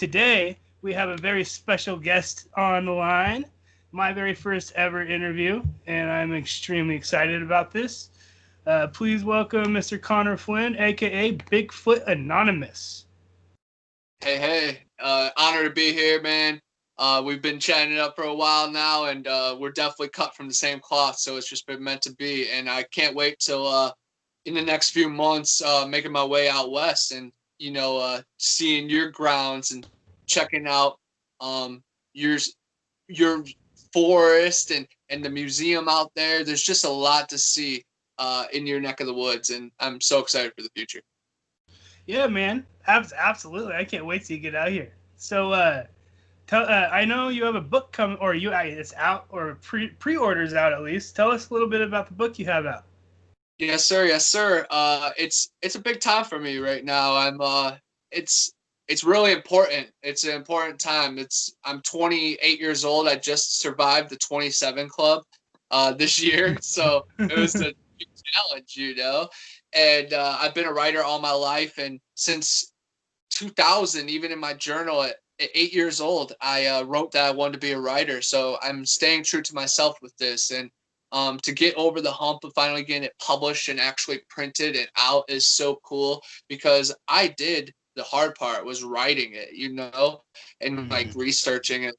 today we have a very special guest on the line, my very first ever interview, and I'm extremely excited about this. Please welcome Mr. Connor Flynn, aka Bigfoot Anonymous. Hey, honor to be here, man. We've been chatting it up for a while now, and we're definitely cut from the same cloth, so it's just been meant to be. And I can't wait till in the next few months, making my way out west and seeing your grounds and checking out your your forest and the museum out there. There's just a lot to see in your neck of the woods, and I'm so excited for the future. Yeah, man, absolutely. I can't wait till you get out here. So, I know you have a book coming, or it's out, or pre-orders out at least. Tell us a little bit about the book you have out. Yes, sir. Yes, sir. It's a big time for me right now. It's really important. It's an important time. I'm 28 years old. I just survived the 27 club this year, so it was a big challenge, And I've been a writer all my life, and since 2000, even in my journal at 8 years old, I wrote that I wanted to be a writer. So I'm staying true to myself with this, and to get over the hump of finally getting it published and actually printed and out is so cool because I did the hard part was writing it, and like Mm-hmm. researching it.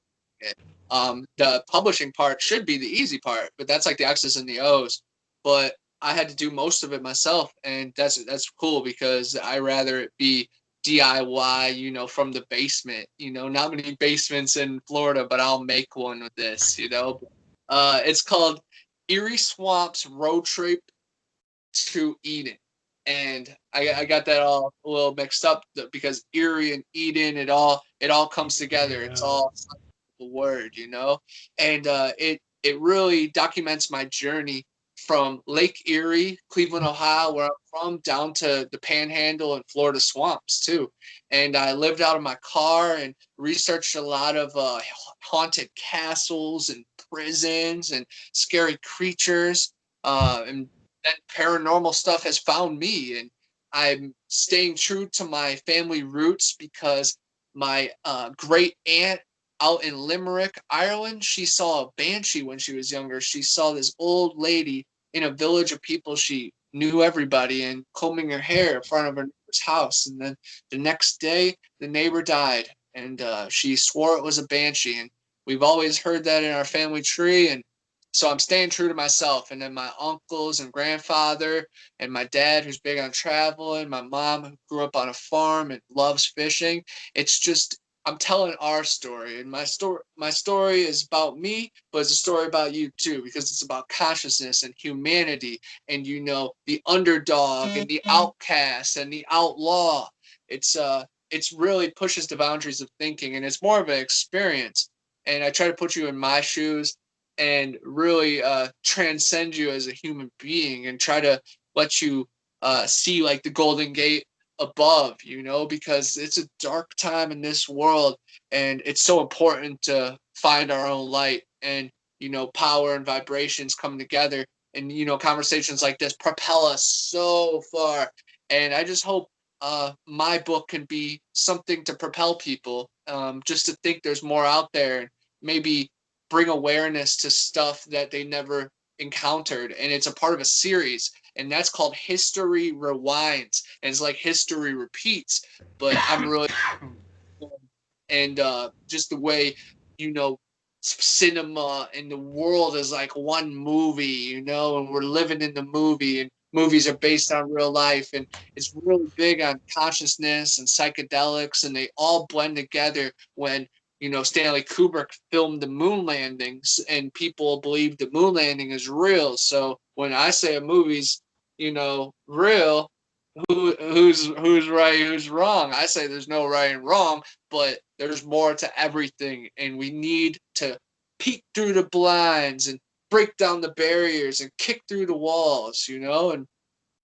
The publishing part should be the easy part, but that's like the X's and the O's. But I had to do most of it myself, and that's cool because I rather it be DIY, from the basement. Not many basements in Florida, but I'll make one with this. It's called Erie Swamps Road Trip to Eden. And I got that all a little mixed up because Erie and Eden, it all comes together. It's Yeah. all the word. And it really documents my journey from Lake Erie, Cleveland, Ohio, where I'm from, down to the Panhandle and Florida swamps too. And I lived out of my car and researched a lot of haunted castles and prisons and scary creatures. And then paranormal stuff has found me, and I'm staying true to my family roots because my great aunt out in Limerick, Ireland, she saw a banshee when she was younger. She saw this old lady in a village of people. She knew everybody and combing her hair in front of her neighbor's house. And then the next day, the neighbor died, and she swore it was a banshee. And we've always heard that in our family tree. And so I'm staying true to myself. And then my uncles and grandfather and my dad, who's big on traveling, my mom, who grew up on a farm and loves fishing. It's just I'm telling our story, and my story is about me, but it's a story about you too, because it's about consciousness and humanity, and the underdog and the outcast and the outlaw. It's really pushes the boundaries of thinking, and it's more of an experience. And I try to put you in my shoes and really transcend you as a human being, and try to let you see like the Golden Gate above, because it's a dark time in this world, and it's so important to find our own light, and power and vibrations come together, and conversations like this propel us so far. And I just hope my book can be something to propel people, just to think there's more out there, and maybe bring awareness to stuff that they never encountered. And it's a part of a series, and that's called History Rewinds. And it's like history repeats, but I'm really and just the way you know cinema and the world is like one movie, and we're living in the movie, and movies are based on real life, and it's really big on consciousness and psychedelics, and they all blend together when Stanley Kubrick filmed the moon landings, and people believe the moon landing is real. So when I say a movie's real, who's right, who's wrong? I say there's no right and wrong, but there's more to everything, and we need to peek through the blinds and break down the barriers and kick through the walls, and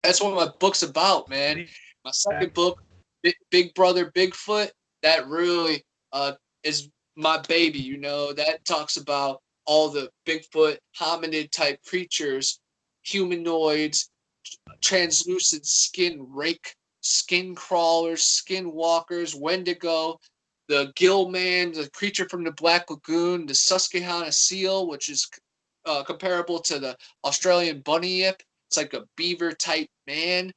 that's what my book's about, man. My second Facts. book, Big Brother Bigfoot, that really is my baby, that talks about all the Bigfoot hominid type creatures, humanoids, translucent skin rake, skin crawlers, skin walkers, Wendigo. the gill man, the creature from the Black Lagoon, the Susquehanna seal, which is comparable to the Australian bunny yip. It's like a beaver type man.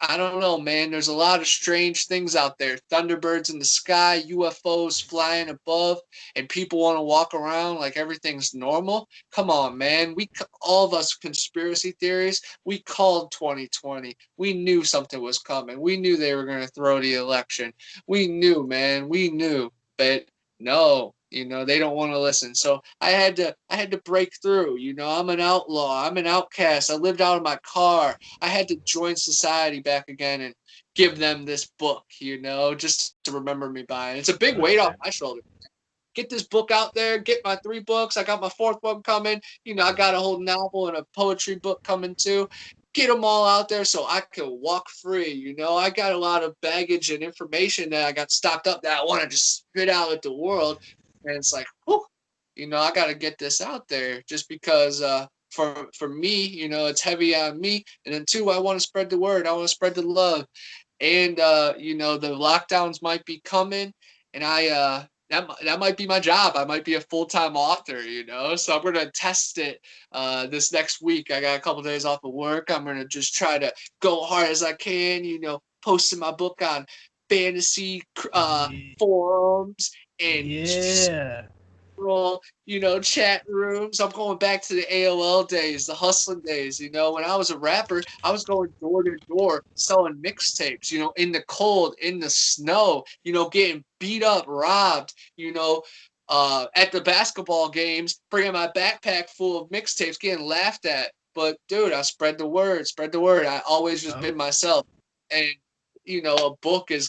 I don't know, man. There's a lot of strange things out there. Thunderbirds in the sky, UFOs flying above, and people want to walk around like everything's normal. Come on, man. All of us conspiracy theories, we called 2020. We knew something was coming. We knew they were going to throw the election. We knew, man. We knew. But no, they don't want to listen. So I had to break through. I'm an outlaw. I'm an outcast. I lived out of my car. I had to join society back again and give them this book, just to remember me by. And it's a big weight off my shoulder. Get this book out there. Get my 3 books. I got my 4th one coming. I got a whole novel and a poetry book coming too. Get them all out there so I can walk free. I got a lot of baggage and information that I got stocked up that I want to just spit out at the world. And it's like, whew, I got to get this out there just because for me, it's heavy on me. And then 2, I want to spread the word. I want to spread the love. And, the lockdowns might be coming, and that might be my job. I might be a full-time author, so I'm going to test it this next week. I got a couple days off of work. I'm going to just try to go hard as I can, posting my book on fantasy forums and chat rooms. I'm going back to the AOL days, the hustling days. When I was a rapper, I was going door to door selling mixtapes, in the cold, in the snow, getting beat up, robbed, at the basketball games, bringing my backpack full of mixtapes, getting laughed at. But dude, I spread the word. I always just been myself. And, a book is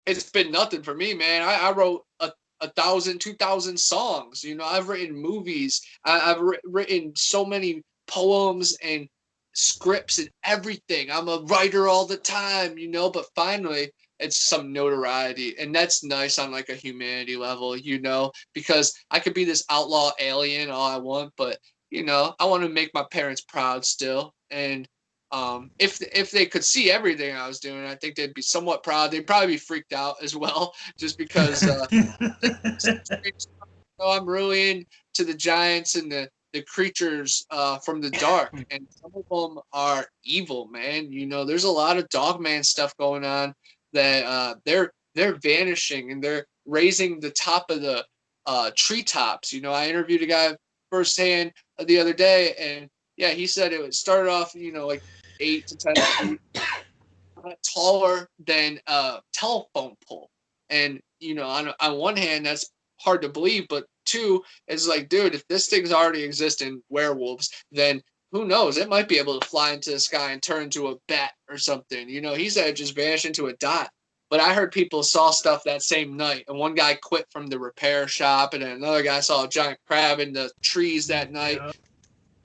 it's been nothing for me, man. I wrote 1,000, 2,000 songs. I've written movies. I've written so many poems and scripts and everything. I'm a writer all the time, but finally it's some notoriety. And that's nice on like a humanity level, because I could be this outlaw alien all I want, but, I want to make my parents proud still. And if they could see everything I was doing, I think they'd be somewhat proud. They'd probably be freaked out as well, just because I'm really into the giants and the creatures from the dark, and some of them are evil, man. There's a lot of Dogman stuff going on that they're vanishing and they're raising the top of the treetops. I interviewed a guy firsthand the other day, and yeah, he said it started off, like 8 to 10 feet taller than a telephone pole. And, on one hand, that's hard to believe, but 2, it's like, dude, if this thing's already existing, werewolves, then who knows? It might be able to fly into the sky and turn into a bat or something. He said it just vanished into a dot. But I heard people saw stuff that same night, and one guy quit from the repair shop, and then another guy saw a giant crab in the trees that night. Yeah.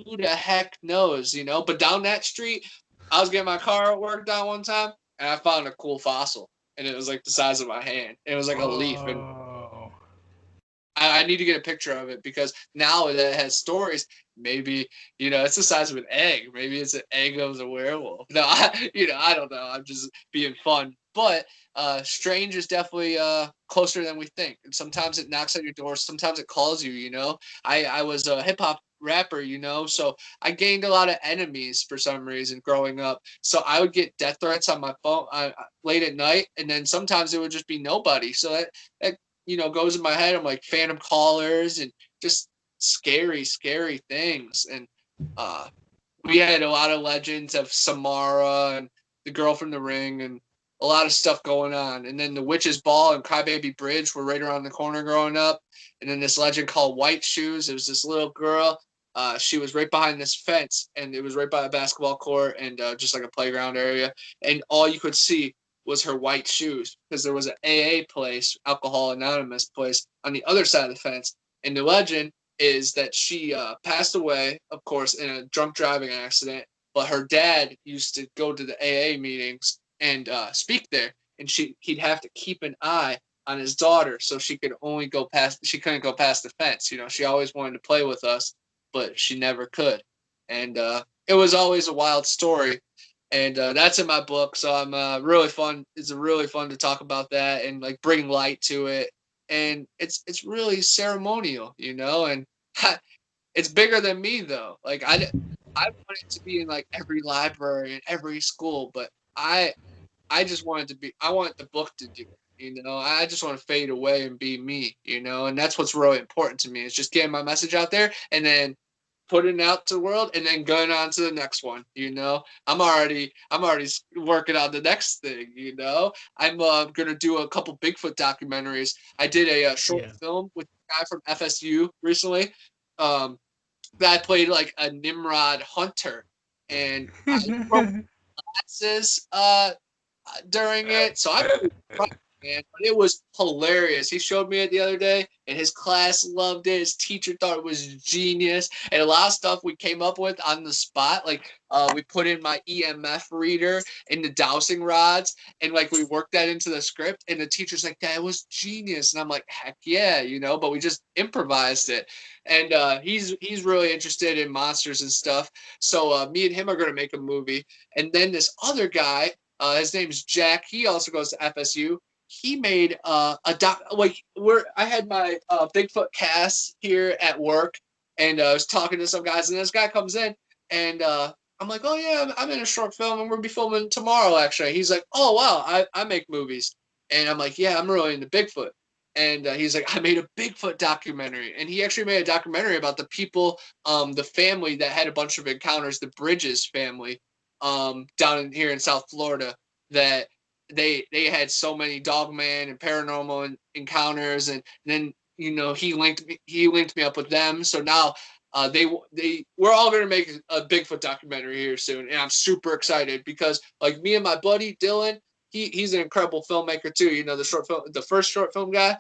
Who the heck knows, But down that street, I was getting my car worked on one time, and I found a cool fossil, and it was like the size of my hand. And it was like a leaf, and I need to get a picture of it, because now that it has stories, maybe, it's the size of an egg. Maybe it's an egg of the werewolf. No, I don't know. I'm just being fun. But strange is definitely closer than we think. And sometimes it knocks on your door. Sometimes it calls you, I was a hip-hop rapper, so I gained a lot of enemies for some reason growing up. So I would get death threats on my phone late at night, and then sometimes it would just be nobody. So that goes in my head. I'm like phantom callers and just scary things. And we had a lot of legends of Samara and the girl from the Ring and a lot of stuff going on. And then the Witch's Ball and Crybaby Bridge were right around the corner growing up. And then this legend called White Shoes. It was this little girl. She was right behind this fence, and it was right by a basketball court and just like a playground area. And all you could see was her white shoes, because there was an AA place, Alcohol Anonymous place, on the other side of the fence. And the legend is that she passed away, of course, in a drunk driving accident. But her dad used to go to the AA meetings and speak there, and he'd have to keep an eye on his daughter, so she couldn't go past the fence. She always wanted to play with us, but she never could. And it was always a wild story. And that's in my book. So I'm really fun. It's really fun to talk about that and like bring light to it. And it's really ceremonial, you know, and it's bigger than me though. Like I want it to be in like every library and every school, but I just want it to be. I want the book to do it. You know, I just want to fade away and be me. You know, and that's what's really important to me. Is just getting my message out there and then putting it out to the world and then going on to the next one. You know, I'm already working on the next thing. You know, I'm gonna do a couple Bigfoot documentaries. I did a short Yeah. film with a guy from FSU recently. Um, that I played like a Nimrod hunter, and I broke glasses during it, so I man, but it was hilarious. He showed me it the other day, and his class loved it. His teacher thought it was genius, and a lot of stuff we came up with on the spot. Like, we put in my EMF reader and the dowsing rods, and like we worked that into the script. And the teacher's like, "That was genius," and I'm like, "Heck yeah," you know. But we just improvised it, and he's really interested in monsters and stuff. So me and him are gonna make a movie, and then this other guy. His name's Jack. He also goes to FSU. He made a doc like where I had my Bigfoot cast here at work, and I was talking to some guys, and this guy comes in, and I'm like, oh yeah, I'm in a short film, and we'll be filming tomorrow. Actually, he's like, oh wow, I make movies, and I'm like, yeah, I'm really into Bigfoot. And he's like, I made a Bigfoot documentary, and he actually made a documentary about the people, the family that had a bunch of encounters, the Bridges family, down in here in South Florida, that they had so many dogman and paranormal encounters, and then you know he linked me up with them. So now we're all gonna make a Bigfoot documentary here soon, and I'm super excited because like me and my buddy Dylan, he's an incredible filmmaker too. You know the first short film guy,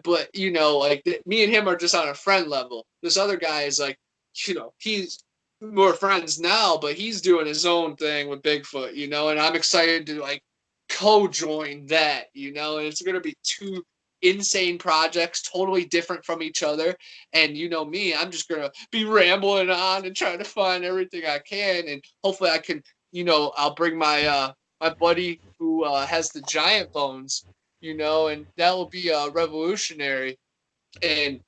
but you know like me and him are just on a friend level. This other guy is like, you know, he's we're friends now, but he's doing his own thing with Bigfoot, you know, and I'm excited to like co-join that, you know, and it's going to be two insane projects, totally different from each other. And you know me, I'm just going to be rambling on and trying to find everything I can, and hopefully I can, you know, I'll bring my buddy who has the giant bones, you know, and that will be revolutionary. And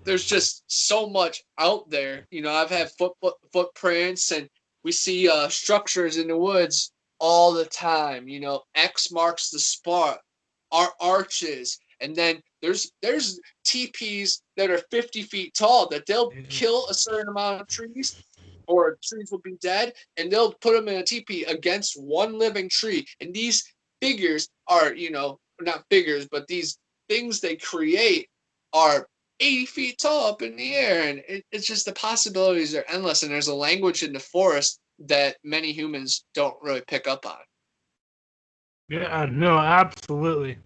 there's just so much out there. You know, I've had footprints, and we see structures in the woods all the time. You know, X marks the spot, arches, and then there's TPs that are 50 feet tall that they'll kill a certain amount of trees, or trees will be dead, and they'll put them in a TP against one living tree. And these figures are, you know, not figures, but these things they create are 80 feet tall up in the air, and it's just the possibilities are endless, and there's a language in the forest that many humans don't really pick up on. Yeah, no, absolutely,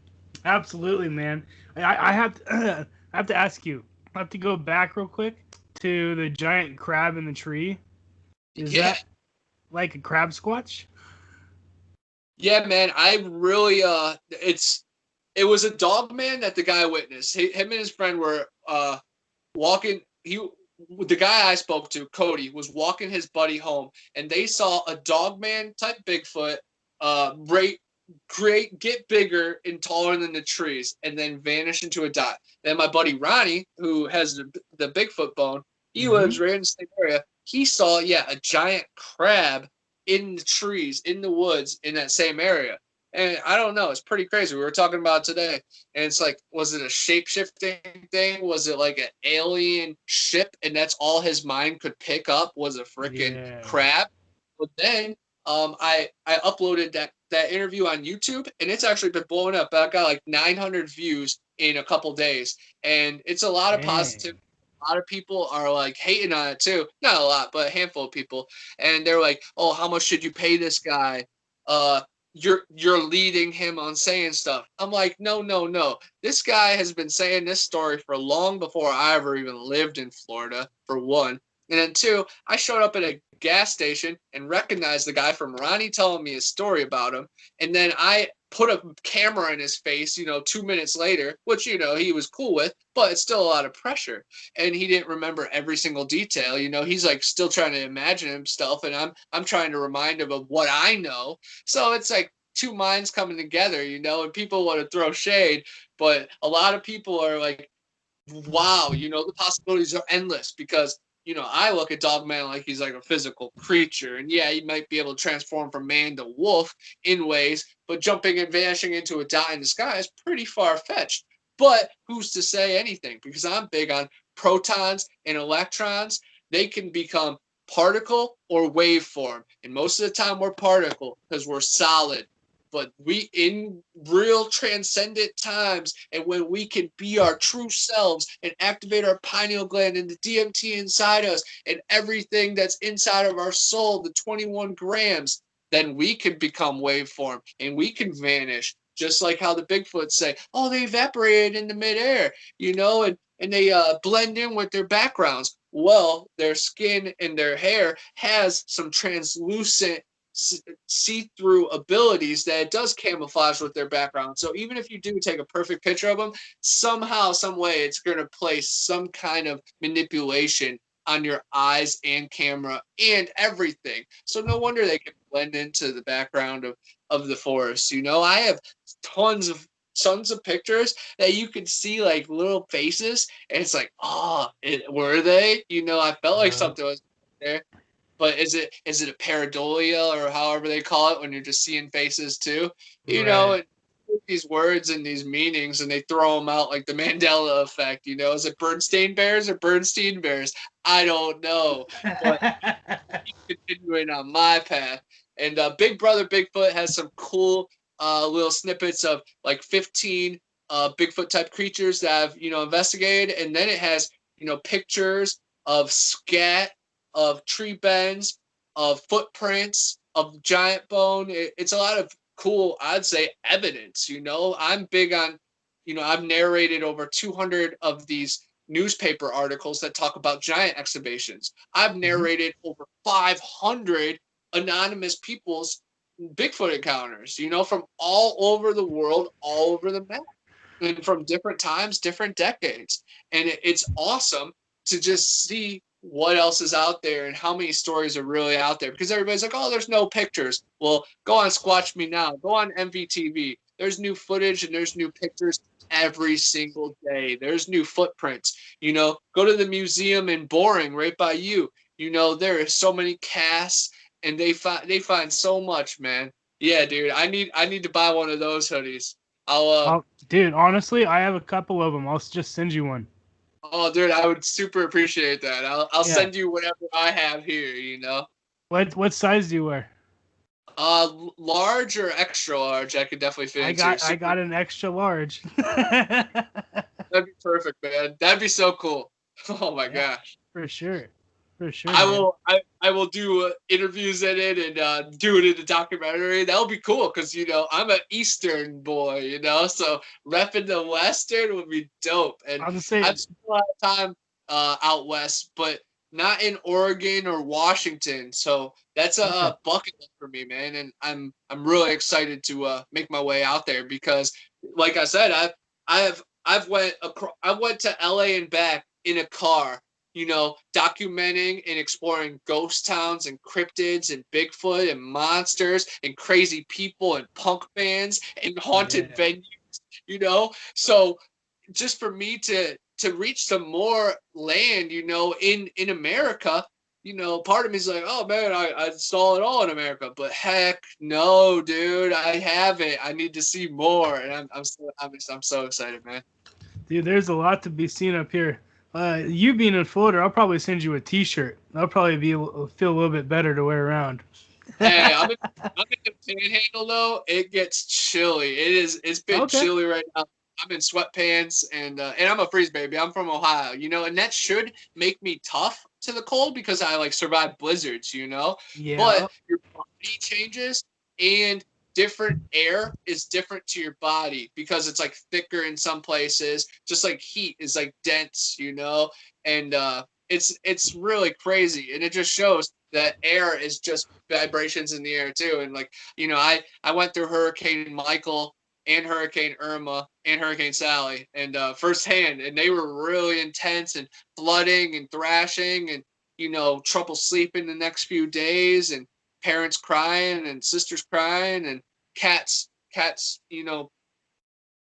absolutely, man. I have to, I have to ask you. I have to go back real quick to the giant crab in the tree. Is that like a crab squatch? Yeah, man. I really it was a dog man that the guy witnessed. Him and his friend were walking. The guy I spoke to, Cody, was walking his buddy home, and they saw a dog man type Bigfoot, right, get bigger and taller than the trees, and then vanish into a dot. Then my buddy Ronnie, who has the Bigfoot bone, he lives right in the same area. He saw, yeah, a giant crab in the trees, in the woods, in that same area. And I don't know, it's pretty crazy. We were talking about it today, and it's like, was it a shape-shifting thing? Was it like an alien ship, and that's all his mind could pick up was a freaking crab? But then I uploaded that interview on YouTube, and it's actually been blowing up. I got like 900 views in a couple days, and it's a lot of positive. A lot of people are like hating on it too. Not a lot, but a handful of people, and they're like, "Oh, how much should you pay this guy? You're leading him on saying stuff." I'm like, no. This guy has been saying this story for long before I ever even lived in Florida, for one. And then two, I showed up at a gas station and recognized the guy from Ronnie telling me a story about him. And then I put a camera in his face, 2 minutes later, which, he was cool with, but it's still a lot of pressure. And he didn't remember every single detail. He's like still trying to imagine himself. And I'm trying to remind him of what I know. So it's like two minds coming together, and people want to throw shade, but a lot of people are like, wow, the possibilities are endless because, I look at Dogman like he's like a physical creature. And yeah, he might be able to transform from man to wolf in ways, but jumping and vanishing into a dot in the sky is pretty far fetched. But who's to say anything? Because I'm big on protons and electrons. They can become particle or waveform. And most of the time we're particle because we're solid. But we, in real transcendent times, and when we can be our true selves and activate our pineal gland and the DMT inside us and everything that's inside of our soul, the 21 grams, then we can become waveform and we can vanish. Just like how the Bigfoot say, oh, they evaporated in the midair, and they blend in with their backgrounds. Well, their skin and their hair has some translucent see-through abilities that it does camouflage with their background. So even if you do take a perfect picture of them, somehow, some way, it's going to place some kind of manipulation on your eyes and camera and everything. So no wonder they can blend into the background of the forest. I have tons of pictures that you can see like little faces, and it's like, were they? I felt like something was there. But is it a pareidolia or however they call it when you're just seeing faces too? And these words and these meanings, and they throw them out like the Mandela effect. Is it Bernstein Bears or Bernstein Bears? I don't know, but keep continuing on my path. And Big Brother Bigfoot has some cool little snippets of like 15 Bigfoot type creatures that I've investigated, and then it has pictures of scat, of tree bends, of footprints, of giant bone. It's a lot of cool, I'd say, evidence. I'm big on, I've narrated over 200 of these newspaper articles that talk about giant exhibitions. I've narrated over 500 anonymous people's Bigfoot encounters, from all over the world, all over the map, and from different times, different decades. And it's awesome to just see what else is out there and how many stories are really out there, because everybody's like, oh, there's no pictures. Well, go on Squatch Me Now, go on MVTV. There's new footage and there's new pictures every single day. There's new footprints. Go to the museum in Boring right by you. There are so many casts, and they find so much, man. Yeah, dude, I need to buy one of those hoodies. Dude, honestly, I have a couple of them. I'll just send you one. Oh, dude, I would super appreciate that. I'll send you whatever I have here. What size do you wear? Large or extra large? I could definitely fit into. I got an extra large. That'd be perfect, man. That'd be so cool. Oh my gosh. For sure. I will do interviews in it and do it in the documentary. That would be cool because I'm an Eastern boy, so repping the Western would be dope. And I've spent a lot of time out west, but not in Oregon or Washington. So that's a bucket list for me, man. And I'm really excited to make my way out there because, like I said, I went to LA and back in a car. Documenting and exploring ghost towns and cryptids and Bigfoot and monsters and crazy people and punk bands and haunted venues, So just for me to reach some more land, in America, part of me is like, oh man, I saw it all in America, but heck no, dude, I haven't. I need to see more, and I'm so excited, man. Dude, there's a lot to be seen up here. You being in Florida, I'll probably send you a T-shirt. That'll probably feel a little bit better to wear around. Hey, I'm in the Panhandle though. It gets chilly. It's been chilly right now. I'm in sweatpants and I'm a freeze baby. I'm from Ohio, and that should make me tough to the cold because I like survived blizzards, Yeah. But your body changes and different air is different to your body because it's like thicker in some places, just like heat is like dense, and it's really crazy, and it just shows that air is just vibrations in the air too. And like, you know, I went through Hurricane Michael and Hurricane Irma and Hurricane Sally, and firsthand, and they were really intense and flooding and thrashing, and you know, trouble sleeping the next few days, and parents crying and sisters crying, and cats, you know,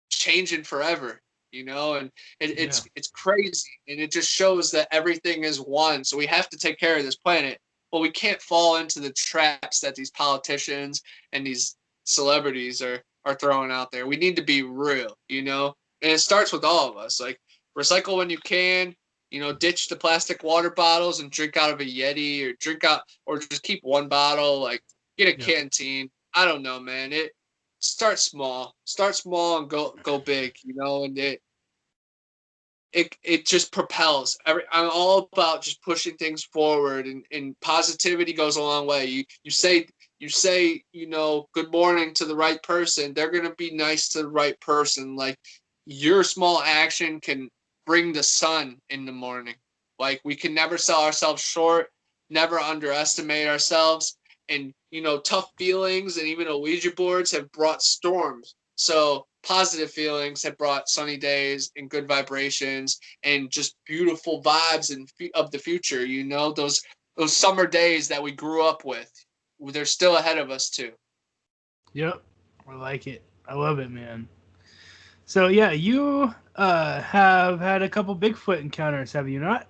changing forever, you know. And it's crazy, and it just shows that everything is one. So we have to take care of this planet, but we can't fall into the traps that these politicians and these celebrities are throwing out there. We need to be real, you know. And it starts with all of us. Like, recycle when you can, you know, ditch the plastic water bottles and drink out of a Yeti, or drink out, or just keep one bottle. Like, get a canteen. I don't know, man. Start small and go big, you know. And it just propels. I'm all about just pushing things forward, and positivity goes a long way. You say, you know, good morning to the right person, they're going to be nice to the right person. Like, your small action can bring the sun in the morning. Like, we can never sell ourselves short, never underestimate ourselves. And, you know, tough feelings and even Ouija boards have brought storms. So positive feelings have brought sunny days and good vibrations and just beautiful vibes and of the future. You know, those summer days that we grew up with, they're still ahead of us too. Yep, I like it. I love it, man. So yeah, you have had a couple Bigfoot encounters, have you not?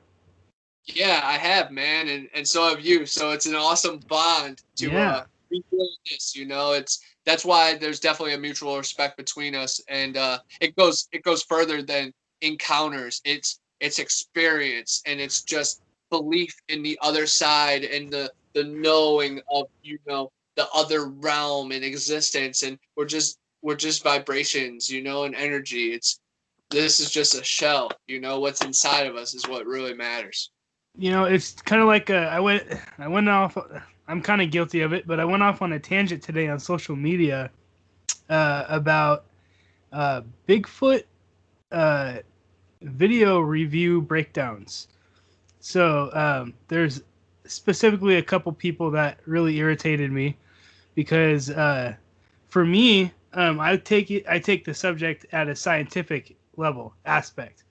Yeah, I have, man, and so have you. So it's an awesome bond to rebuild this. You know, that's why there's definitely a mutual respect between us, and it goes further than encounters. It's experience, and it's just belief in the other side, and the knowing of, you know, the other realm in existence, and we're just vibrations, you know, and energy. This is just a shell, you know. What's inside of us is what really matters. You know, it's kind of like I went off. I'm kind of guilty of it, but I went off on a tangent today on social media about Bigfoot video review breakdowns. So there's specifically a couple people that really irritated me because for me, I take the subject at a scientific level aspect,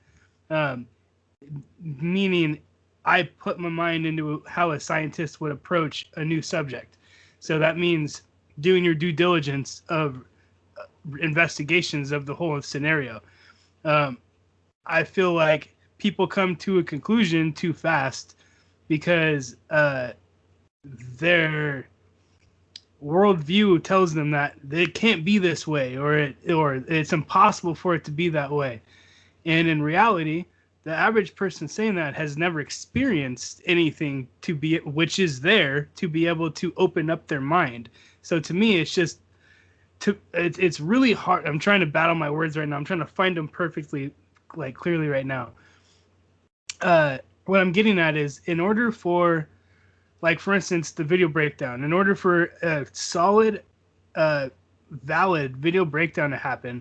meaning I put my mind into how a scientist would approach a new subject. So that means doing your due diligence of investigations of the whole scenario. I feel like people come to a conclusion too fast because their worldview tells them that it can't be this way, or it's impossible for it to be that way. And in reality, the average person saying that has never experienced anything which is there to be able to open up their mind. So to me, it's really hard. I'm trying to battle my words right now. I'm trying to find them perfectly, like clearly right now. What I'm getting at is, in order for, like, for instance, the video breakdown, in order for a solid, valid video breakdown to happen,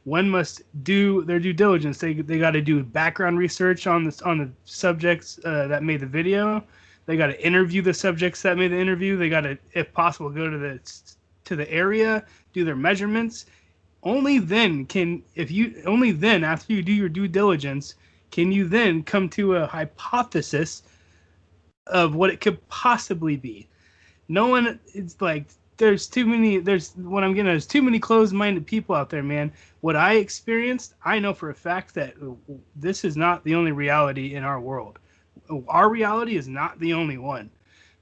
one must do their due diligence. They got to do background research on the subjects that made the video. They got to interview the subjects that made the interview. They got to, if possible, go to the area, do their measurements. Only then, after you do your due diligence, can you then come to a hypothesis of what it could possibly be. No one, it's like, there's too many closed-minded people out there, man. What I experienced, I know for a fact that this is not the only reality in our world. Our reality is not the only one.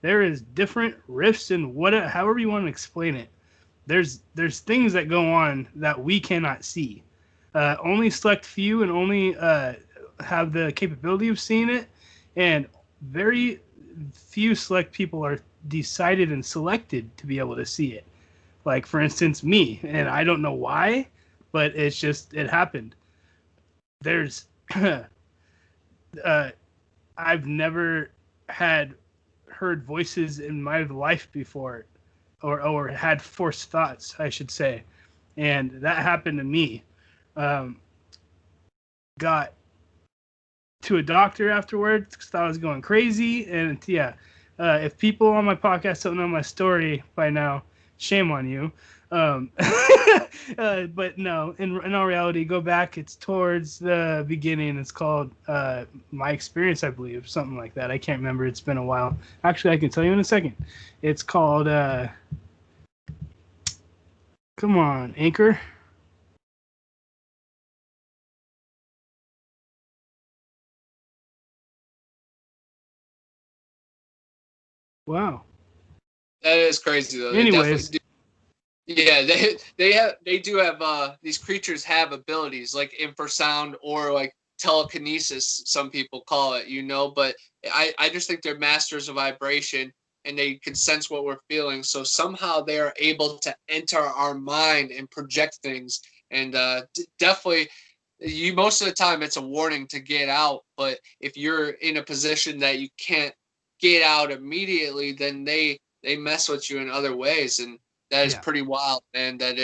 There is different rifts and however you want to explain it. There's things that go on that we cannot see. Only select few and only have the capability of seeing it, and very few select people are decided and selected to be able to see it. Like, for instance, me, and I don't know why, but it happened. There's I've never heard voices in my life before, or had forced thoughts, I should say, and that happened to me. Got to a doctor afterwards because I was going crazy. And yeah, if people on my podcast don't know my story by now, shame on you. But no, in all reality, go back. It's towards the beginning. It's called My Experience, I believe, something like that. I can't remember. It's been a while. Actually, I can tell you in a second. It's called, come on, Anchor. Wow. That is crazy though. Anyways. They definitely do. Yeah, they do have these creatures have abilities like infrasound or like telekinesis, some people call it, but I just think they're masters of vibration and they can sense what we're feeling. So somehow they are able to enter our mind and project things. And definitely, most of the time it's a warning to get out. But if you're in a position that you can't get out immediately, then they mess with you in other ways. And that is pretty wild, man, that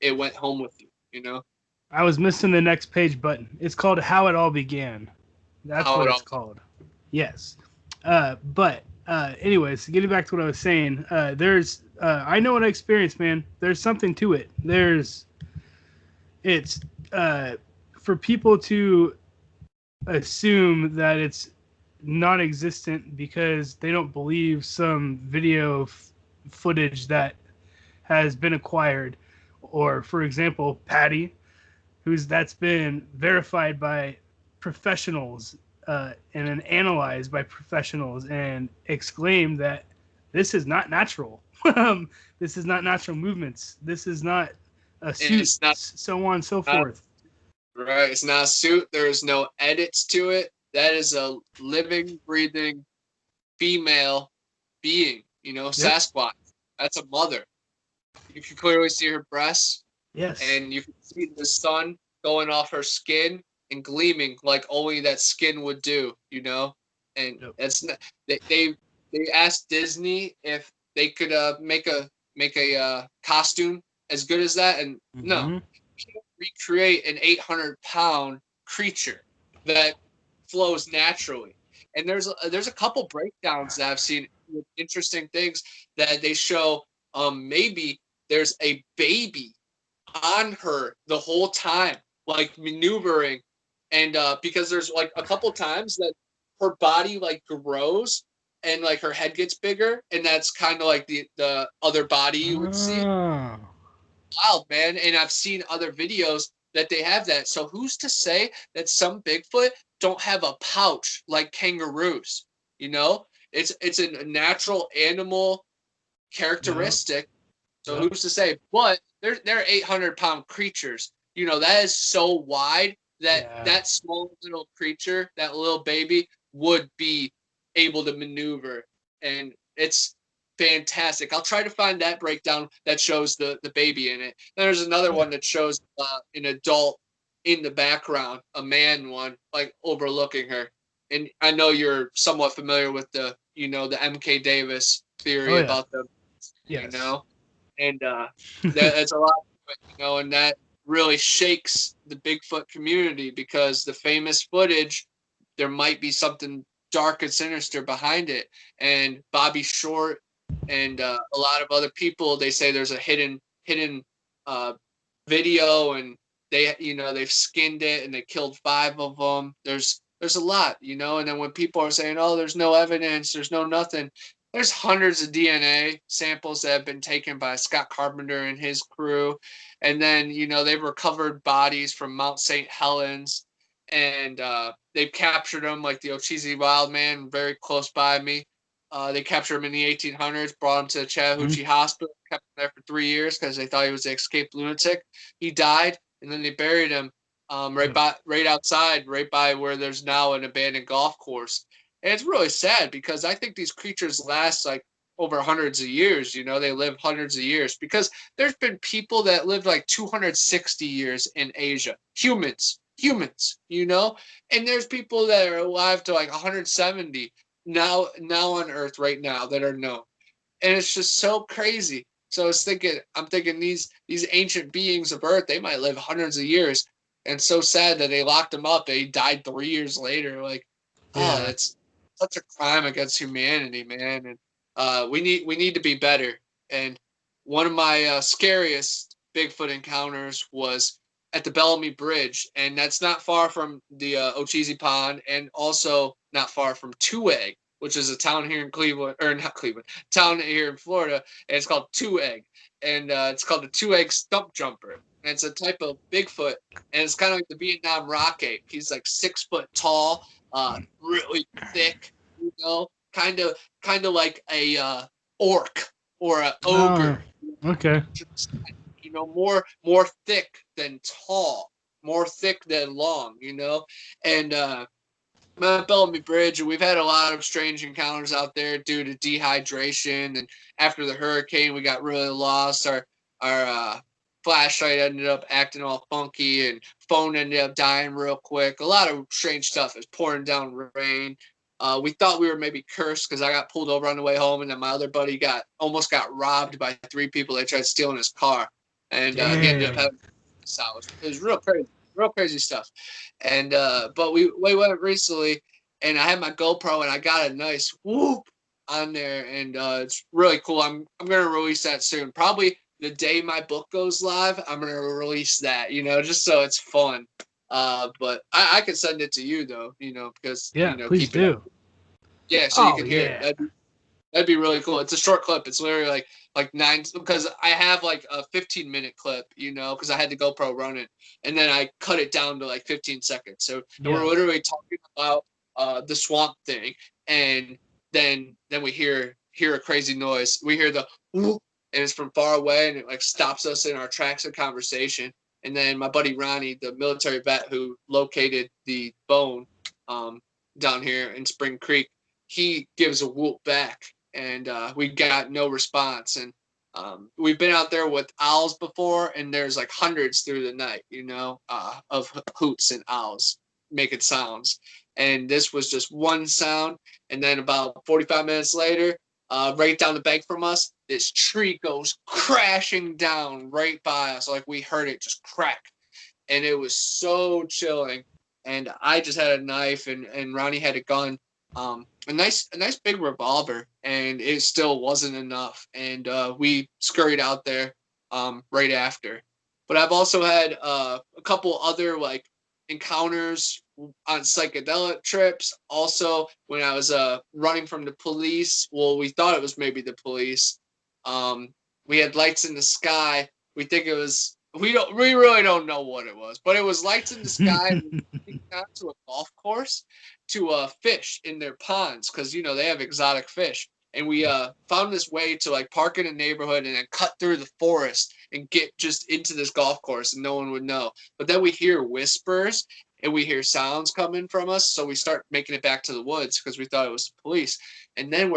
it went home with you. I was missing the next page button. It's called How It All Began. That's what it's called. Yes. But anyways, getting back to what I was saying, I know what I experienced, man. There's something to it. It's for people to assume that it's non-existent because they don't believe some video footage that has been acquired, or for example, Patty, that's been verified by professionals and then analyzed by professionals and exclaimed that this is not natural. This is not natural movements. This is not a suit, so on and so forth. Right. It's not a suit. There's no edits to it. That is a living, breathing female being, Sasquatch. That's a mother. You can clearly see her breasts. Yes. And you can see the sun going off her skin and gleaming like only that skin would do, And that's not, they asked Disney if they could make a costume as good as that, and no, you can't recreate an 800-pound creature that flows naturally. And there's a couple breakdowns that I've seen with interesting things that they show. Maybe there's a baby on her the whole time, like maneuvering, and because there's like a couple times that her body like grows and like her head gets bigger, and that's kind of like the other body you would see. Wild, man. And I've seen other videos that they have that. So who's to say that some Bigfoot don't have a pouch like kangaroos? It's a natural animal characteristic. So who's to say? But they're 800-pound creatures. That is so wide that that small little creature, that little baby, would be able to maneuver. And it's fantastic. I'll try to find that breakdown that shows the baby in it. Then there's another one that shows an adult in the background, a man one, like overlooking her. And I know you're somewhat familiar with the MK Davis theory about them, and that's a lot of it, and that really shakes the Bigfoot community because the famous footage, there might be something dark and sinister behind it. And Bobby Short and a lot of other people, they say there's a hidden video, and they've skinned it and they killed 5 of them. There's a lot, and then when people are saying, oh, there's no evidence, there's no nothing, there's hundreds of DNA samples that have been taken by Scott Carpenter and his crew. And then, they've recovered bodies from Mount St. Helens, and they've captured them, like the Ocheezy Wildman, very close by me. They captured him in the 1800s, brought him to the Chattahoochee Hospital, kept him there for 3 years because they thought he was an escaped lunatic. He died, and then they buried him right outside, right by where there's now an abandoned golf course. And it's really sad because I think these creatures last like over hundreds of years. They live hundreds of years because there's been people that lived like 260 years in Asia. Humans, and there's people that are alive to like 170 now on Earth right now that are known. And it's just so crazy. So I'm thinking these ancient beings of Earth, they might live hundreds of years. And it's so sad that they locked him up. He died 3 years later. Like, oh, Yeah. that's such a crime against humanity, man. And we need to be better. And one of my scariest Bigfoot encounters was at the Bellamy Bridge, and that's not far from the Ocheesee Pond, and also not far from Two Egg, which is a town here in Cleveland, or not Cleveland, town here in Florida, and it's called Two Egg, and it's called the Two Egg Stump Jumper. And it's a type of Bigfoot, and it's kind of like the Vietnam rock ape. He's like 6 foot tall, really thick, kind of like a orc or an ogre. Okay. More thick than tall, more thick than long, and Mount Bellamy Bridge, and we've had a lot of strange encounters out there due to dehydration, and after the hurricane we got really lost. Our flashlight ended up acting all funky, and phone ended up dying real quick. A lot of strange stuff. It was pouring down rain. We thought we were maybe cursed because I got pulled over on the way home, and then my other buddy almost got robbed by 3 people. They tried stealing his car, and he ended up having this house. It was real crazy stuff. And but we went recently, and I had my GoPro, and I got a nice whoop on there, and it's really cool. I'm gonna release that soon. Probably the day my book goes live, I'm gonna release that. Just so it's fun. But I could send it to you though, because please do. Yeah, so you can hear it. That'd be really cool. It's a short clip. It's literally like 9, because I have like a 15-minute clip, because I had the GoPro running, and then I cut it down to like 15 seconds. So we're literally talking about the swamp thing, and then we hear a crazy noise. We hear the whoop, and it's from far away, and it like stops us in our tracks of conversation. And then my buddy Ronnie, the military vet who located the bone down here in Spring Creek, he gives a whoop back, and we got no response. And we've been out there with owls before, and there's like hundreds through the night, of hoots and owls making sounds. And this was just one sound. And then about 45 minutes later, right down the bank from us, this tree goes crashing down right by us. Like we heard it just crack. And it was so chilling. And I just had a knife, and Ronnie had a gun. A nice big revolver, and it still wasn't enough. And we scurried out there right after. But I've also had a couple other like encounters on psychedelic trips. Also, when I was running from the police, well, we thought it was maybe the police. We had lights in the sky. We think it was. We really don't know what it was, but it was lights in the sky. We got to a golf course to fish in their ponds, because they have exotic fish, and we found this way to like park in a neighborhood and then cut through the forest and get just into this golf course, and no one would know. But then we hear whispers, and we hear sounds coming from us, so we start making it back to the woods because we thought it was the police. And then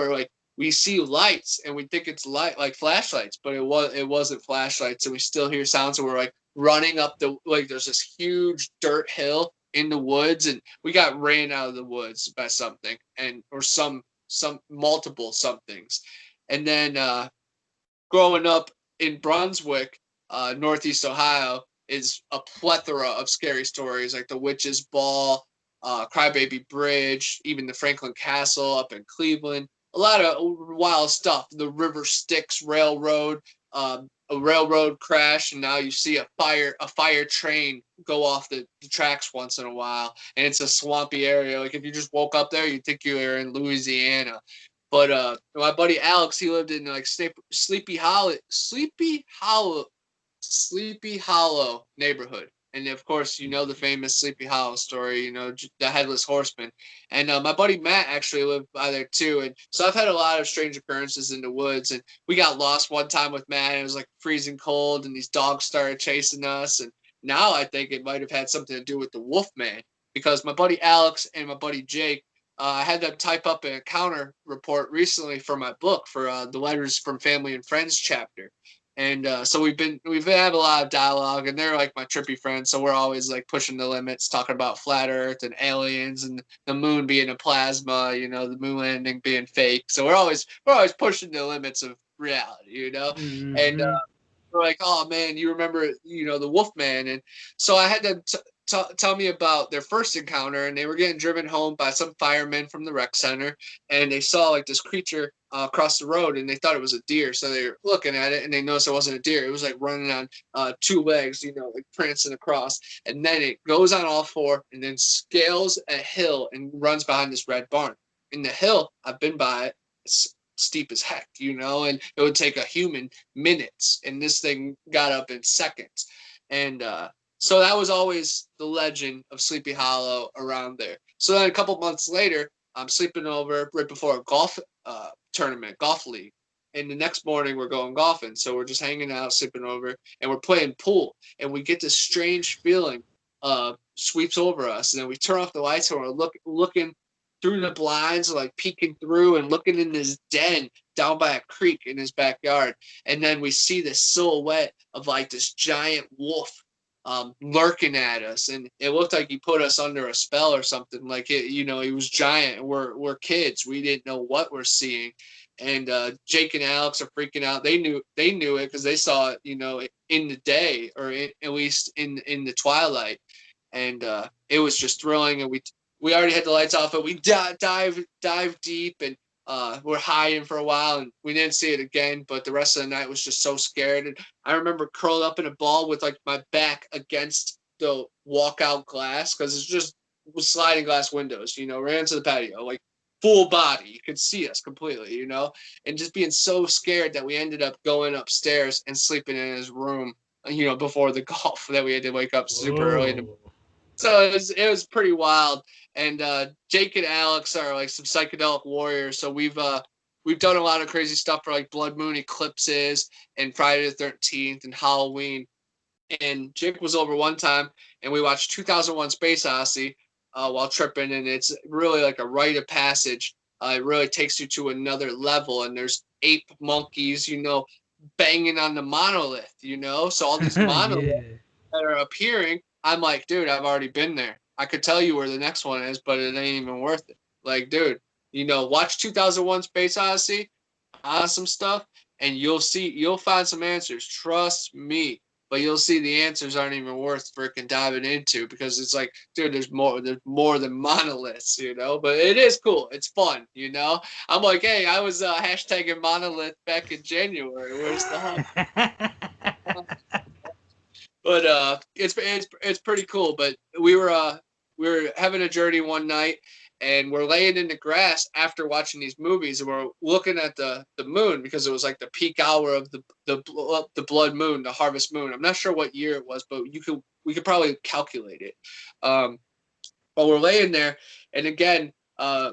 we see lights, and we think it's like flashlights, but it wasn't flashlights, and we still hear sounds, and we're like running up there's this huge dirt hill in the woods, and we got ran out of the woods by something, or some multiple somethings. And then growing up in Brunswick, Northeast Ohio, is a plethora of scary stories, like the Witch's Ball, Crybaby Bridge, even the Franklin Castle up in Cleveland. A lot of wild stuff. The River Styx Railroad, a railroad crash, and now you see a fire train go off the tracks once in a while, and it's a swampy area. Like if you just woke up there, you'd think you were in Louisiana. But my buddy Alex, he lived in like Sleepy Hollow neighborhood. And of course, the famous Sleepy Hollow story, the Headless Horseman. And my buddy Matt actually lived by there too. And so I've had a lot of strange occurrences in the woods. And we got lost one time with Matt, and it was like freezing cold, and these dogs started chasing us. And now I think it might have had something to do with the Wolfman, because my buddy Alex and my buddy Jake, I had them type up an encounter report recently for my book, for the Letters from Family and Friends chapter. And so we've had a lot of dialogue, and they're like my trippy friends. So we're always like pushing the limits, talking about flat Earth and aliens and the moon being a plasma, the moon landing being fake. So we're always pushing the limits of reality, Mm-hmm. And we're like, oh man, you remember, the Wolfman? And so I had them tell me about their first encounter, and they were getting driven home by some firemen from the rec center, and they saw like this creature across the road, and they thought it was a deer. So they were looking at it, and they noticed it wasn't a deer. It was like running on two legs, you know, like prancing across, and then it goes on all four, and then scales a hill and runs behind this red barn. In the hill, I've been by it. It's steep as heck, you know, and it would take a human minutes, and this thing got up in seconds, and so that was always the legend of Sleepy Hollow around there. So then a couple months later, I'm sleeping over right before a golf tournament, golf league. And the next morning we're going golfing. So we're just hanging out, sleeping over, and we're playing pool. And we get this strange feeling sweeps over us. And then we turn off the lights and we're looking through the blinds, like peeking through and looking in his den down by a creek in his backyard. And then we see this silhouette of like this giant wolf lurking at us, and it looked like he put us under a spell or something. Like it, you know, he was giant. We're kids. We didn't know what we're seeing, and Jake and Alex are freaking out. They knew it because they saw it, you know, in the day, or at least in the twilight, and it was just thrilling. And we already had the lights off, but we dive deep, and we're hiding for a while, and we didn't see it again. But the rest of the night was just so scared. And I remember curled up in a ball with like my back against the walkout glass, because it's just sliding glass windows, you know, ran to the patio, like full body. You could see us completely, you know, and just being so scared that we ended up going upstairs and sleeping in his room, you know, before the golf, that we had to wake up super early. So it was pretty wild. And Jake and Alex are like some psychedelic warriors. So we've done a lot of crazy stuff for like blood moon eclipses and Friday the 13th and Halloween. And Jake was over one time, and we watched 2001: Space Odyssey while tripping, and it's really like a rite of passage. It really takes you to another level, and there's ape monkeys, you know, banging on the monolith, you know. So all these monoliths that are appearing, I'm like, dude, I've already been there. I could tell you where the next one is, but it ain't even worth it. Like, dude, you know, watch 2001: Space Odyssey, awesome stuff, and you'll find some answers. Trust me. But you'll see the answers aren't even worth freaking diving into, because it's like, dude, there's more than monoliths, you know. But it is cool. It's fun, you know. I'm like, hey, I was hashtagging monolith back in January. Where's the hunt? But it's pretty cool. But we were having a journey one night, and we're laying in the grass after watching these movies, and we're looking at the moon, because it was like the peak hour of the blood moon, the harvest moon. I'm not sure what year it was, but we could probably calculate it. But we're laying there, and again, a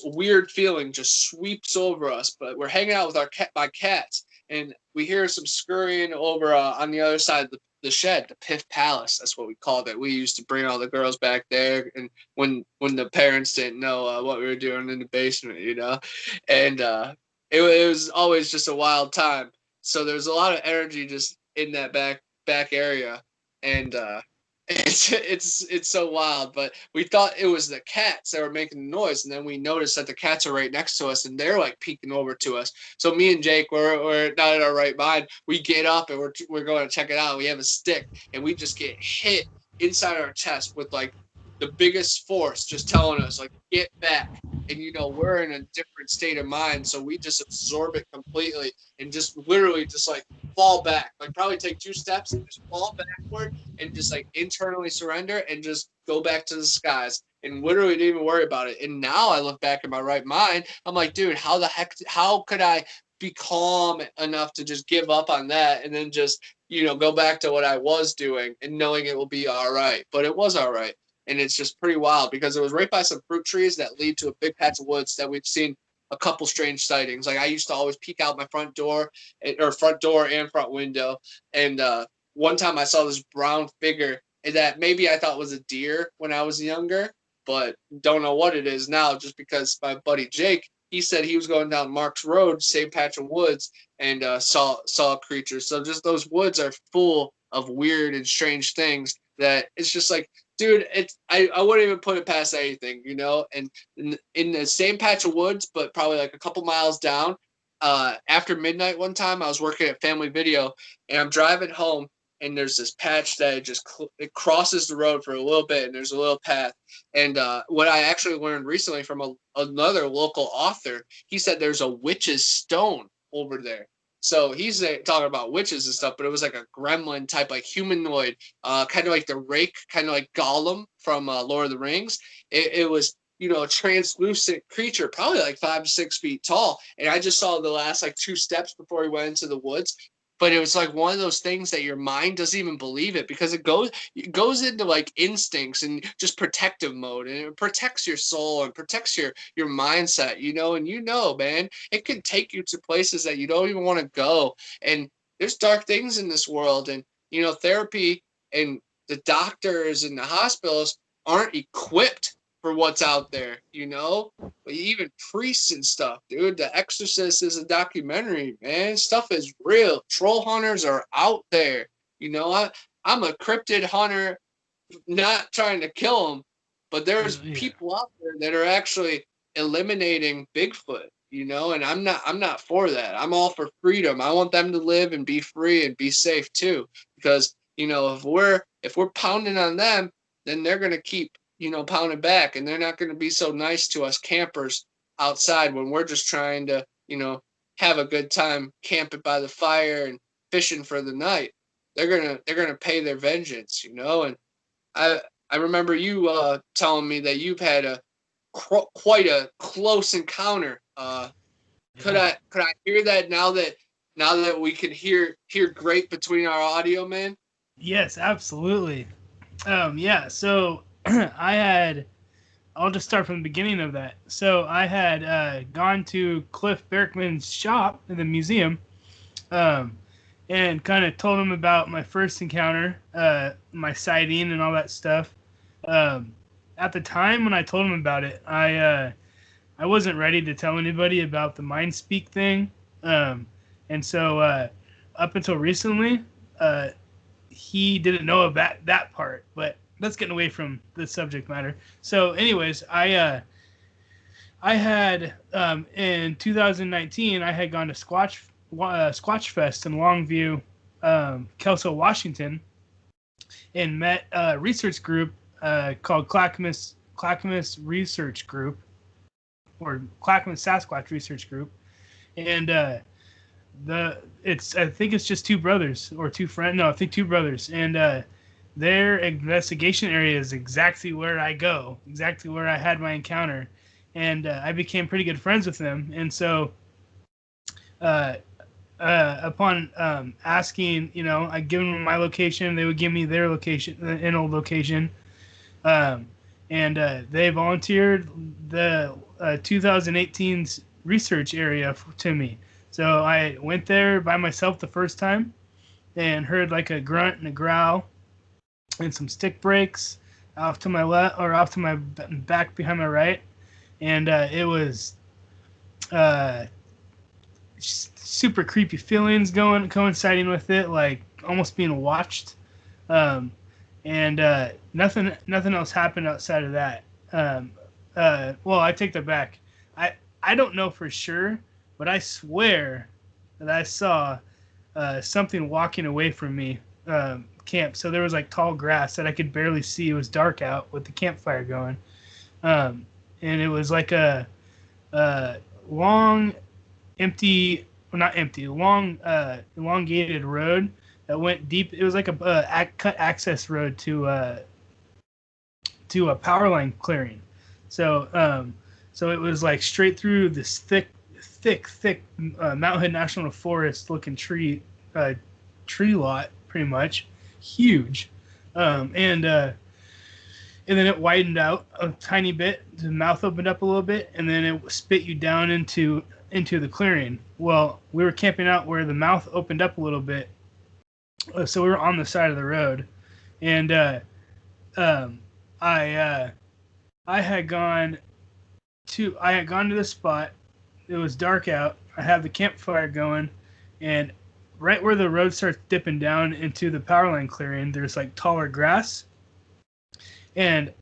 weird feeling just sweeps over us. But we're hanging out with my cats, and we hear some scurrying over on the other side of the shed, the Piff Palace. That's what we called it. We used to bring all the girls back there, and when the parents didn't know what we were doing in the basement, you know, and it was always just a wild time. So there's a lot of energy just in that back area, and it's so wild. But we thought it was the cats that were making the noise, and then we noticed that the cats are right next to us, and they're like peeking over to us. So me and Jake, we're not in our right mind. We get up, and we're going to check it out. We have a stick, and we just get hit inside our chest with like the biggest force, just telling us like, get back. And you know, we're in a different state of mind, so we just absorb it completely and just literally just like fall back, like probably take 2 steps and just fall backward and just like internally surrender and just go back to the skies, and literally didn't even worry about it. And now I look back in my right mind, I'm like, dude, how could I be calm enough to just give up on that and then just, you know, go back to what I was doing and knowing it will be all right. But it was all right. And it's just pretty wild, because it was right by some fruit trees that lead to a big patch of woods that we've seen a couple strange sightings. Like I used to always peek out my front door and front window. And one time I saw this brown figure that maybe I thought was a deer when I was younger, but don't know what it is now, just because my buddy Jake, he said he was going down Mark's Road, same patch of woods, and saw a creature. So just those woods are full of weird and strange things that it's just like, dude, I wouldn't even put it past anything, you know. And in the same patch of woods, but probably like a couple miles down, after midnight one time, I was working at Family Video, and I'm driving home, and there's this patch that it crosses the road for a little bit, and there's a little path. And what I actually learned recently from another local author, he said there's a witch's stone over there. So he's talking about witches and stuff, but it was like a gremlin type, like humanoid, kind of like the rake, kind of like Gollum from Lord of the Rings. It was, a translucent creature, probably like 5 to 6 feet tall. And I just saw the last like 2 steps before he went into the woods. But it was like one of those things that your mind doesn't even believe it, because it goes into like instincts and just protective mode, and it protects your soul and protects your mindset, and man, it can take you to places that you don't even want to go. And there's dark things in this world, and therapy and the doctors and the hospitals aren't equipped for what's out there, even priests and stuff, dude. The Exorcist is a documentary, man. Stuff is real. Troll hunters are out there. I'm a cryptid hunter, not trying to kill them, but there's people out there that are actually eliminating Bigfoot, and I'm not for that. I'm all for freedom. I want them to live and be free and be safe too, because if we're pounding on them, then they're going to keep pounding back, and they're not going to be so nice to us campers outside when we're just trying to have a good time camping by the fire and fishing for the night. They're gonna pay their vengeance, and I remember you telling me that you've had quite a close encounter. Could I hear that now that we can hear great between our audio, man? Yes, absolutely. So I'll just start from the beginning of that. So I had gone to Cliff Berkman's shop in the museum, and kind of told him about my first encounter, my sighting and all that stuff. At the time when I told him about it, I wasn't ready to tell anybody about the mind speak thing. And so up until recently, he didn't know about that part, but that's getting away from the subject matter. So anyways, I had in 2019, I had gone to Squatch Fest in Longview, Kelso, Washington, and met a research group called Clackamas Research Group, or Clackamas Sasquatch Research Group. And I think it's just two brothers or two friends. No, I think two brothers. And their investigation area is exactly where I go, exactly where I had my encounter. And I became pretty good friends with them. And so upon asking, I give them my location, they would give me their location, an old location. And they volunteered the 2018's research area to me. So I went there by myself the first time and heard like a grunt and a growl and some stick breaks off to my left, or off to my back behind my right. And it was super creepy feelings coinciding with it, like almost being watched. And nothing else happened outside of that. Well, I take that back. I don't know for sure, but I swear that I saw something walking away from me, camp. So there was like tall grass that I could barely see. It was dark out with the campfire going. And it was like a long, elongated road that went deep. It was like a cut access road to a power line clearing. So it was like straight through this thick Mountain Hood National Forest looking tree lot, pretty much huge. And then it widened out a tiny bit. The mouth opened up a little bit, and then it spit you down into the clearing. Well, we were camping out where the mouth opened up a little bit, so we were on the side of the road, and I had gone to this spot. It was dark out. I had the campfire going, and right where the road starts dipping down into the power line clearing, there's like taller grass. And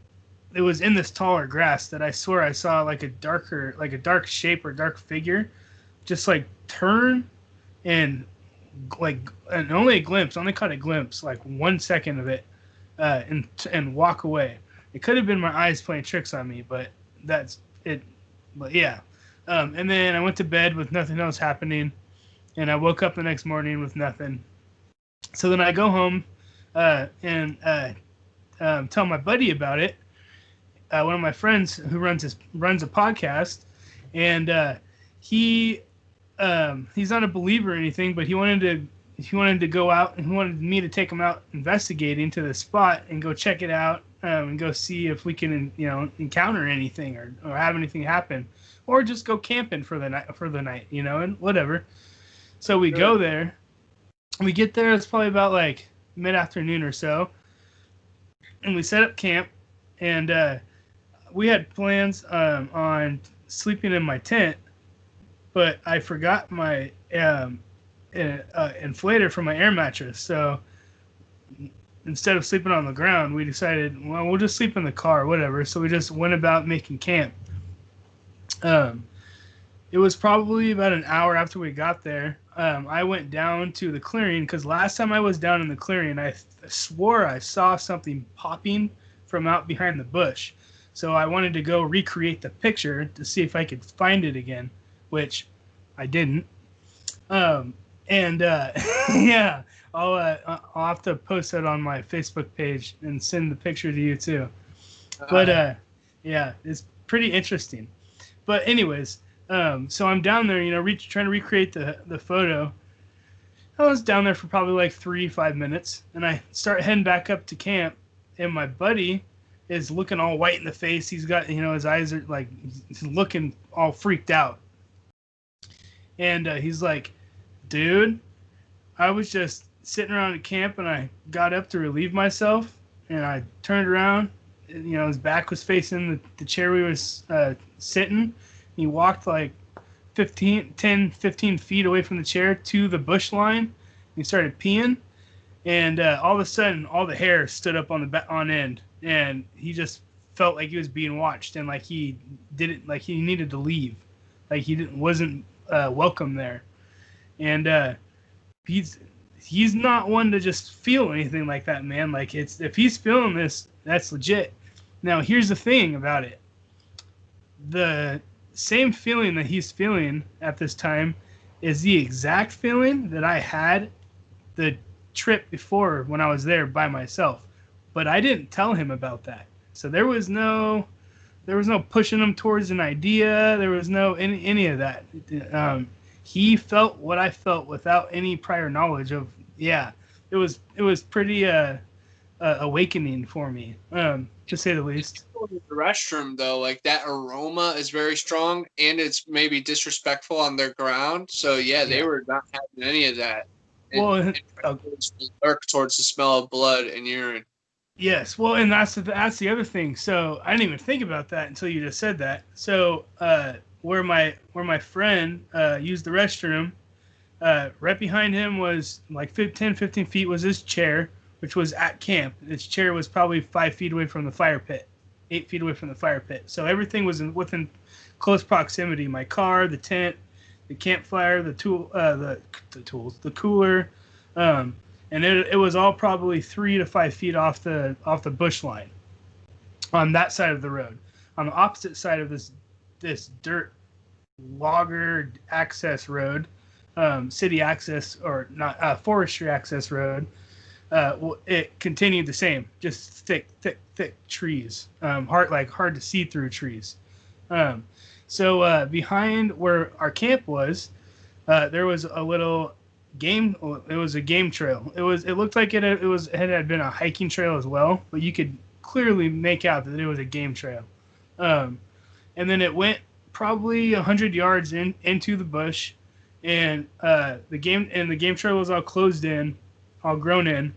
it was in this taller grass that I swear I saw like a dark shape or dark figure just like turn and and only a glimpse. Only caught a glimpse, like 1 second of it, and walk away. It could have been my eyes playing tricks on me, but that's it. But yeah, and then I went to bed with nothing else happening, and I woke up the next morning with nothing. So then I go home and tell my buddy about it. One of my friends who runs a podcast, and he's not a believer or anything, but he wanted to go out, and he wanted me to take him out investigating to the spot and go check it out, and go see if we can encounter anything or have anything happen, or just go camping for the night, and whatever. So we go there. We get there. It's probably about like mid-afternoon or so, and we set up camp, and we had plans on sleeping in my tent, but I forgot my inflator for my air mattress. So instead of sleeping on the ground, we decided, well, we'll just sleep in the car, whatever. So we just went about making camp. It was probably about an hour after we got there. I went down to the clearing because last time I was down in the clearing, I swore I saw something popping from out behind the bush. So I wanted to go recreate the picture to see if I could find it again, which I didn't. Yeah, I'll have to post that on my Facebook page and send the picture to you too. But yeah, it's pretty interesting. But anyways, so I'm down there, trying to recreate the photo. I was down there for probably like 3-5 minutes, and I start heading back up to camp, and my buddy is looking all white in the face. He's got, his eyes are like, he's looking all freaked out. And he's like, dude, I was just sitting around at camp, and I got up to relieve myself, and I turned around, and, his back was facing the chair we was sitting. He walked like 15 feet away from the chair to the bush line. He started peeing, and all of a sudden, all the hair stood up on end, and he just felt like he was being watched, and like he needed to leave, like wasn't welcome there. And he's not one to just feel anything like that, man. Like, if he's feeling this, that's legit. Now, here's the thing about it: the same feeling that he's feeling at this time is the exact feeling that I had the trip before when I was there by myself, but I didn't tell him about that. So there was no pushing him towards an idea. There was no any of that. He felt what I felt without any prior knowledge of. Yeah, it was pretty awakening for me, to say the least. In the restroom, though, like, that aroma is very strong, and it's maybe disrespectful on their ground. So yeah, they were not having any of that. And lurk towards the smell of blood and urine. Yes, well, and that's the other thing. So I didn't even think about that until you just said that. So where my friend used the restroom, right behind him was like 10-15 feet was his chair, which was at camp. His chair was probably 5 feet away from the fire pit, 8 feet away from the fire pit. So everything was within close proximity. My car, the tent, the campfire, the tools, the cooler, and it was all probably 3 to 5 feet off the bush line on that side of the road. On the opposite side of this dirt logger access road, city access, or not, forestry access road, it continued the same, just thick trees, hard to see through trees. So behind where our camp was, there was a little game. It was a game trail. It looked like it had been a hiking trail as well, but you could clearly make out that it was a game trail. And then it went probably 100 yards into the bush, and the game trail was all closed in, all grown in.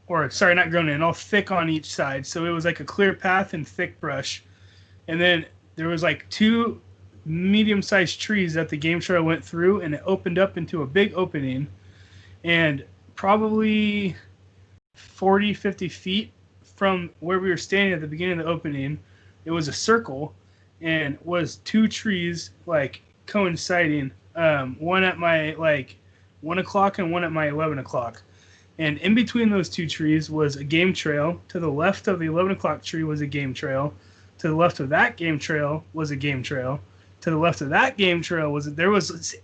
Or sorry, not grown in, all thick on each side. So it was like a clear path and thick brush. And then there was like 2 medium-sized trees that the game trail went through, and it opened up into a big opening. And probably 40-50 feet from where we were standing at the beginning of the opening, it was a circle, and was 2 trees like coinciding One at my 1 o'clock and one at my 11 o'clock. And in between those two trees was a game trail. To the left of the 11 o'clock tree was a game trail. To the left of that game trail was a game trail. To the left of that game trail was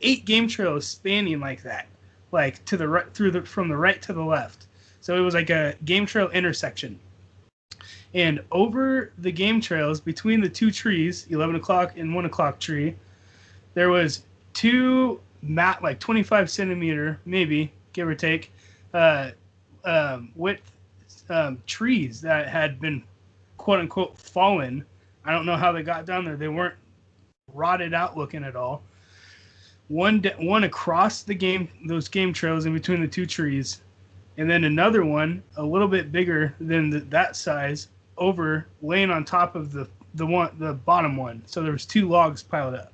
8 game trails spanning like that, like to the right from the right to the left. So it was like a game trail intersection. And over the game trails between the two trees, 11 o'clock and 1 o'clock tree, there was two 25 centimeter, maybe give or take, width trees that had been quote unquote fallen. I don't know how they got down there. They weren't rotted out looking at all. One across those game trails in between the two trees, and then another one a little bit bigger than that size over laying on top of the bottom one. So there was 2 logs piled up.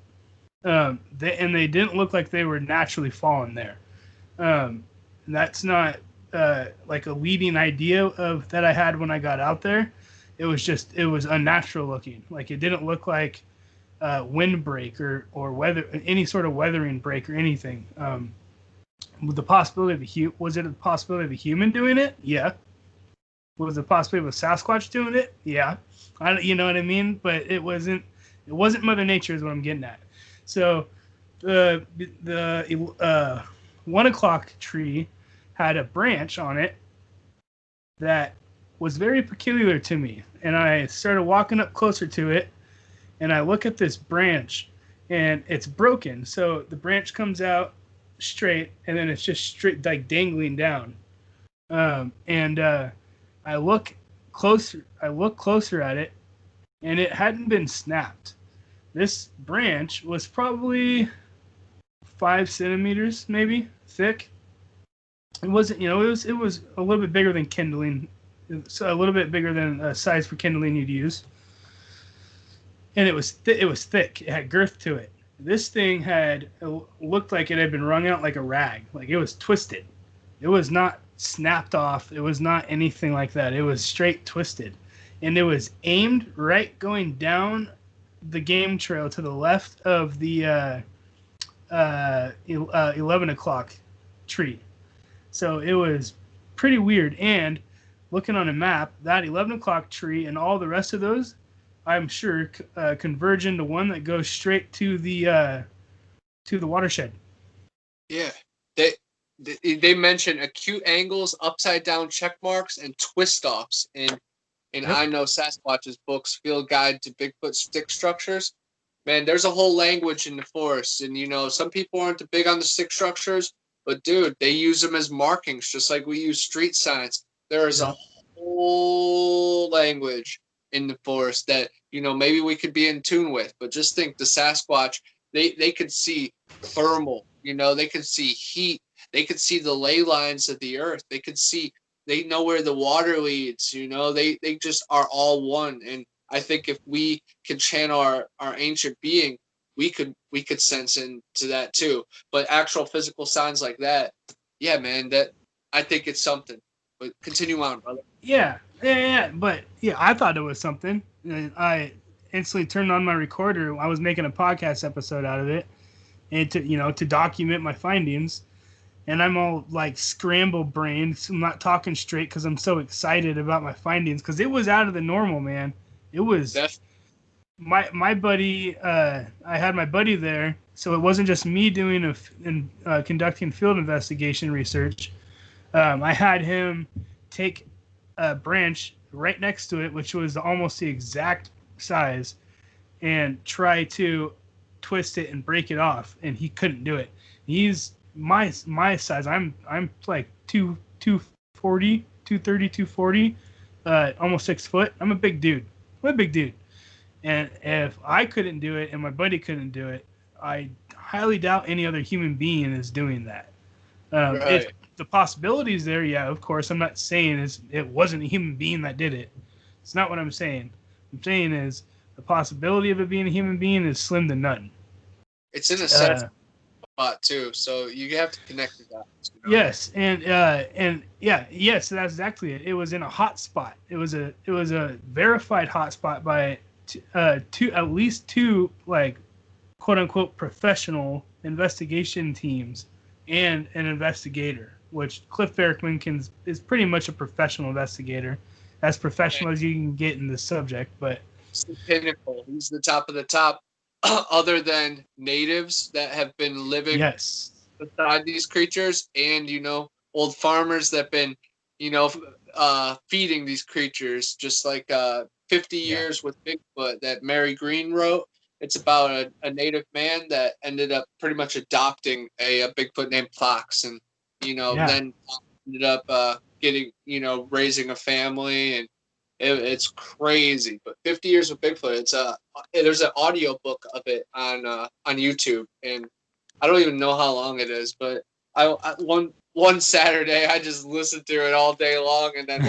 They didn't look like they were naturally fallen there. That's not like a leading idea of that I had when I got out there. It was unnatural looking. Like, it didn't look like windbreak or weather, any sort of weathering break or anything. With the possibility of was it a possibility of a human doing it? Yeah. Was the possibility of a Sasquatch doing it? Yeah. You know what I mean? But it wasn't Mother Nature is what I'm getting at. So the 1 o'clock tree had a branch on it that was very peculiar to me. And I started walking up closer to it, and I look at this branch, and it's broken. So the branch comes out straight, and then it's just straight, like dangling down. I look closer at it, and it hadn't been snapped. This branch was probably 5 centimeters, maybe thick. It wasn't, it was a little bit bigger than kindling, so a little bit bigger than a size for kindling you'd use. And it was thick. It had girth to it. This thing looked like it had been wrung out like a rag. Like, it was twisted. It was not snapped off. It was not anything like that. It was straight twisted. And it was aimed right going down the game trail to the left of the 11 o'clock tree. So it was pretty weird. And looking on a map, that 11 o'clock tree and all the rest of those, I'm sure, converge into one that goes straight to the watershed. Yeah, they mention acute angles, upside down check marks, and twist offs in yep. I Know Sasquatch's books, Field Guide to Bigfoot Stick Structures. Man, there's a whole language in the forest, and some people aren't big on the stick structures, but dude, they use them as markings, just like we use street signs. There is a whole language in the forest that maybe we could be in tune with. But just think, the Sasquatch, they could see thermal, they could see heat, they could see the ley lines of the earth, they know where the water leads, they just are all one. And I think if we can channel our ancient being, we could sense into that too. But actual physical signs like that, yeah, man, that I think it's something. But continue on, brother. Yeah. But yeah, I thought it was something. And I instantly turned on my recorder. I was making a podcast episode out of it, and to document my findings. And I'm all like scrambled brained. I'm not talking straight because I'm so excited about my findings, because it was out of the normal, man. It was my buddy. I had my buddy there, so it wasn't just me doing conducting field investigation research. I had him take a branch right next to it, which was almost the exact size, and try to twist it and break it off, and he couldn't do it. He's my size. I'm like 240, 230, 240, almost 6 foot. I'm a big dude. And if I couldn't do it and my buddy couldn't do it, I highly doubt any other human being is doing that. Right. If the possibility is there, yeah, of course. I'm not saying it wasn't a human being that did it. It's not what I'm saying. I'm saying is the possibility of it being a human being is slim to none. It's in a set spot too, so you have to connect with that. Yes, and yes, that's exactly it. It was in a hot spot. It was a verified hot spot by at least two like quote unquote professional investigation teams and an investigator, which Cliff Barackman is pretty much a professional investigator, as professional as you can get in this subject. But it's the pinnacle. He's the top of the top. Other than natives that have been living beside these creatures, and old farmers that have been feeding these creatures, just like 50 Years with Bigfoot that Mary Green wrote. It's about a native man that ended up pretty much adopting a Bigfoot named Fox, and then ended up getting raising a family, and it's crazy. But 50 Years with Bigfoot, there's an audio book of it on YouTube, and I don't even know how long it is, but one Saturday I just listened to it all day long, and then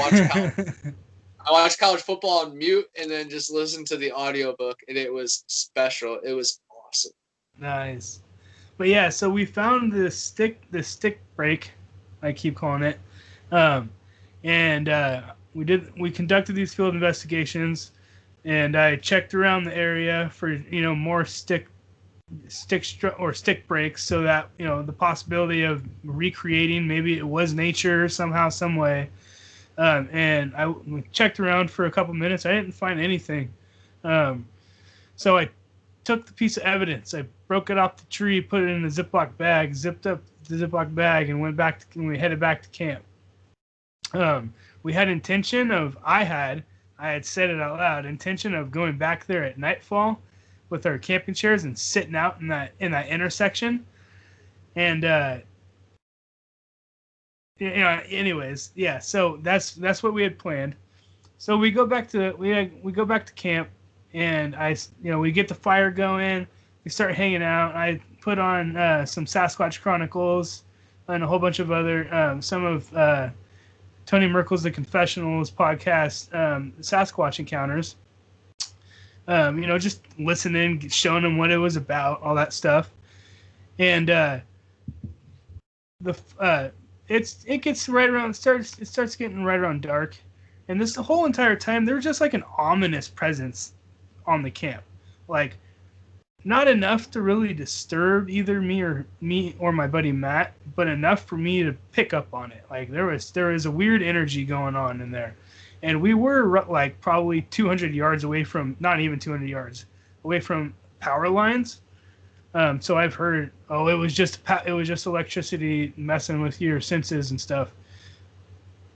I watched college football on mute, and then just listened to the audiobook, and it was special. It was awesome. Nice. But yeah, so we found the stick break, I keep calling it, and we conducted these field investigations, and I checked around the area for more stick breaks, so that the possibility of recreating, maybe it was nature somehow, some way. And I checked around for a couple minutes. I didn't find anything. So I took the piece of evidence. I broke it off the tree, put it in a Ziploc bag, zipped up the Ziploc bag, and we headed back to camp. We had intention of, I had said it out loud, intention of going back there at nightfall with our camping chairs and sitting out in that intersection. And anyways, yeah. So that's what we had planned. So we go back to camp, and we get the fire going. We start hanging out. I put on some Sasquatch Chronicles and a whole bunch of other some of Tony Merkel's The Confessionals podcast, Sasquatch Encounters. Just listening, showing them what it was about, all that stuff. And it gets right around, it starts getting right around dark, and the whole entire time there's just like an ominous presence on the camp, like not enough to really disturb either me or my buddy Matt, but enough for me to pick up on it. Like there is a weird energy going on in there, and we were like probably 200 yards away from, not even 200 yards away from power lines. So I've heard, it was just electricity messing with your senses and stuff.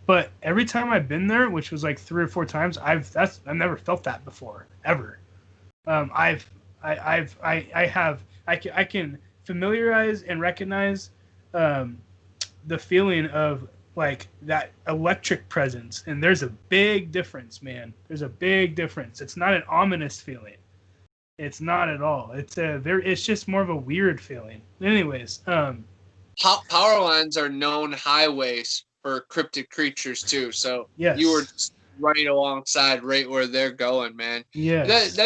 But every time I've been there, which was like 3 or 4 times, I've never felt that before, ever. I can familiarize and recognize the feeling of like that electric presence, and there's a big difference, man. There's a big difference. It's not an ominous feeling. It's not at all. It's just more of a weird feeling. Anyways, power lines are known highways for cryptid creatures too. So yes. You were just right alongside, right where they're going, man. Yeah. That's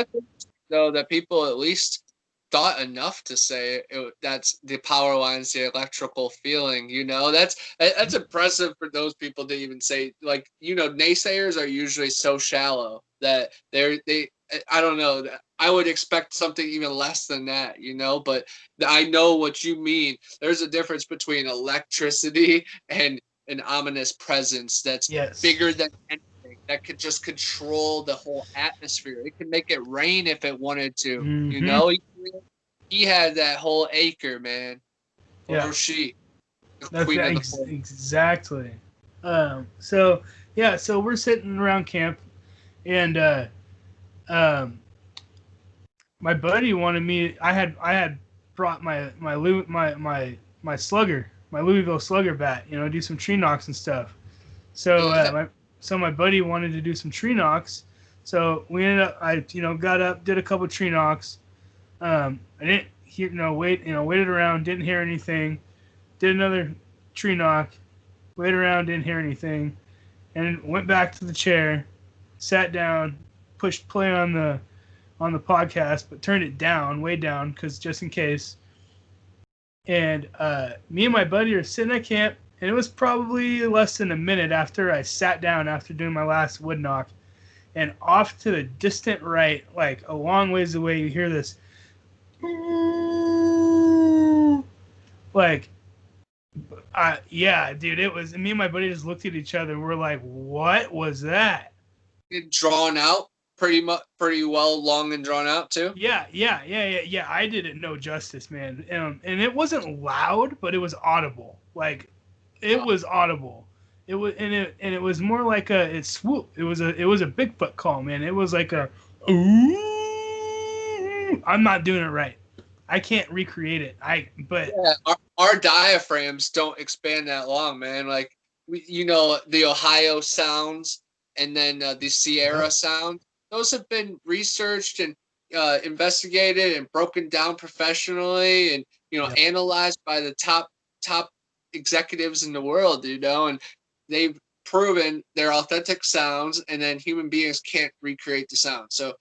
though that people at least thought enough to say that's the power lines, the electrical feeling. That's impressive for those people to even say. Like, naysayers are usually so shallow that they. I don't know. I would expect something even less than that, but I know what you mean. There's a difference between electricity and an ominous presence that's bigger than anything, that could just control the whole atmosphere. It can make it rain if it wanted to, He had that whole acre, man. Or she. Exactly. So we're sitting around camp, and my buddy wanted me. I had brought my slugger, my Louisville slugger bat. Do some tree knocks and stuff. So my buddy wanted to do some tree knocks. So we ended up. I got up, did a couple tree knocks. I didn't hear waited around, didn't hear anything. Did another tree knock, waited around, didn't hear anything, and went back to the chair, sat down, pushed play on the podcast, but turned it down, way down, because just in case. And me and my buddy are sitting at camp, and it was probably less than a minute after I sat down after doing my last wood knock, and off to the distant right, like a long ways away, you hear this like, yeah, dude, it was me and my buddy just looked at each other. We're like, what was that? It drawn out pretty well, long and drawn out too. Yeah. I didn't know justice, man. And it wasn't loud, but it was audible. Like, it was audible. It was, and it was more like a swoop. It was a Bigfoot call, man. It was like a, ooh. I'm not doing it right. I can't recreate it. But yeah, our diaphragms don't expand that long, man. Like the Ohio sounds and then the Sierra sound. Those have been researched and investigated and broken down professionally, and analyzed by the top executives in the world. And they've proven they're authentic sounds, and then human beings can't recreate the sound. So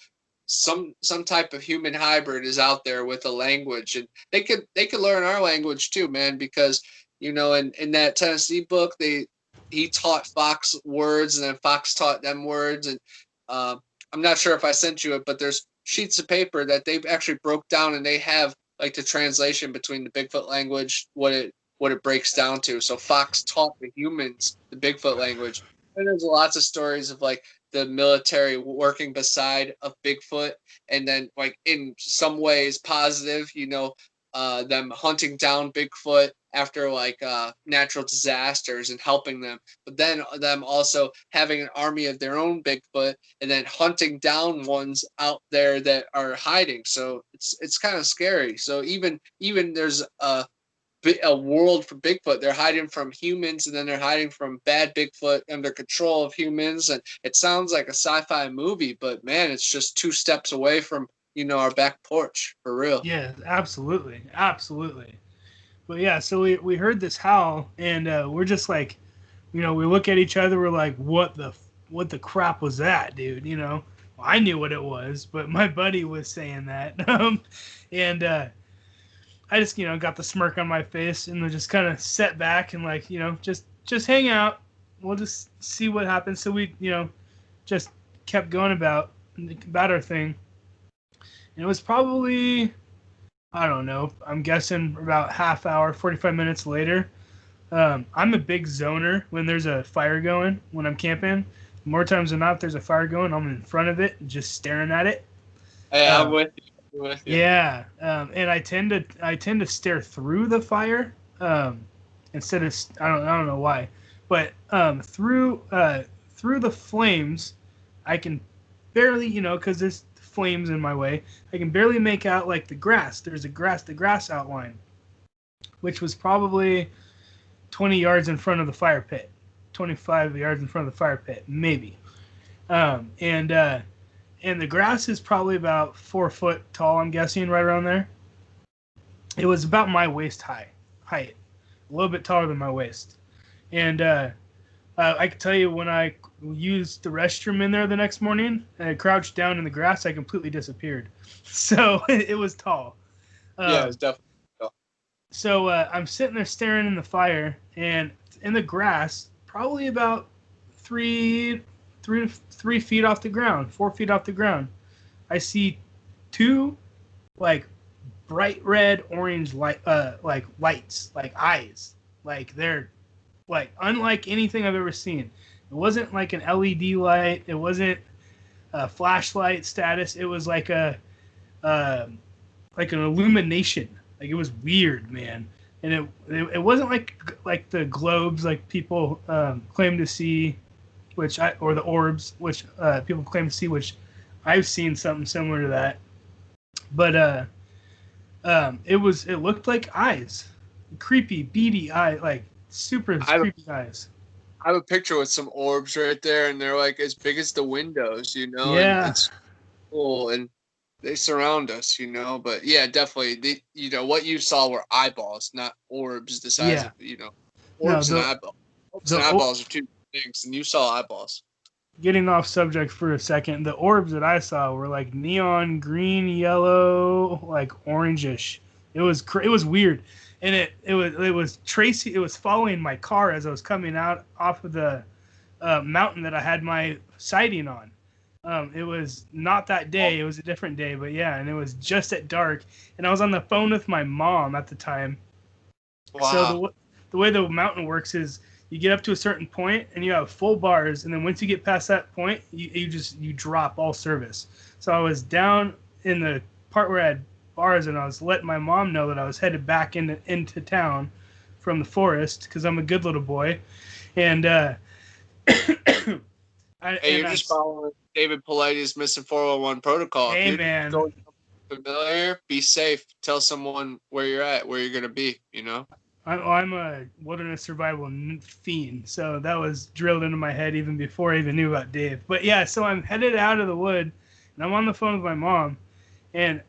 some type of human hybrid is out there with a language, and they could learn our language too, man, because in that Tennessee book he taught Fox words, and then Fox taught them words, and I'm not sure if I sent you it, but there's sheets of paper that they've actually broke down, and they have like the translation between the Bigfoot language, what it breaks down to. So Fox taught the humans the Bigfoot language, and there's lots of stories of like the military working beside of Bigfoot, and then like in some ways positive, them hunting down Bigfoot after like natural disasters and helping them, but then them also having an army of their own Bigfoot and then hunting down ones out there that are hiding. So it's kind of scary. So even there's a world for Bigfoot. They're hiding from humans, and then they're hiding from bad Bigfoot under control of humans. And it sounds like a sci-fi movie, but man, it's just 2 steps away from our back porch, for real. Yeah, absolutely. But yeah, so we heard this howl, and we're just like, we look at each other. We're like, what the crap was that, dude? Well, I knew what it was, but my buddy was saying that, and I just got the smirk on my face, and just kind of sat back and like just hang out. We'll just see what happens. So we just kept going about our thing, and it was probably, I don't know, I'm guessing about half hour, 45 minutes later. I'm a big zoner when there's a fire going when I'm camping. More times than not, if there's a fire going, I'm in front of it, just staring at it. Yeah, I'm with you. Yeah, and I tend to stare through the fire instead of, I don't know why, but through the flames, I can barely, because there's flames in my way, I can barely make out like the grass. There's the grass outline, which was probably 20 yards in front of the fire pit, 25 yards in front of the fire pit, maybe, and the grass is probably about 4 foot tall, I'm guessing, right around there. It was about my waist height, a little bit taller than my waist. And I can tell you, when I used the restroom in there the next morning, and I crouched down in the grass, I completely disappeared. So it was tall. Yeah, it was definitely tall. So I'm sitting there staring in the fire, and in the grass, probably about 3 feet off the ground, 4 feet off the ground, I see 2 like bright red orange lights, like eyes, like they're like unlike anything I've ever seen. It wasn't like an LED light, it wasn't a flashlight status, it was like an illumination. Like, it was weird, man. And it wasn't like the globes like people claim to see, or the orbs, which people claim to see, which I've seen something similar to that. But it looked like eyes, creepy, beady eye, like super creepy eyes. I have a picture with some orbs right there, and they're like as big as the windows, Yeah. And it's cool, and they surround us, But yeah, definitely, what you saw were eyeballs, not orbs the size of, orbs and eyeballs. Orbs and eyeballs are 2 things, and you saw eyeballs. Getting off subject for a second, the orbs that I saw were like neon green, yellow, like orangish. It was weird, and it was Tracy. It was following my car as I was coming out off of the mountain that I had my sighting on. It was not that day. It was a different day, but yeah, and it was just at dark. And I was on the phone with my mom at the time. Wow. So the way the mountain works is you get up to a certain point and you have full bars, and then once you get past that point, you drop all service. So I was down in the part where I had bars, and I was letting my mom know that I was headed back into town from the forest because I'm a good little boy, and Hey, you're just following David Paulides' Missing 401 protocol. Hey, if you're man. going familiar, be safe. Tell someone where you're at, where you're going to be, you know? I'm a wilderness survival fiend, so that was drilled into my head even before I even knew about Dave. But yeah, so I'm headed out of the wood, and I'm on the phone with my mom, and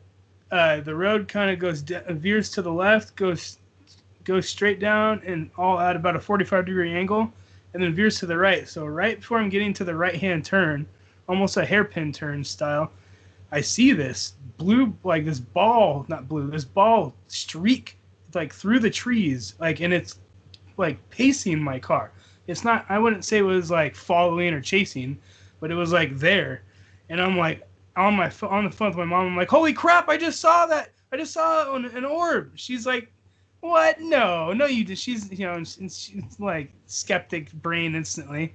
the road kind of veers to the left, goes straight down, and all at about a 45-degree angle, and then veers to the right. So right before I'm getting to the right-hand turn, almost a hairpin turn style, I see this this ball streak like through the trees, like, and it's like pacing my car. It's not, I wouldn't say it was like following or chasing, but it was like there. And I'm like on the phone with my mom. I'm like, holy crap! I just saw that. I just saw an orb. She's like, what? No, you did. She's, she's like skeptic brain instantly.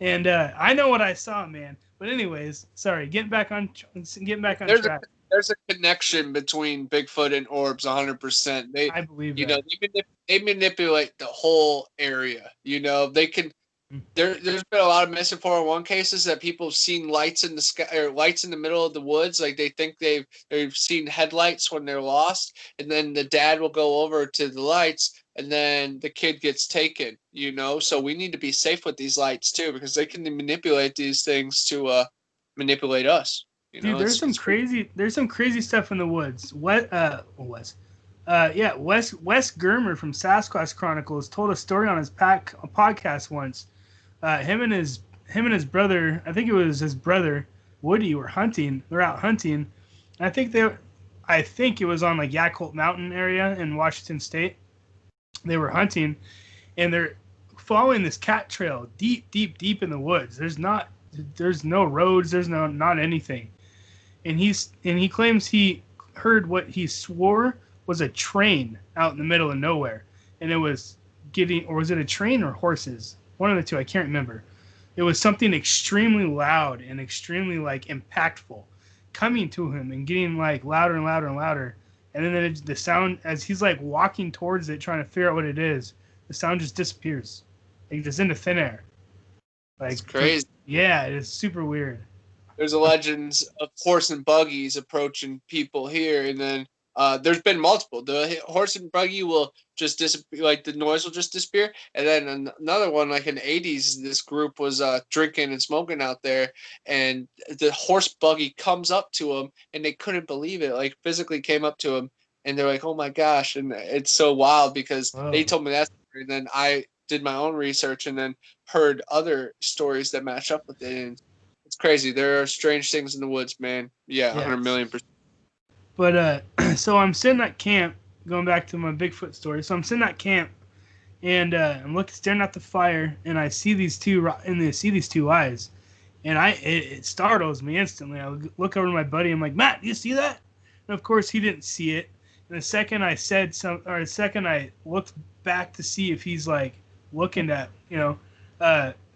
And I know what I saw, man. But anyways, sorry. Getting back on track. There's a connection between Bigfoot and orbs, 100%. I believe that. They manipulate the whole area. They can. There's been a lot of missing 401 cases that people have seen lights in the sky or lights in the middle of the woods. Like they think they've seen headlights when they're lost, and then the dad will go over to the lights, and then the kid gets taken. So we need to be safe with these lights too, because they can manipulate these things to manipulate us. Dude, there's some crazy stuff in the woods. Wes Germer from Sasquatch Chronicles told a story on his podcast once. Him and his brother, I think it was his brother Woody, were hunting. They're out hunting. And I think it was on like Yakult Mountain area in Washington State. They were hunting, and they're following this cat trail deep in the woods. There's no roads. There's not anything. And he claims he heard what he swore was a train out in the middle of nowhere, and it was was it a train or horses? One of the two, I can't remember. It was something extremely loud and extremely like impactful, coming to him and getting like louder and louder and louder. And then the sound, as he's like walking towards it, trying to figure out what it is, the sound just disappears, like just into thin air. Like, it's crazy. Yeah, it is super weird. There's legends of horse and buggies approaching people here, and then there's been multiple. The horse and buggy will just disappear, like the noise will just disappear. And then another one, like in the 80s, this group was drinking and smoking out there, and the horse buggy comes up to them, and they couldn't believe it. Like physically came up to them, and they're like, "Oh my gosh!" And it's so wild because they told me that story, and then I did my own research, and then heard other stories that match up with it. And it's crazy. There are strange things in the woods, man. Yeah, 100,000,000%. But so I'm sitting at camp, going back to my Bigfoot story. So I'm sitting at camp, and I'm staring at the fire, and I see these two eyes, and it startles me instantly. I look over to my buddy. I'm like, Matt, do you see that? And of course he didn't see it. And the second I looked back to see if he's like looking at,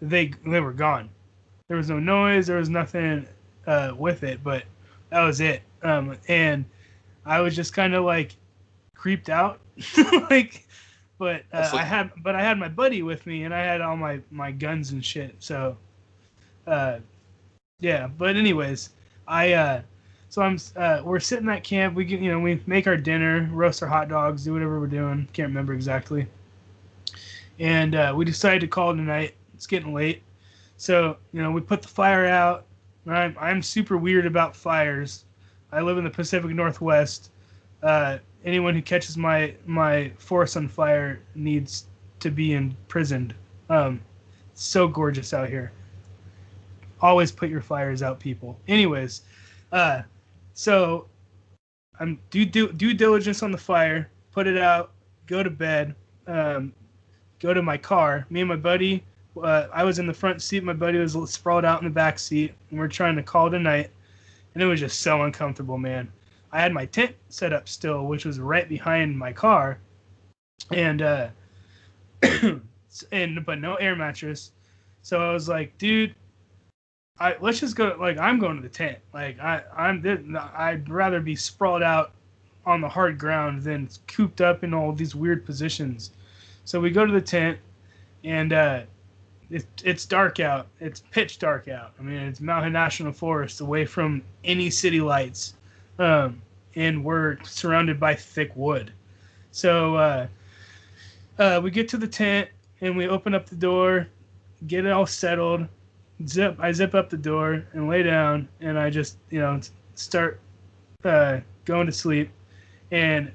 they were gone. There was no noise. There was nothing with it, but that was it. And I was just kind of like creeped out, but I had my buddy with me, and I had all my guns and shit. So, yeah. But anyways, we're sitting at camp. We make our dinner, roast our hot dogs, do whatever we're doing. Can't remember exactly. And we decided to call it a night. It's getting late. So, we put the fire out. I'm super weird about fires. I live in the Pacific Northwest. Anyone who catches my forest on fire needs to be imprisoned. It's so gorgeous out here. Always put your fires out, people. Anyways, so I'm due diligence on the fire, put it out, go to bed, go to my car. Me and my buddy I was in the front seat. My buddy was sprawled out in the back seat, and we're trying to call it a night. And it was just so uncomfortable, man. I had my tent set up still, which was right behind my car, and but no air mattress. So I was like, dude, let's just go. Like, I'm going to the tent. Like, I'd rather be sprawled out on the hard ground than cooped up in all these weird positions. So we go to the tent, and it's dark out. It's pitch dark out. I mean, it's Mountain National Forest, away from any city lights, and we're surrounded by thick wood. So we get to the tent, and we open up the door, get it all settled. I zip up the door and lay down, and I just, start going to sleep. And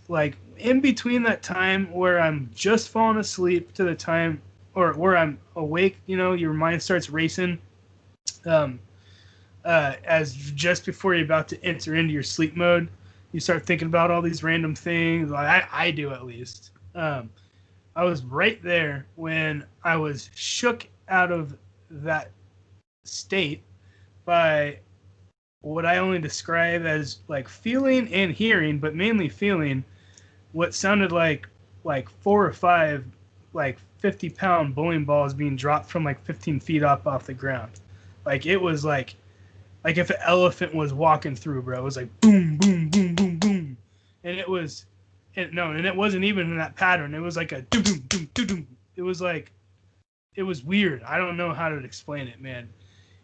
like in between that time where I'm just falling asleep to the time, or where I'm awake, your mind starts racing. As just before you're about to enter into your sleep mode, you start thinking about all these random things. Like I do, at least. I was right there when I was shook out of that state by what I only describe as like feeling and hearing, but mainly feeling what sounded like 4 or 5 like 50-pound bowling balls being dropped from like 15 feet up off the ground. Like it was like if an elephant was walking through, bro. It was like boom, boom, boom, boom, boom, and it wasn't even in that pattern. It was like a doo doom doom doo doom. It was weird. I don't know how to explain it, man.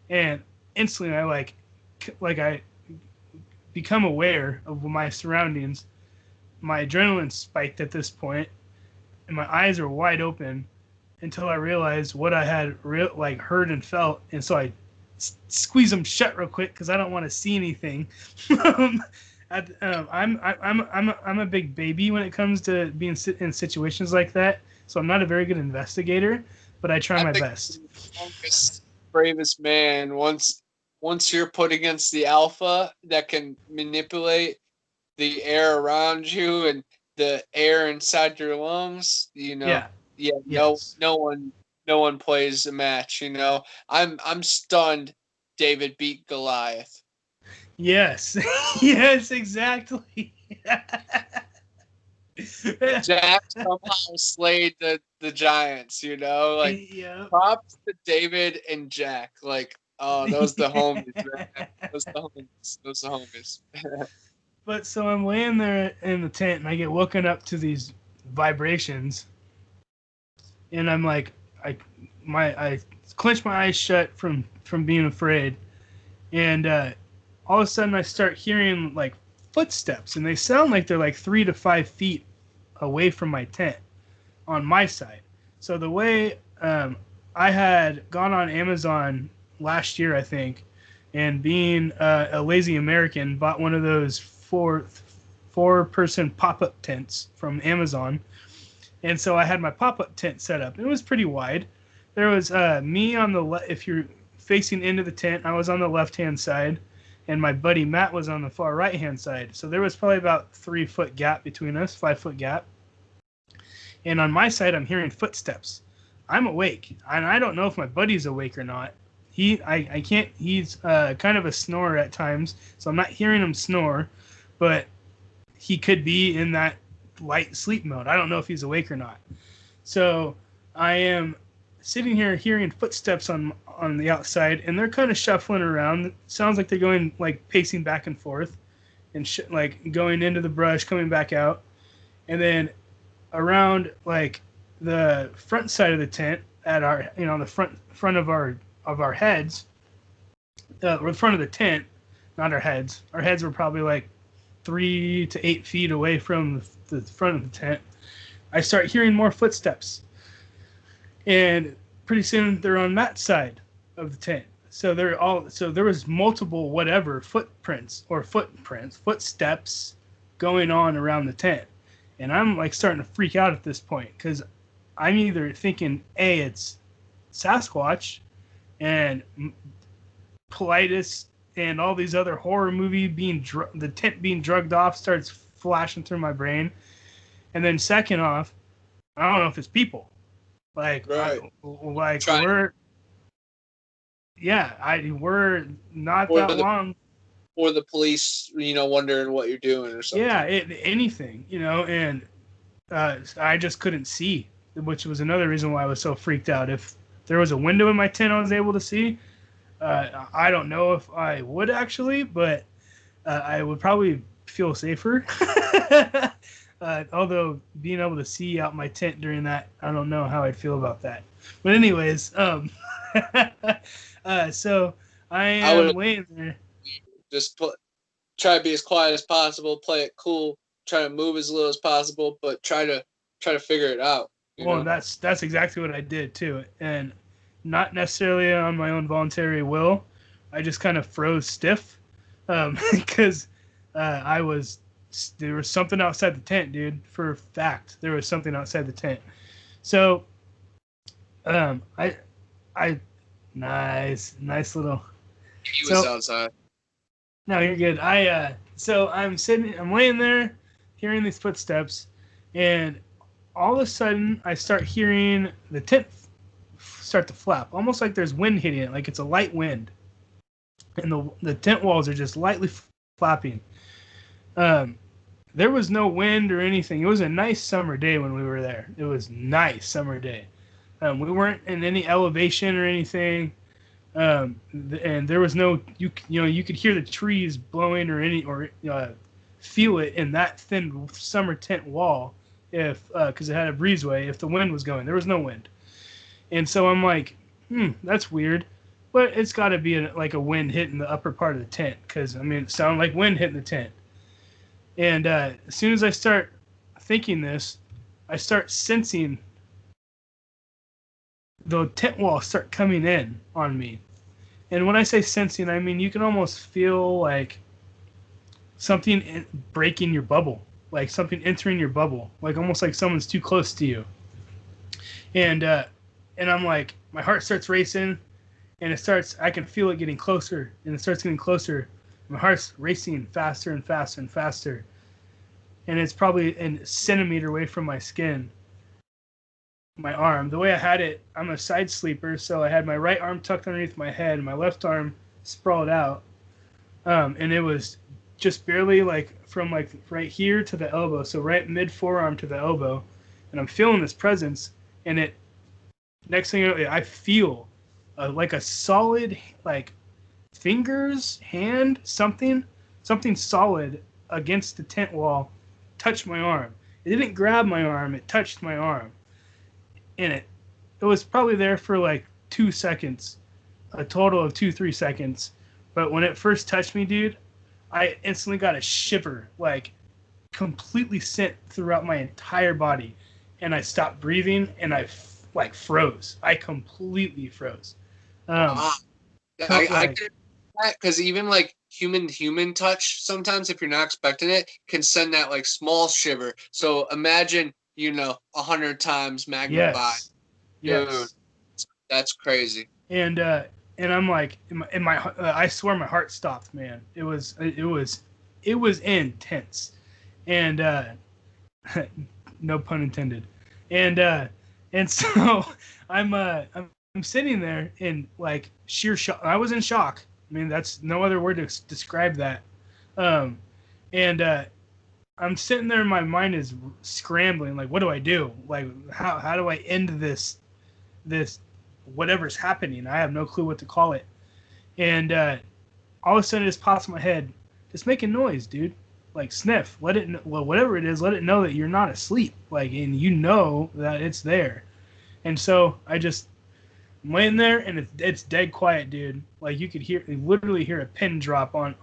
And instantly, I become aware of my surroundings. My adrenaline spiked at this point, and my eyes are wide open until I realized what I had heard and felt. And so I squeeze them shut real quick because I don't want to see anything. I'm a big baby when it comes to being in situations like that, so I'm not a very good investigator, but I try my best. Longest, bravest man. Once you're put against the alpha that can manipulate the air around you and the air inside your lungs, yes. No one plays a match. I'm stunned. David beat Goliath. Yes, yes, exactly. Jack somehow slayed the giants. Yeah. Props to David and Jack. Those the homies. Man. Those the homies. But so I'm laying there in the tent, and I get woken up to these vibrations, and I'm like, I clench my eyes shut from being afraid, and all of a sudden I start hearing like footsteps, and they sound like they're like 3 to 5 feet away from my tent on my side. So the way I had gone on Amazon last year, I think, and being a lazy American, bought one of those four-person pop-up tents from Amazon. And so I had my pop-up tent set up. It was pretty wide. There was me on the left. If you're facing into the tent, I was on the left-hand side, and my buddy Matt was on the far right-hand side. So there was probably about 3-foot gap between us, 5-foot gap. And on my side, I'm hearing footsteps. I'm awake, and I don't know if my buddy's awake or not. I can't. He's kind of a snorer at times, so I'm not hearing him snore, but he could be in that light sleep mode. I don't know if he's awake or not. So I am sitting here hearing footsteps on the outside, and they're kind of shuffling around. It sounds like they're going like pacing back and forth, and like going into the brush, coming back out, and then around like the front side of the tent at our the front of our heads, or the front of the tent, not our heads. Our heads were probably like 3 to 8 feet away from the front of the tent. I start hearing more footsteps, and pretty soon they're on that side of the tent. So there was multiple footsteps going on around the tent, and I'm like starting to freak out at this point because I'm either thinking it's Sasquatch and Politis and all these other horror movie the tent being drugged off starts flashing through my brain, and then second off, I don't know if it's people. Like, Right. we're not Or that the long. or the police, wondering what you're doing or something. Yeah, anything, and I just couldn't see, which was another reason why I was so freaked out. If there was a window in my tent I was able to see, I don't know if I would actually, but I would probably feel safer. Although being able to see out my tent during that, I don't know how I'd feel about that. But anyways, so I I am would laying there. just try to be as quiet as possible, play it cool, try to move as little as possible, but try to figure it out. Well, that's exactly what I did too, and not necessarily on my own voluntary will. I just kind of froze stiff because there was something outside the tent, dude. For a fact, there was something outside the tent. So, I nice little. He was outside. No, you're good. So I'm laying there, hearing these footsteps, and all of a sudden I start hearing the tent start to flap, almost like there's wind hitting it, like it's a light wind, and the tent walls are just lightly flapping. There was no wind or anything. It was a nice summer day when we were there. It was nice summer day. We weren't in any elevation or anything. And there was no you could hear the trees blowing or feel it in that thin summer tent wall because it had a breezeway if the wind was going. There was no wind, and so I'm like, that's weird, but it's got to be like a wind hitting the upper part of the tent because it sounded like wind hitting the tent. And as soon as I start thinking this, I start sensing the tent walls start coming in on me. And when I say sensing, I mean you can almost feel like something breaking your bubble, like something entering your bubble, like almost like someone's too close to you. And I'm like, my heart starts racing, and I can feel it getting closer, and it starts getting closer. My heart's racing faster and faster and faster, and it's probably a centimeter away from my skin. My arm. The way I had it, I'm a side sleeper, so I had my right arm tucked underneath my head, and my left arm sprawled out, and it was just barely from right here to the elbow, so right mid forearm to the elbow, and I'm feeling this presence, and it. Next thing you know, I feel like a solid fingers, hand, something solid against the tent wall, touched my arm. It didn't grab my arm; it touched my arm. In it was probably there for 2 seconds, a total of 2-3 seconds. But when it first touched me, dude, I instantly got a shiver, completely sent throughout my entire body, and I stopped breathing, and I froze. I completely froze. I get that because even human touch sometimes, if you're not expecting it, can send that small shiver. So imagine 100 times magnified. Yes. Dude, that's crazy. And I'm like, I swear my heart stopped, man. It was intense, and no pun intended. And so I'm sitting there in sheer shock. I was in shock. That's no other word to describe that. And I'm sitting there and my mind is scrambling. What do I do? How do I end this whatever's happening? I have no clue what to call it. And all of a sudden it just pops in my head. Just make a noise, dude. Sniff. Whatever it is, let it know that you're not asleep. And you know that it's there. And so I'm laying there and it's dead quiet, dude. You could literally hear a pin drop on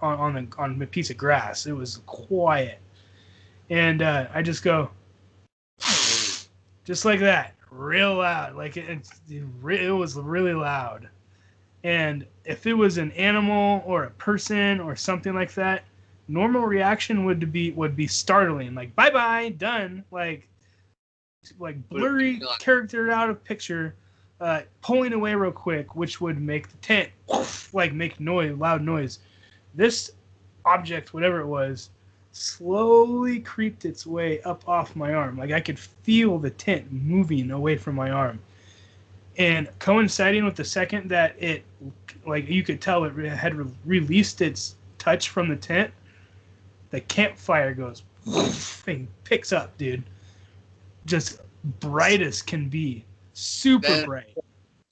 a piece of grass. It was quiet. And I just go, just like that, real loud. It was really loud. And if it was an animal or a person or something like that, normal reaction would be startling, bye bye, done, blurry character out of picture, pulling away real quick, which would make the tent make noise, loud noise. This object, whatever it was, slowly creeped its way up off my arm. I could feel the tent moving away from my arm. And coinciding with the second that it, like you could tell it had released its touch from the tent, the campfire goes, thing picks up, dude. Just bright as can be. Super bright.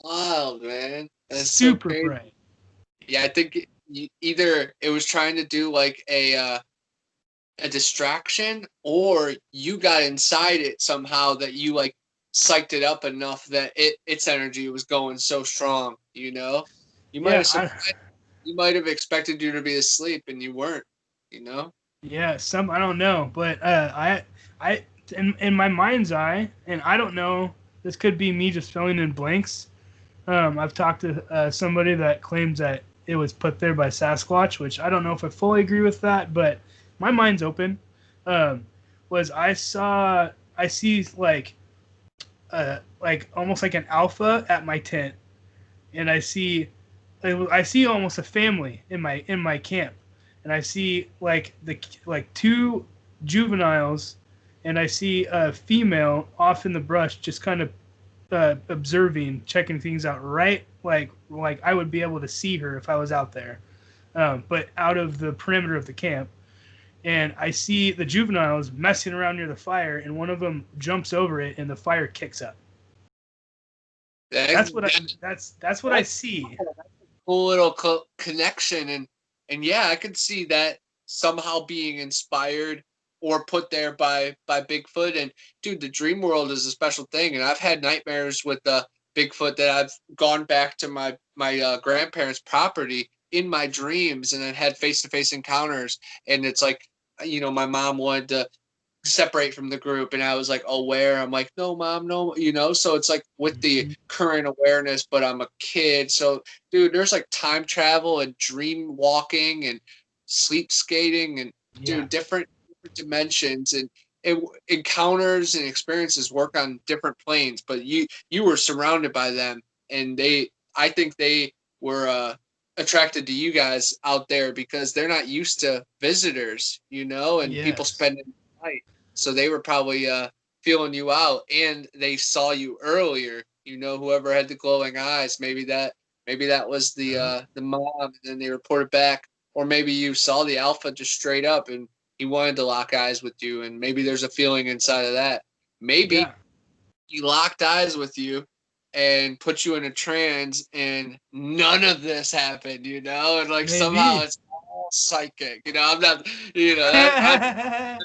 Wild, man. That's so Super crazy. bright. Yeah, I think either it was trying to do like a distraction, or you got inside it somehow that you like psyched it up enough that its energy was going so strong. You know, you might have you might have expected you to be asleep and you weren't. You know. Yeah, I don't know, but I in my mind's eye, and I don't know. This could be me just filling in blanks. I've talked to somebody that claims that it was put there by Sasquatch, which I don't know if I fully agree with that, but my mind's open. Was I see like almost like an alpha at my tent, and I see almost a family in my camp, and I see like two juveniles, and I see a female off in the brush, just kind of observing, checking things out, right? Like I would be able to see her if I was out there, but out of the perimeter of the camp. And I see the juveniles messing around near the fire, and one of them jumps over it, and the fire kicks up. That's what I see. Cool little connection, and yeah, I could see that somehow being inspired or put there by Bigfoot. And dude, the dream world is a special thing, and I've had nightmares with Bigfoot that I've gone back to my grandparents' property in my dreams, and then had face-to-face encounters. And it's like, you know, my mom wanted to separate from the group, and I was like aware. I'm like, no, mom, no, you know. So it's like with the current awareness, but I'm a kid. So dude, there's like time travel and dream walking and sleep skating and dude, different dimensions and encounters and experiences work on different planes. But you were surrounded by them, and I think they were attracted to you guys out there because they're not used to visitors, you know, and people spending the night. So they were probably feeling you out, and they saw you earlier. You know, whoever had the glowing eyes, maybe that was the mom, and then they reported back, or maybe you saw the alpha just straight up, and he wanted to lock eyes with you, and maybe there's a feeling inside of that. Maybe he locked eyes with you and put you in a trance, and none of this happened, you know, and like somehow it's all psychic, you know. I'm not, you know, I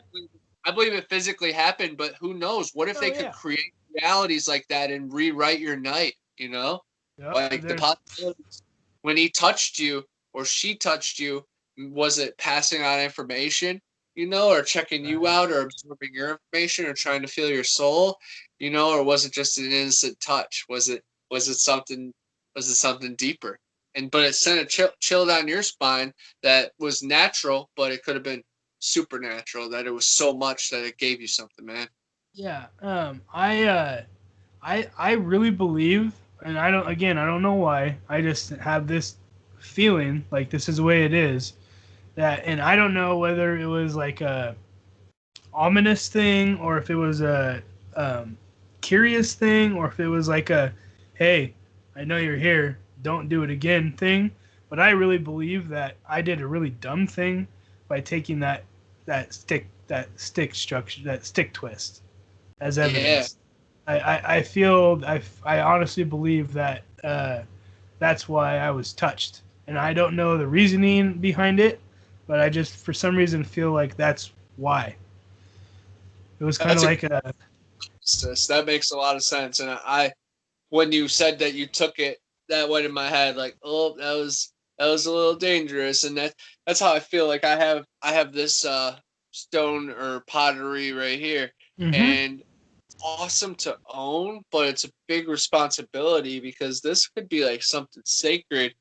believe it physically happened, but who knows? What if they could create realities like that and rewrite your night, you know? Like the possibilities. When he touched you or she touched you, was it passing on information, you know, or checking you out, or absorbing your information, or trying to feel your soul, you know, or was it just an innocent touch? Was it something deeper? But it sent a chill down your spine that was natural, but it could have been supernatural, that it was so much that it gave you something, man. Yeah. I really believe, and I don't know why, I just have this feeling like this is the way it is, that, and I don't know whether it was like a ominous thing, or if it was a curious thing, or if it was like a, hey, I know you're here, don't do it again thing. But I really believe that I did a really dumb thing by taking that stick structure, that stick twist as evidence. I feel I honestly believe that that's why I was touched, and I don't know the reasoning behind it, but I just for some reason feel like that's why. It was kind of like a. That makes a lot of sense, and when you said that you took it, that went in my head like, oh, that was a little dangerous, and that's how I feel. Like I have this stone or pottery right here, and it's awesome to own, but it's a big responsibility because this could be like something sacred,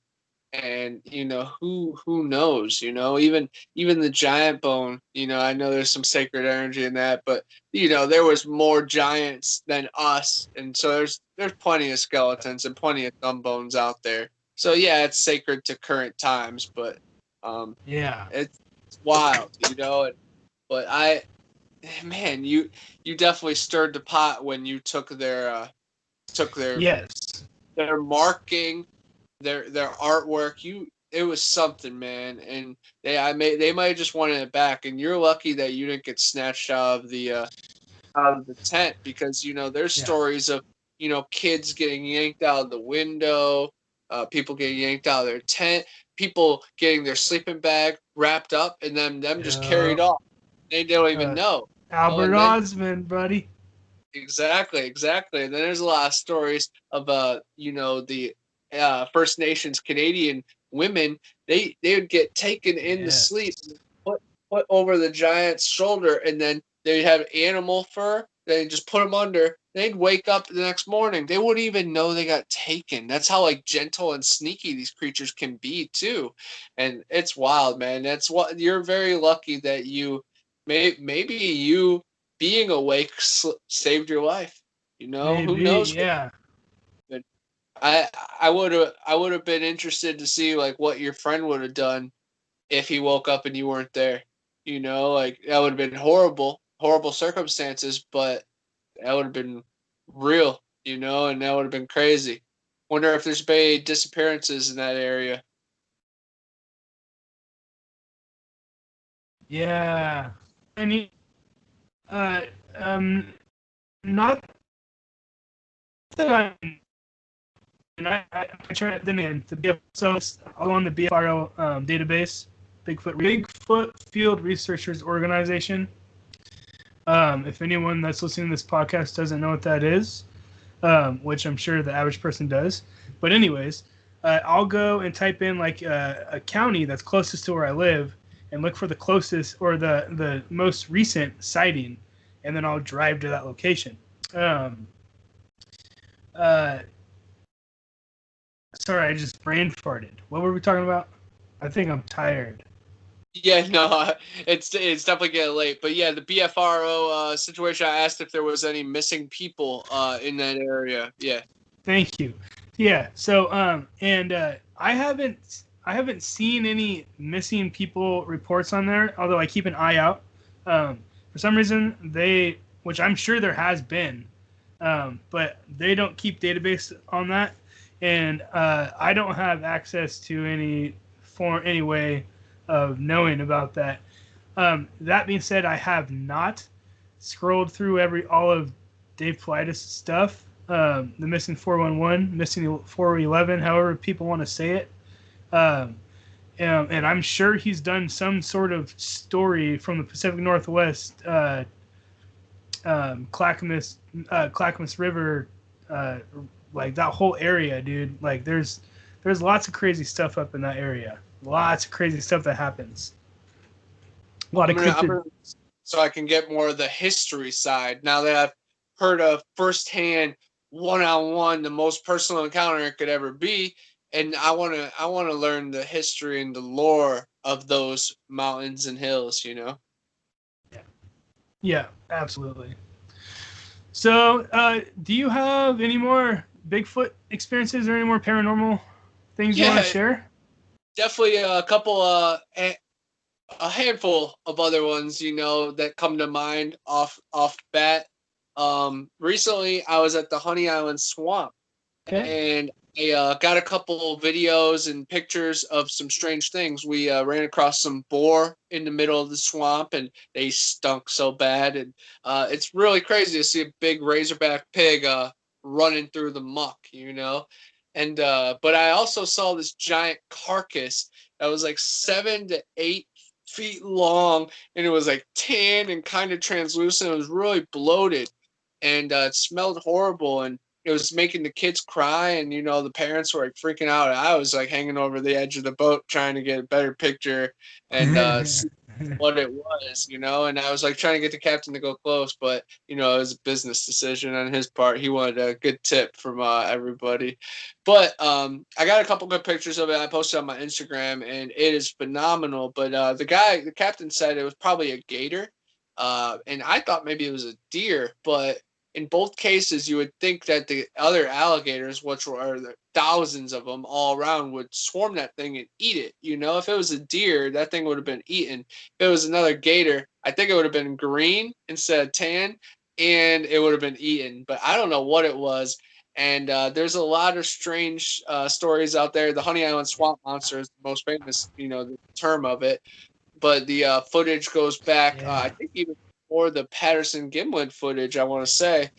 and you know, who knows, you know, even the giant bone, you know, I know there's some sacred energy in that, but you know, there was more giants than us, and so there's plenty of skeletons and plenty of thumb bones out there. So yeah, it's sacred to current times, but it's wild, you know. But you definitely stirred the pot when you took their yes, their marking, their artwork. It was something, man. And they might have just wanted it back. And you're lucky that you didn't get snatched out of the tent, because there's stories of kids getting yanked out of the window, people getting yanked out of their tent, people getting their sleeping bag wrapped up, and then them just carried off. They don't even know. Albert Osmond, buddy. Exactly. And then there's a lot of stories of the First Nations Canadian women. They would get taken into sleep, put over the giant's shoulder, and then they'd have animal fur. They'd just put them under. They'd wake up the next morning. They wouldn't even know they got taken. That's how gentle and sneaky these creatures can be too, and it's wild, man. That's what you're very lucky that maybe you being awake saved your life. Maybe, who knows? Yeah. But I would have been interested to see what your friend would have done if he woke up and you weren't there. That would have been horrible circumstances, but that would have been real, and that would have been crazy. Wonder if there's been any disappearances in that area. Yeah. Not that I tried then again so I'll on the BFRO database, Bigfoot Field Researchers Organization. If anyone that's listening to this podcast doesn't know what that is, which I'm sure the average person does, but anyways, I'll go and type in a county that's closest to where I live and look for the closest or the most recent sighting, and then I'll drive to that location. Sorry, I just brain farted. What were we talking about? I think I'm tired. Yeah, no, it's definitely getting late. But yeah, the BFRO situation, I asked if there was any missing people in that area. Yeah. Thank you. Yeah. So I haven't seen any missing people reports on there, although I keep an eye out. For some reason, which I'm sure there has been, but they don't keep database on that, and I don't have access to any way of knowing about that. That being said, I have not scrolled through all of Dave Paulides' stuff. The missing 411, missing 411, however people want to say it. And I'm sure he's done some sort of story from the Pacific Northwest, Clackamas River, that whole area, dude. There's lots of crazy stuff up in that area. Lots of crazy stuff that happens. A lot of cryptid. So I can get more of the history side now that I've heard of firsthand, one-on-one, the most personal encounter it could ever be. And I want to learn the history and the lore of those mountains and hills, Yeah, absolutely. So, do you have any more Bigfoot experiences or any more paranormal things you want to share? Definitely a couple, a handful of other ones, that come to mind off bat. Recently, I was at the Honey Island Swamp, and I got a couple videos and pictures of some strange things. We ran across some boar in the middle of the swamp, and they stunk so bad. And it's really crazy to see a big razorback pig running through the muck, And but I also saw this giant carcass that was 7 to 8 feet long, and it was tan and kind of translucent. It was really bloated, and it smelled horrible, and it was making the kids cry, and the parents were freaking out. I was hanging over the edge of the boat trying to get a better picture and see what it was, and I was trying to get the captain to go close, but it was a business decision on his part. He wanted a good tip from everybody. But I got a couple good pictures of it. I posted on my Instagram, and it is phenomenal. But the captain said it was probably a gator, and I thought maybe it was a deer, but in both cases, you would think that the other alligators, which were thousands of them all around, would swarm that thing and eat it. If it was a deer, that thing would have been eaten. If it was another gator, I think it would have been green instead of tan, and it would have been eaten. But I don't know what it was. And there's a lot of strange stories out there. The Honey Island Swamp Monster is the most famous, the term of it. But the footage goes back, I think, even before the Patterson Gimlin footage, I want to say.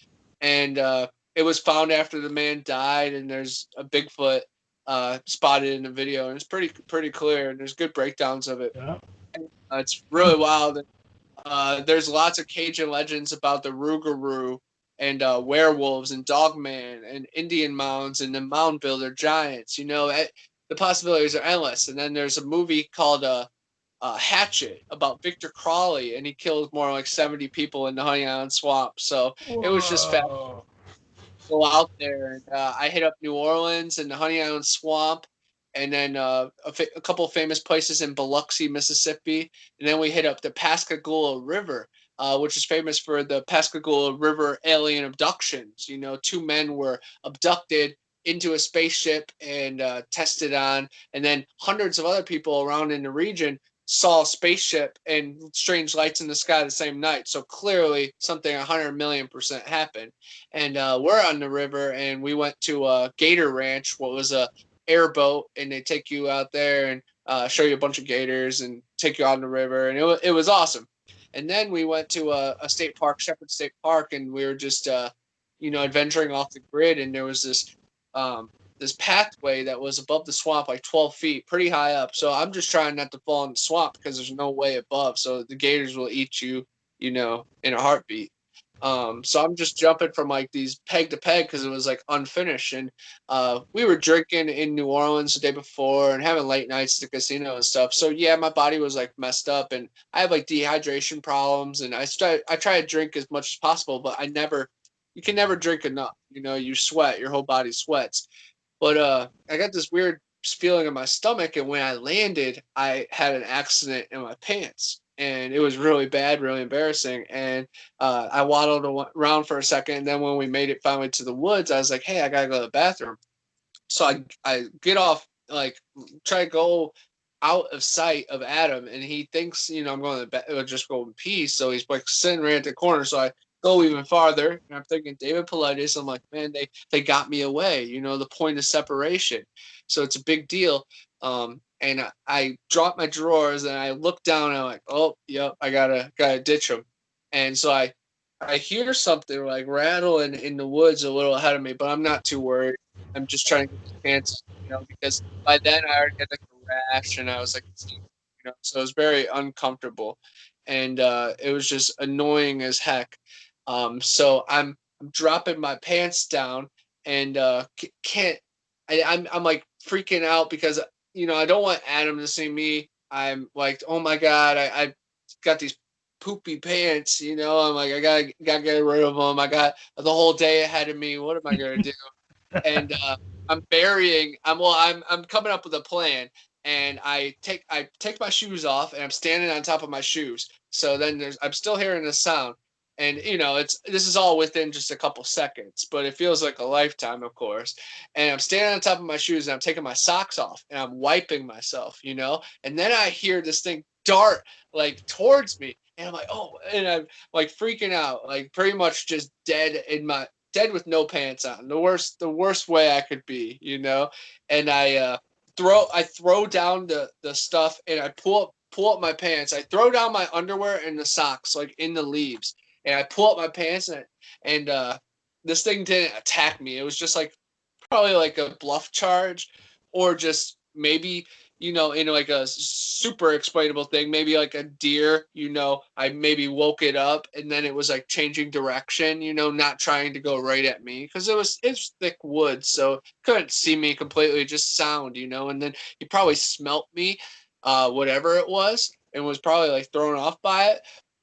And it was found after the man died, and there's a Bigfoot spotted in the video, and it's pretty clear, and there's good breakdowns of it. Yeah. It's really wild. There's lots of Cajun legends about the Rougarou and werewolves and Dogman and Indian mounds and the mound builder giants. The possibilities are endless. And then there's a movie called Hatchet about Victor Crawley, and he killed more like 70 people in the Honey Island Swamp. So it was just fast to go out there. And I hit up New Orleans and the Honey Island Swamp, and then a couple of famous places in Biloxi, Mississippi. And then we hit up the Pascagoula River, which is famous for the Pascagoula River alien abductions. 2 men were abducted into a spaceship and tested on, and then hundreds of other people around in the region saw a spaceship and strange lights in the sky the same night. So clearly something 100 million% happened. And we're on the river, and we went to Gator Ranch, what was a airboat, and they take you out there and show you a bunch of gators and take you on the river, and it was awesome. And then we went to a state park, Shepherd State Park, and we were just adventuring off the grid, and there was this pathway that was above the swamp, like 12 feet, pretty high up. So I'm just trying not to fall in the swamp because there's no way above. So the gators will eat you, in a heartbeat. So I'm just jumping from like these peg to peg because it was like unfinished. And we were drinking in New Orleans the day before and having late nights at the casino and stuff. So yeah, my body was like messed up, and I have like dehydration problems. And I try to drink as much as possible, but you can never drink enough. You sweat, your whole body sweats. But I got this weird feeling in my stomach, and when I landed, I had an accident in my pants, and it was really bad, really embarrassing. And I waddled around for a second, and then when we made it finally to the woods, I was like, "Hey, I gotta go to the bathroom." So I get off, like, try to go out of sight of Adam, and he thinks I'm going to just go in peace. So he's like sitting right at the corner. So I go even farther, and I'm thinking David Paulides. I'm like, man, they got me away. The point of separation. So it's a big deal. And I drop my drawers, and I look down, and I'm like, oh, yep, I gotta ditch them. And so I hear something like rattle in the woods a little ahead of me, but I'm not too worried. I'm just trying to get the pants, because by then I already had like a rash, and I was like, so it was very uncomfortable, and it was just annoying as heck. So I'm dropping my pants down, and can't. I'm like freaking out because I don't want Adam to see me. I'm like, oh my god, I got these poopy pants. I'm like, I gotta get rid of them. I got the whole day ahead of me. What am I gonna do? And I'm coming up with a plan, and I take my shoes off, and I'm standing on top of my shoes. So then I'm still hearing the sound, and this is all within just a couple seconds, but it feels like a lifetime, of course. And I'm standing on top of my shoes, and I'm taking my socks off, and I'm wiping myself, and then I hear this thing dart like towards me, and I'm like, oh, and I'm like freaking out, like pretty much just dead with no pants on, the worst way I could be, and I throw down the stuff, and I pull up my pants. I throw down my underwear and the socks like in the leaves, and I pull up my pants, and this thing didn't attack me. It was just like probably like a bluff charge, or just maybe in like a super explainable thing, maybe like a deer. I maybe woke it up, and then it was like changing direction, not trying to go right at me because it's thick wood, so it couldn't see me completely, just sound, and then he probably smelt me, whatever it was, and was probably like thrown off by it.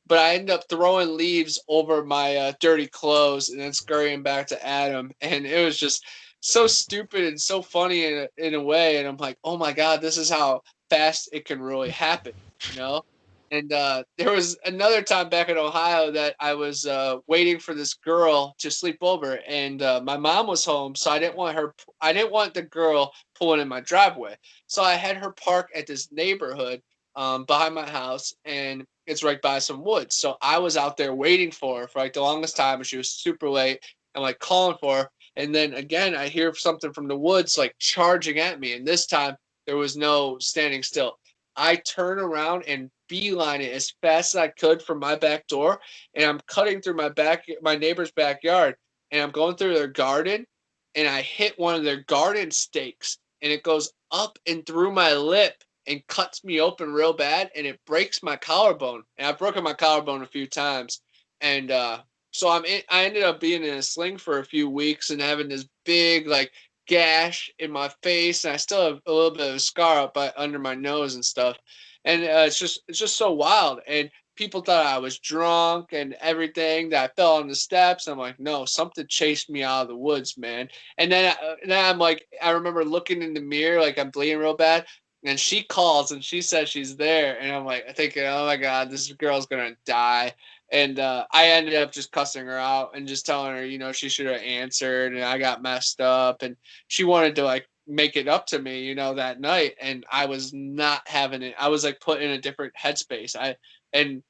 But I ended up throwing leaves over my dirty clothes, and then scurrying back to Adam, and it was just so stupid and so funny in a way. And I'm like, oh my god, this is how fast it can really happen, And there was another time back in Ohio that I was waiting for this girl to sleep over, and my mom was home, so I didn't want the girl pulling in my driveway, so I had her park at this neighborhood behind my house, and it's right by some woods. So I was out there waiting for her for like the longest time, and she was super late. I'm like calling for her, And then again, I hear something from the woods like charging at me. And this time there was no standing still. I turn around and beeline it as fast as I could from my back door. And I'm cutting through my neighbor's backyard. And I'm going through their garden. And I hit one of their garden stakes. And it goes up and through my lip and cuts me open real bad. And it breaks my collarbone. And I've broken my collarbone a few times. And so I ended up being in a sling for a few weeks and having this big like gash in my face, and I still have a little bit of a scar up under my nose and stuff. And it's just so wild. And people thought I was drunk and everything. That I fell on the steps. I'm like, no, something chased me out of the woods, man. And then I'm like, I remember looking in the mirror like I'm bleeding real bad. And she calls and she says she's there, and I'm like thinking, oh my god, this girl's gonna die. And I ended up just cussing her out and just telling her, she should have answered, and I got messed up. And she wanted to like make it up to me, that night. And I was not having it. I was like put in a different headspace. And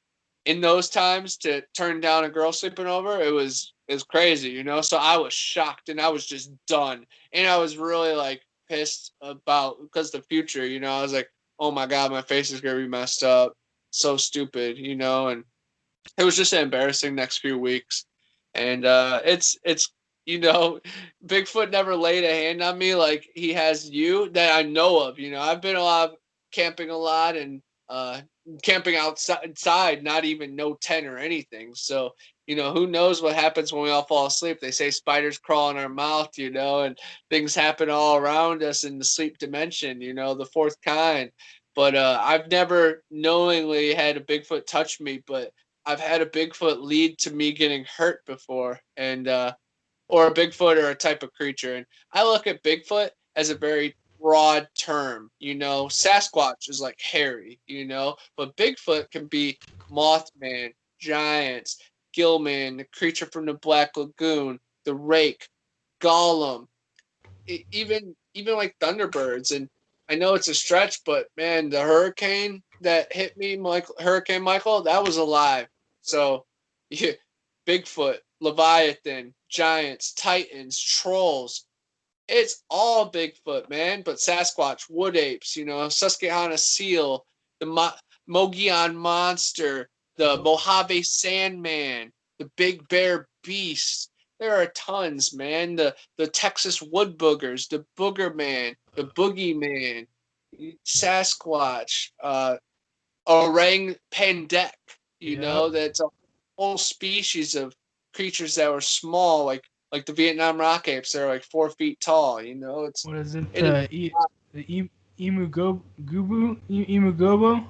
in those times to turn down a girl sleeping over, it was crazy, So I was shocked and I was just done. And I was really like pissed about because the future, I was like, oh my god, my face is gonna be messed up. So stupid, and it was just an embarrassing next few weeks. And it's Bigfoot never laid a hand on me like he has you that I know of. I've been camping a lot and camping outside, not even no tent or anything. So who knows what happens when we all fall asleep. They say spiders crawl in our mouth, and things happen all around us in the sleep dimension, the fourth kind. But I've never knowingly had a Bigfoot touch me, but I've had a Bigfoot lead to me getting hurt before, and or a Bigfoot or a type of creature. And I look at Bigfoot as a very broad term. Sasquatch is like hairy, but Bigfoot can be Mothman, giants, Gillman, the creature from the Black Lagoon, the Rake, Gollum, even like Thunderbirds. And I know it's a stretch, but man, the hurricane that hit me, Hurricane Michael, that was alive. So, yeah, Bigfoot, Leviathan, giants, titans, trolls. It's all Bigfoot, man. But Sasquatch, wood apes, Susquehanna seal, the Mogollon monster, the Mojave Sandman, the Big Bear Beast. There are tons, man. The Texas wood boogers, the Booger Man, the Boogeyman, Sasquatch, Orang Pendek. That's a whole species of creatures that were small, like the Vietnam rock apes. They're like 4 feet tall. It's what is it? The Imugobo? How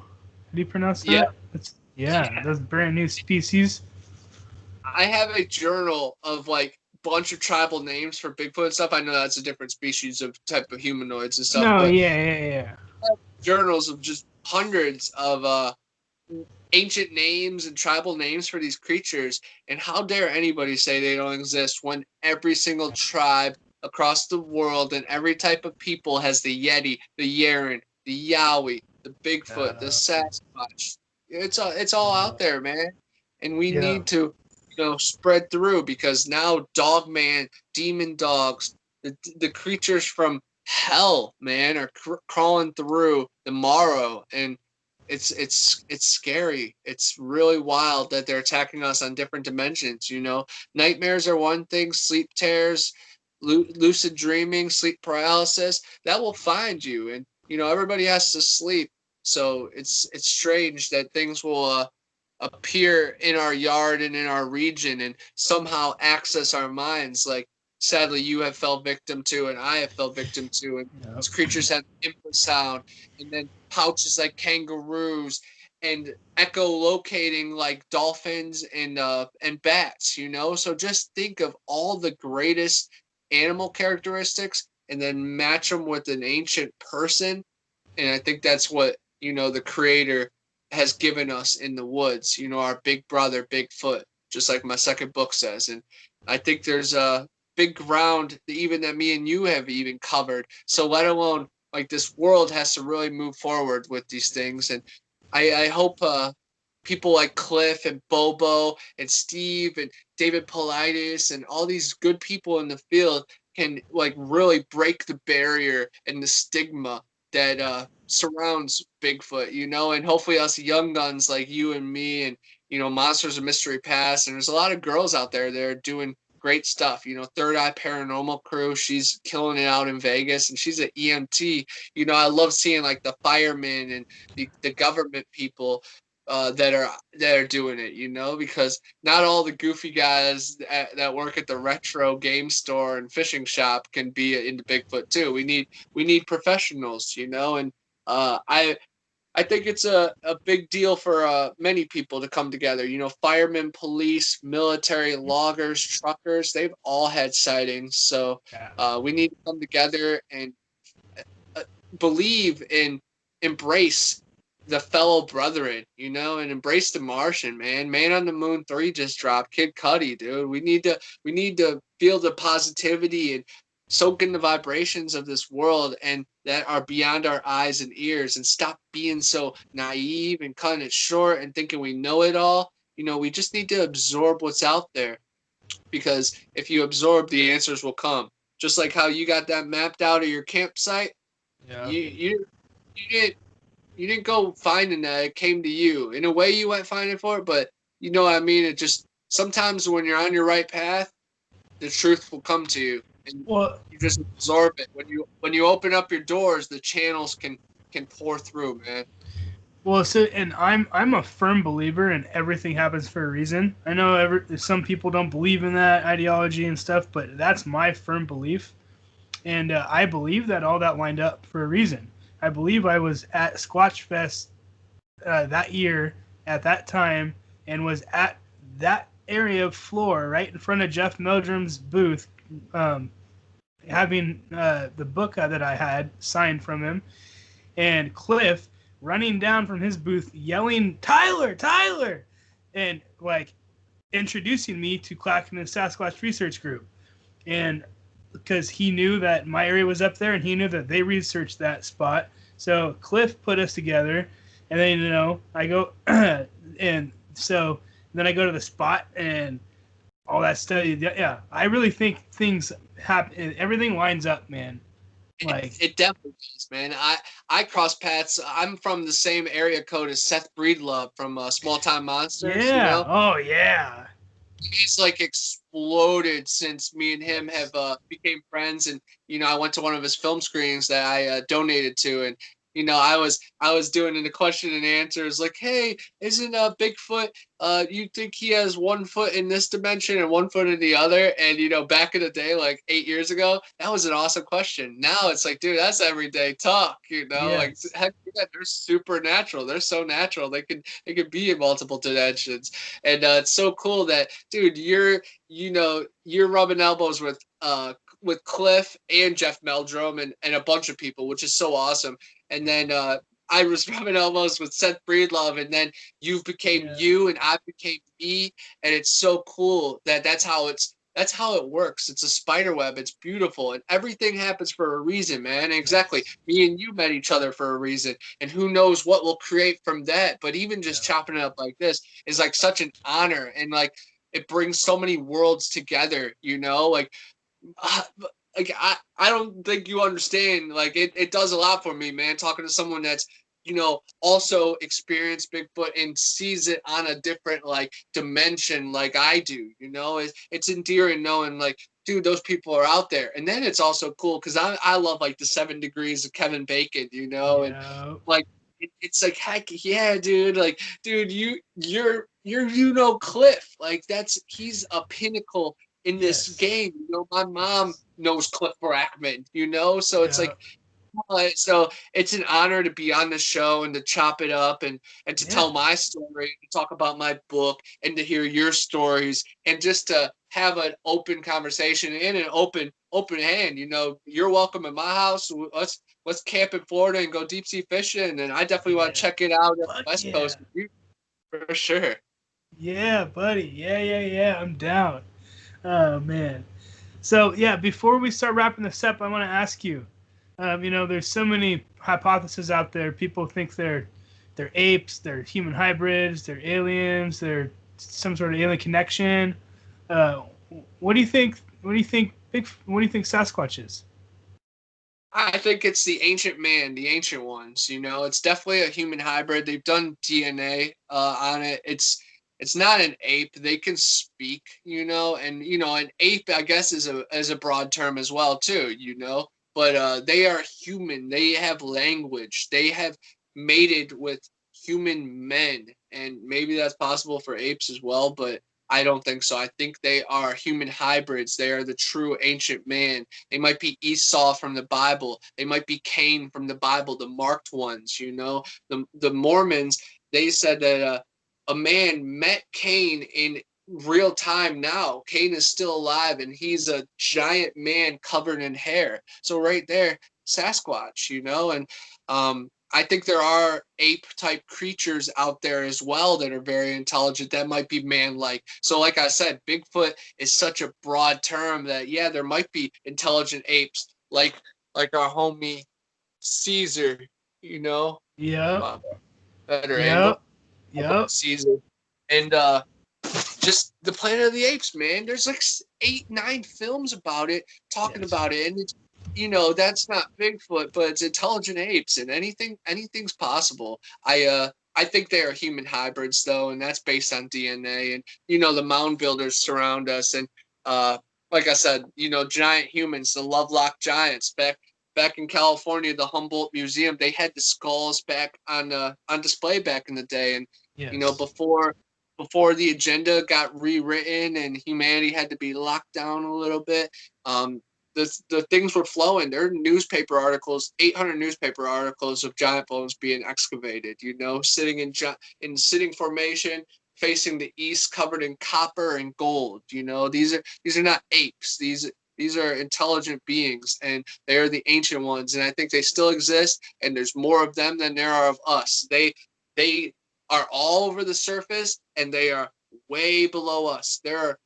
do you pronounce that? Yeah. That's a brand new species. I have a journal of like bunch of tribal names for Bigfoot and stuff. I know that's a different species of type of humanoids and stuff. No, but yeah. I have journals of just hundreds of ancient names and tribal names for these creatures. And how dare anybody say they don't exist when every single tribe across the world and every type of people has the Yeti, the Yeren, the Yowie, the Bigfoot, the Sasquatch. It's all out there, man. And we need to spread through, because now Dogman, demon dogs, the creatures from hell, man, are crawling through the Morrow, and it's scary. It's really wild that they're attacking us on different dimensions. Nightmares are one thing, sleep tears, lucid dreaming, sleep paralysis, that will find you. And everybody has to sleep, so it's strange that things will appear in our yard and in our region and somehow access our minds, like sadly you have fell victim to and I have fell victim to. And these creatures have infrasound, and then pouches like kangaroos, and echolocating like dolphins and bats. So just think of all the greatest animal characteristics and then match them with an ancient person. And I think that's what the creator has given us in the woods, our big brother Bigfoot, just like my second book says. And I think there's a big ground even that me and you have even covered, so let alone like this world has to really move forward with these things. And I hope people like Cliff and Bobo and Steve and David Politis and all these good people in the field can like really break the barrier and the stigma that surrounds Bigfoot, you know, and hopefully us young guns like you and me and, you know, Monsters of Mystery Past. And there's a lot of girls out there that are doing great stuff. You know, Third Eye Paranormal Crew, she's killing it out in Vegas, and she's an EMT. You know, I love seeing like the firemen and the government people that are doing it, you know, because not all the goofy guys that work at the retro game store and fishing shop can be into Bigfoot too. We need professionals, you know, and I think it's a big deal for many people to come together. You know, firemen, police, military, loggers, truckers, they've all had sightings. So we need to come together and believe and embrace the fellow brethren, you know, and embrace the Martian, man. Man on the Moon 3 just dropped. Kid Cudi, dude. We need to feel the positivity and soak in the vibrations of this world and that are beyond our eyes and ears, and stop being so naive and cutting it short and thinking we know it all. You know, we just need to absorb what's out there, because if you absorb, the answers will come. Just like how you got that mapped out of your campsite. Yeah. You didn't go finding that. It came to you. In a way, you went finding for it, but you know what I mean? It just, sometimes when you're on your right path, the truth will come to you. And you just absorb it. When you open up your doors, the channels can pour through, man. Well, so, and I'm a firm believer in everything happens for a reason. I know some people don't believe in that ideology and stuff, but that's my firm belief. And I believe that all that lined up for a reason. I believe I was at Squatch Fest that year at that time and was at that area of floor right in front of Jeff Meldrum's booth, having the book that I had signed from him, and Cliff running down from his booth yelling, "Tyler, Tyler!" and like introducing me to Clackamas Sasquatch Research Group. And because he knew that my area was up there and he knew that they researched that spot. So Cliff put us together, and then, you know, I go, and so then I go to the spot and all that stuff. Yeah, I really think things happen. Everything lines up, man. Like it definitely does, man. I cross paths. I'm from the same area code as Seth Breedlove from Small Time Monsters. Yeah. You know? Oh yeah. He's like exploded since me and him have became friends, and you know, I went to one of his film screenings that I donated to, and you know, I was doing in the question and answers like, hey, isn't Bigfoot? You think he has 1 foot in this dimension and 1 foot in the other? And you know, back in the day, like 8 years ago, that was an awesome question. Now it's like, dude, that's everyday talk. You know, Yes. like heck yeah, they're supernatural. They're so natural. They could be in multiple dimensions, and it's so cool that, dude, you're rubbing elbows with Cliff and Jeff Meldrum and a bunch of people, which is so awesome. And then I was rubbing elbows with Seth Breedlove, and then you became you, and I became me, and it's so cool that's how it works. It's a spider web. It's beautiful, and everything happens for a reason, man. Exactly. Me and you met each other for a reason, and who knows what we'll create from that. But even just chopping it up like this is like such an honor, and like it brings so many worlds together, you know, like I don't think you understand. Like it does a lot for me, man, talking to someone that's, you know, also experienced Bigfoot and sees it on a different like dimension like I do, you know. It's endearing knowing like, dude, those people are out there. And then it's also cool because I love like the 7 Degrees of Kevin Bacon, you know, and like it's like, heck yeah, dude, like, dude, you're you know Cliff, like he's a pinnacle in this game. You know, my mom knows Cliff Brackman, you know, so it's like, so it's an honor to be on the show and to chop it up and to tell my story, to talk about my book, and to hear your stories, and just to have an open conversation and an open hand. You know, you're welcome in my house. Let's camp in Florida and go deep sea fishing, and I definitely want to check it out at the West Coast for sure. Yeah, buddy. Yeah. I'm down. Oh man. So yeah, before we start wrapping this up, I want to ask you. You know, there's so many hypotheses out there. People think they're they're apes, they're human hybrids, they're aliens, they're some sort of alien connection. Uh, what do you think? What do you think? What do you think Sasquatch is? I think it's the ancient man, the ancient ones. It's definitely a human hybrid. They've done DNA on it. It's not an ape. They can speak, and an ape, I guess, is a broad term as well too. But they are human. They have language. They have mated with human men, and maybe that's possible for apes as well. But I don't think so. I think they are human hybrids. They are the true ancient man. They might be Esau from the Bible. They might be Cain from the Bible, the marked ones. The Mormons. They said that a man met Cain in real time now. Cain is still alive, and he's a giant man covered in hair. So right there, Sasquatch. And I think there are ape-type creatures out there as well that are very intelligent that might be man-like. So like I said, Bigfoot is such a broad term that, yeah, there might be intelligent apes like our homie Caesar, Yep. better Yep. angle. Yep. Caesar. And just the Planet of the Apes, man. There's like 8-9 films about it, talking about it. And it's, that's not Bigfoot, but it's intelligent apes, and anything's possible. I think they are human hybrids though, and that's based on DNA. And the mound builders surround us, and like I said, giant humans, the Lovelock giants back in California, the Humboldt Museum, they had the skulls back on display back in the day. And before the agenda got rewritten and humanity had to be locked down a little bit, the things were flowing. There are newspaper articles, 800 newspaper articles of giant bones being excavated, sitting in sitting formation, facing the east, covered in copper and gold. These are not apes. These are intelligent beings, and they are the ancient ones, and I think they still exist, and there's more of them than there are of us. They are all over the surface, and they are way below us. There are,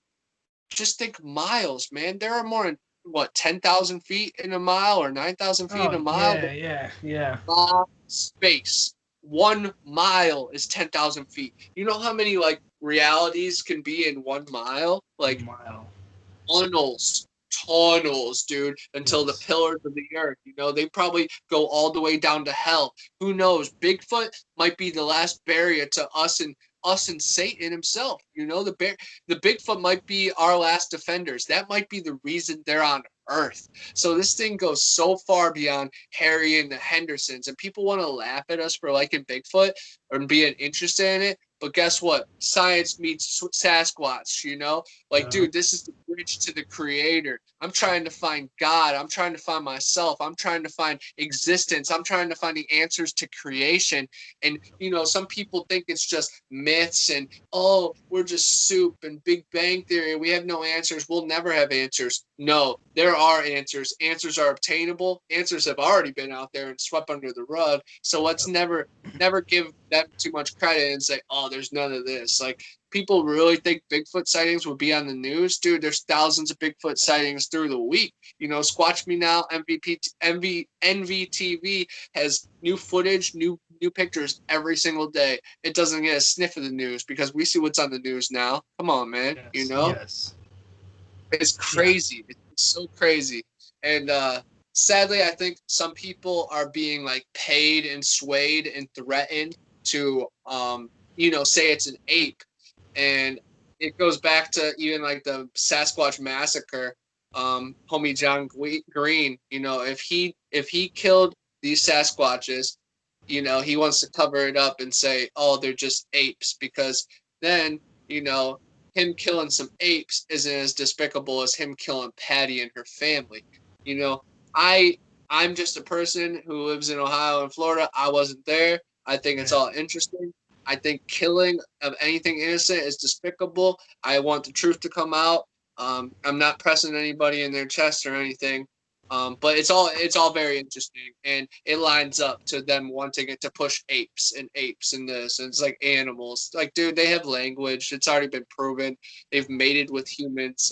just think miles, man. There are more than, 10,000 feet in a mile or 9,000 feet in a mile? Yeah. Space. 1 mile is 10,000 feet. You know how many, realities can be in 1 mile? Tunnels, dude, until the pillars of the earth. They probably go all the way down to hell. Who knows? Bigfoot might be the last barrier to us and Satan himself. The Bigfoot might be our last defenders. That might be the reason they're on Earth. So this thing goes so far beyond Harry and the Hendersons, and people want to laugh at us for liking Bigfoot or being interested in it. But guess what? Science meets Sasquatch, dude, this is the bridge to the creator. I'm trying to find God. I'm trying to find myself. I'm trying to find existence. I'm trying to find the answers to creation. And, some people think it's just myths and, oh, we're just soup and Big Bang Theory. We have no answers. We'll never have answers. No, there are answers. Answers are obtainable. Answers have already been out there and swept under the rug. So let's never give them too much credit and say, oh, there's none of this. People really think Bigfoot sightings would be on the news? Dude, there's thousands of Bigfoot sightings through the week. Squatch Me Now, NVTV has new footage, new pictures every single day. It doesn't get a sniff of the news because we see what's on the news now. Come on, man. Yes. It's crazy. Yeah. It's so crazy. And sadly, I think some people are being paid and swayed and threatened to say it's an ape. And it goes back to even the Sasquatch massacre. Homie John Green, if he killed these Sasquatches, he wants to cover it up and say, oh, they're just apes, because then, him killing some apes isn't as despicable as him killing Patty and her family. I'm just a person who lives in Ohio and Florida. I wasn't there. I think it's all interesting. I think killing of anything innocent is despicable. I want the truth to come out. I'm not pressing anybody in their chest or anything. But it's all very interesting, and it lines up to them wanting it to push apes and this, and it's like animals. Dude, they have language. It's already been proven. They've mated with humans.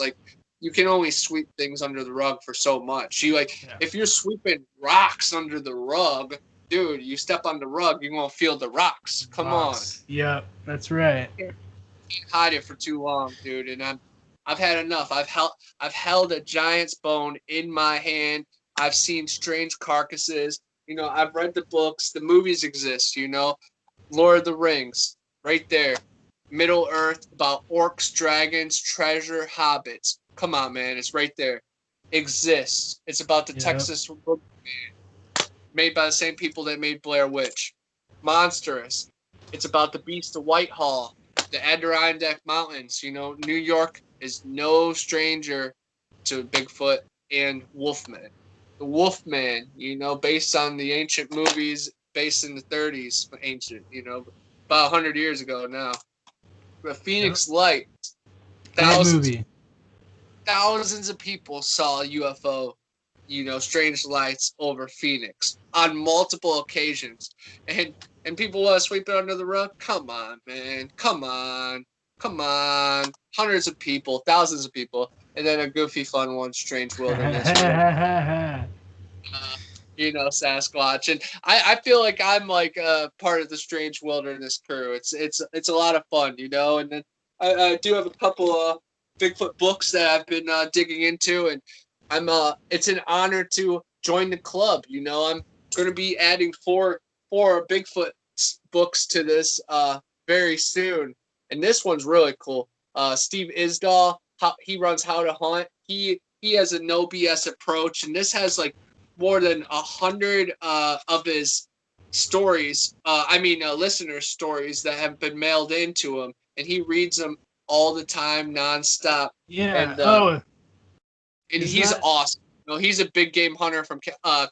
You can only sweep things under the rug for so much. If you're sweeping rocks under the rug, dude, you step on the rug, you're gonna feel the rocks. Come on. Yep, that's right. Can't hide it for too long, dude. And I've had enough. I've held a giant's bone in my hand. I've seen strange carcasses. You know, I've read the books. The movies exist. You know, Lord of the Rings, right there. Middle Earth, about orcs, dragons, treasure, hobbits. Come on, man, it's right there. Exists. It's about the Texas made by the same people that made Blair Witch. Monstrous. It's about the Beast of Whitehall, the Adirondack Mountains. You know, New York is no stranger to Bigfoot and Wolfman. The Wolfman, you know, based on the ancient movies, based in the 30s, ancient, you know, about 100 years ago now. The Phoenix Lights, thousands of people saw a UFO, you know, strange lights over Phoenix on multiple occasions. And people want to sweep it under the rug? Come on, man. Come on. Hundreds of people, thousands of people. And then a goofy, fun one, Strange Wilderness. You know, Sasquatch. And I feel like I'm like part of the Strange Wilderness crew. It's a lot of fun, you know. And then I do have a couple of Bigfoot books that I've been digging into, and it's an honor to join the club. You know, I'm going to be adding four Bigfoot books to this very soon, and this one's really cool. Steve Isdahl, he runs How to Hunt. He has a no BS approach, and this has like more than 100 of his stories. Listener stories that have been mailed into him, and he reads them all the time, nonstop. Yeah. And he's awesome. You know, he's a big game hunter from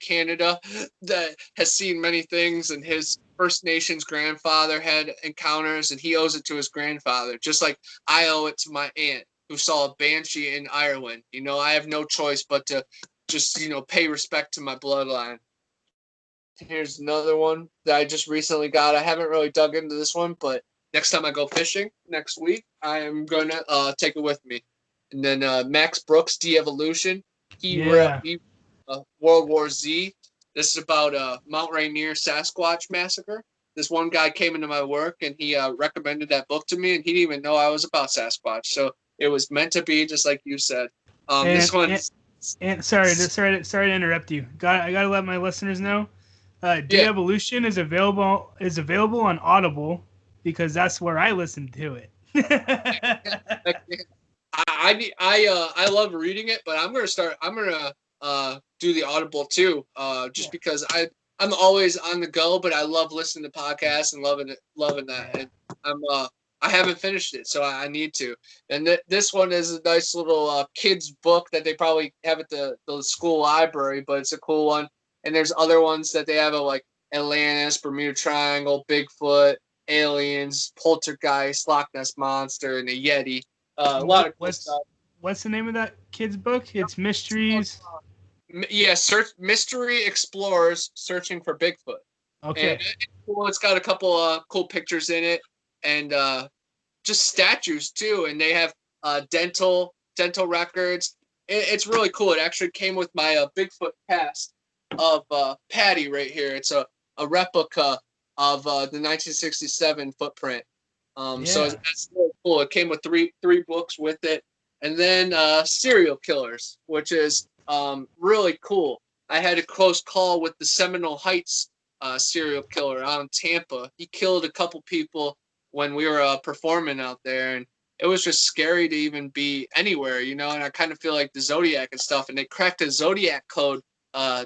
Canada that has seen many things, and his First Nations grandfather had encounters, and he owes it to his grandfather, just like I owe it to my aunt who saw a banshee in Ireland. You know, I have no choice but to just, you know, pay respect to my bloodline. Here's another one that I just recently got. I haven't really dug into this one, but next time I go fishing next week, I am going to take it with me. And then Max Brooks, De-Evolution. He World War Z. This is about Mount Rainier Sasquatch Massacre. This one guy came into my work, and he recommended that book to me, and he didn't even know I was about Sasquatch. So it was meant to be, just like you said. This one... And sorry to interrupt you. I gotta let my listeners know. De-Evolution is available on Audible, because that's where I listen to it. I love reading it, but I'm gonna do the Audible too, because I'm always on the go, but I love listening to podcasts and loving that. And I haven't finished it, so I need to. And this one is a nice little kids book that they probably have at the school library, but it's a cool one. And there's other ones that they have like Atlantis, Bermuda Triangle, Bigfoot, aliens, poltergeist, Loch Ness Monster, and a Yeti. A lot of cool stuff. What's the name of that kid's book? It's Mysteries. Mystery Explorers Searching for Bigfoot. Okay. And it's got a couple cool pictures in it, and just statues too. And they have dental records. It's really cool. It actually came with my Bigfoot cast of Patty right here. It's a replica of the 1967 footprint. So that's really cool. It came with three books with it, and then Serial Killers, which is really cool. I had a close call with the Seminole Heights serial killer out in Tampa. He killed a couple people when we were performing out there, and it was just scary to even be anywhere, you know. And I kind of feel like the Zodiac and stuff. And they cracked a Zodiac code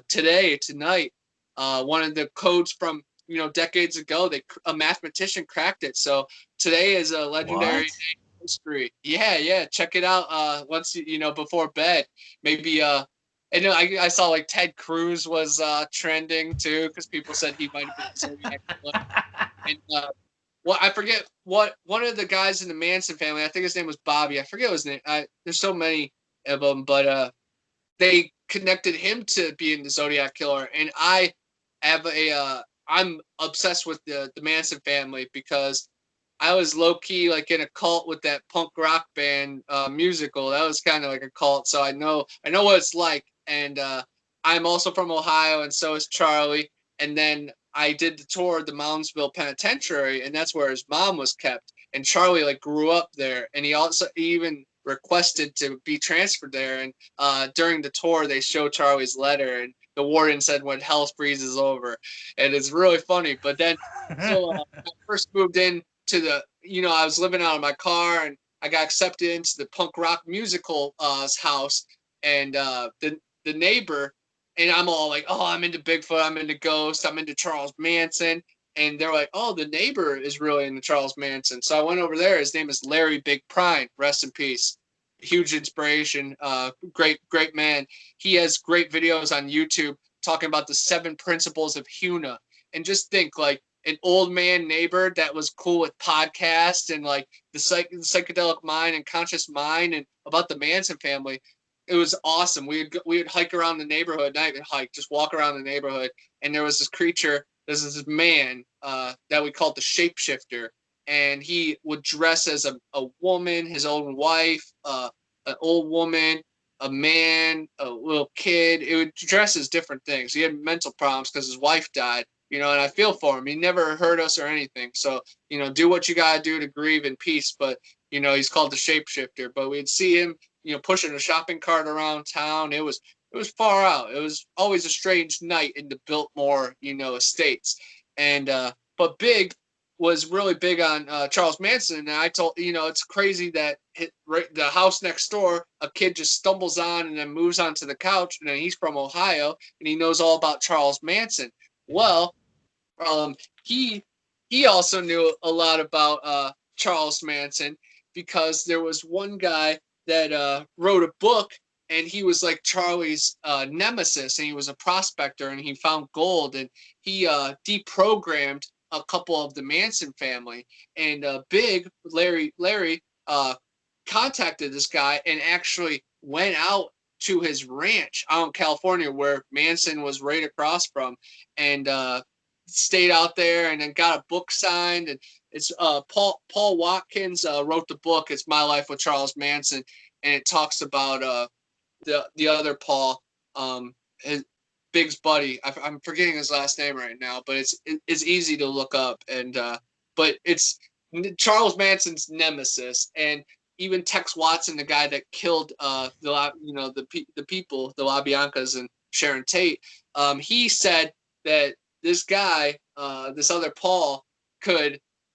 tonight. One of the codes from, you know, decades ago. A mathematician cracked it. So today is a legendary day in history. Yeah. Check it out. Once you know, before bed, maybe. And I saw like Ted Cruz was trending too, because people said he might have been Zodiac killer. And I forget what one of the guys in the Manson family. I think his name was Bobby. I forget his name. There's so many of them, but they connected him to being the Zodiac killer. And I have I'm obsessed with the Manson family, because I was low key like in a cult with that punk rock band musical. That was kind of like a cult, so I know what it's like. And I'm also from Ohio, and so is Charlie. And then I did the tour of the Moundsville Penitentiary, and that's where his mom was kept. And Charlie like grew up there, and he even requested to be transferred there. And during the tour, they show Charlie's letter, and the warden said, "When hell freezes over," and it's really funny. But then, so I first moved in to the, I was living out of my car, and I got accepted into the punk rock musical house, and the neighbor. And I'm all like, oh, I'm into Bigfoot, I'm into ghosts, I'm into Charles Manson. And they're like, oh, the neighbor is really into Charles Manson. So I went over there. His name is Larry Big Prine. Rest in peace. Huge inspiration. Great man. He has great videos on YouTube talking about the 7 principles of Huna. And just think, like, an old man neighbor that was cool with podcasts and like the psychedelic mind and conscious mind and about the Manson family. It was awesome. We would hike around the neighborhood, not even hike, just walk around the neighborhood. And there was this creature, this man that we called the shapeshifter. And he would dress as a woman, his own wife, an old woman, a man, a little kid. It would dress as different things. He had mental problems because his wife died, and I feel for him. He never hurt us or anything. So, do what you got to do to grieve in peace. But, he's called the shapeshifter. But we'd see him, pushing a shopping cart around town. It was far out. It was always a strange night in the Biltmore, estates. And but Big was really big on Charles Manson, and I told it's crazy that the house next door, a kid just stumbles on and then moves onto the couch, and then he's from Ohio and he knows all about Charles Manson. Well, he also knew a lot about Charles Manson because there was one guy that wrote a book, and he was like Charlie's nemesis, and he was a prospector, and he found gold, and he deprogrammed a couple of the Manson family. And Big Larry contacted this guy and actually went out to his ranch out in California where Manson was right across from, and stayed out there and then got a book signed. And it's Paul Watkins wrote the book. It's My Life with Charles Manson, and it talks about the other Paul, his Big's buddy. I'm forgetting his last name right now, but it's easy to look up. And but it's Charles Manson's nemesis, and even Tex Watson, the guy that killed the people, the LaBiancas and Sharon Tate, he said that this guy, this other Paul,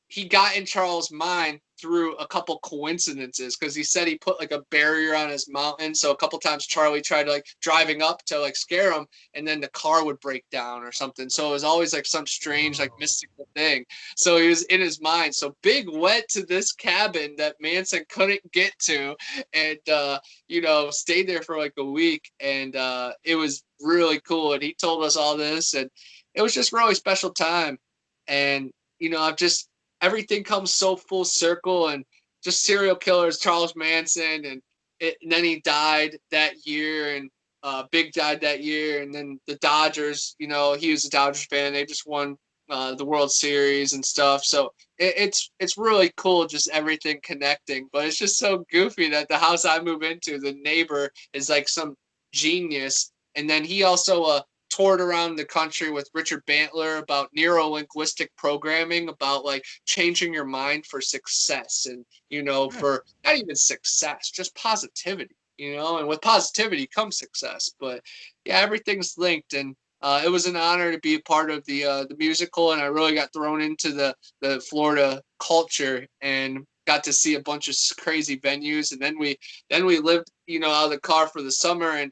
he got in Charles' mind through a couple coincidences, because he said he put like a barrier on his mountain. So a couple times Charlie tried like driving up to like scare him, and then the car would break down or something. So it was always like some strange like mystical thing. So he was in his mind. So Big went to this cabin that Manson couldn't get to, and stayed there for like a week, and it was really cool. And he told us all this, and it was just really special time. And everything comes so full circle, and just serial killers, Charles Manson, and then he died that year, and Big died that year, and then the Dodgers, he was a Dodgers fan. They just won the World Series and stuff. So it's really cool, just everything connecting. But it's just so goofy that the house I move into, the neighbor is like some genius. And then he also toured around the country with Richard Bantler about neuro-linguistic programming, about like changing your mind for success, and for not even success, just positivity, and with positivity comes success. But yeah, everything's linked. And it was an honor to be a part of the musical, and I really got thrown into the Florida culture and got to see a bunch of crazy venues. And then we lived out of the car for the summer, and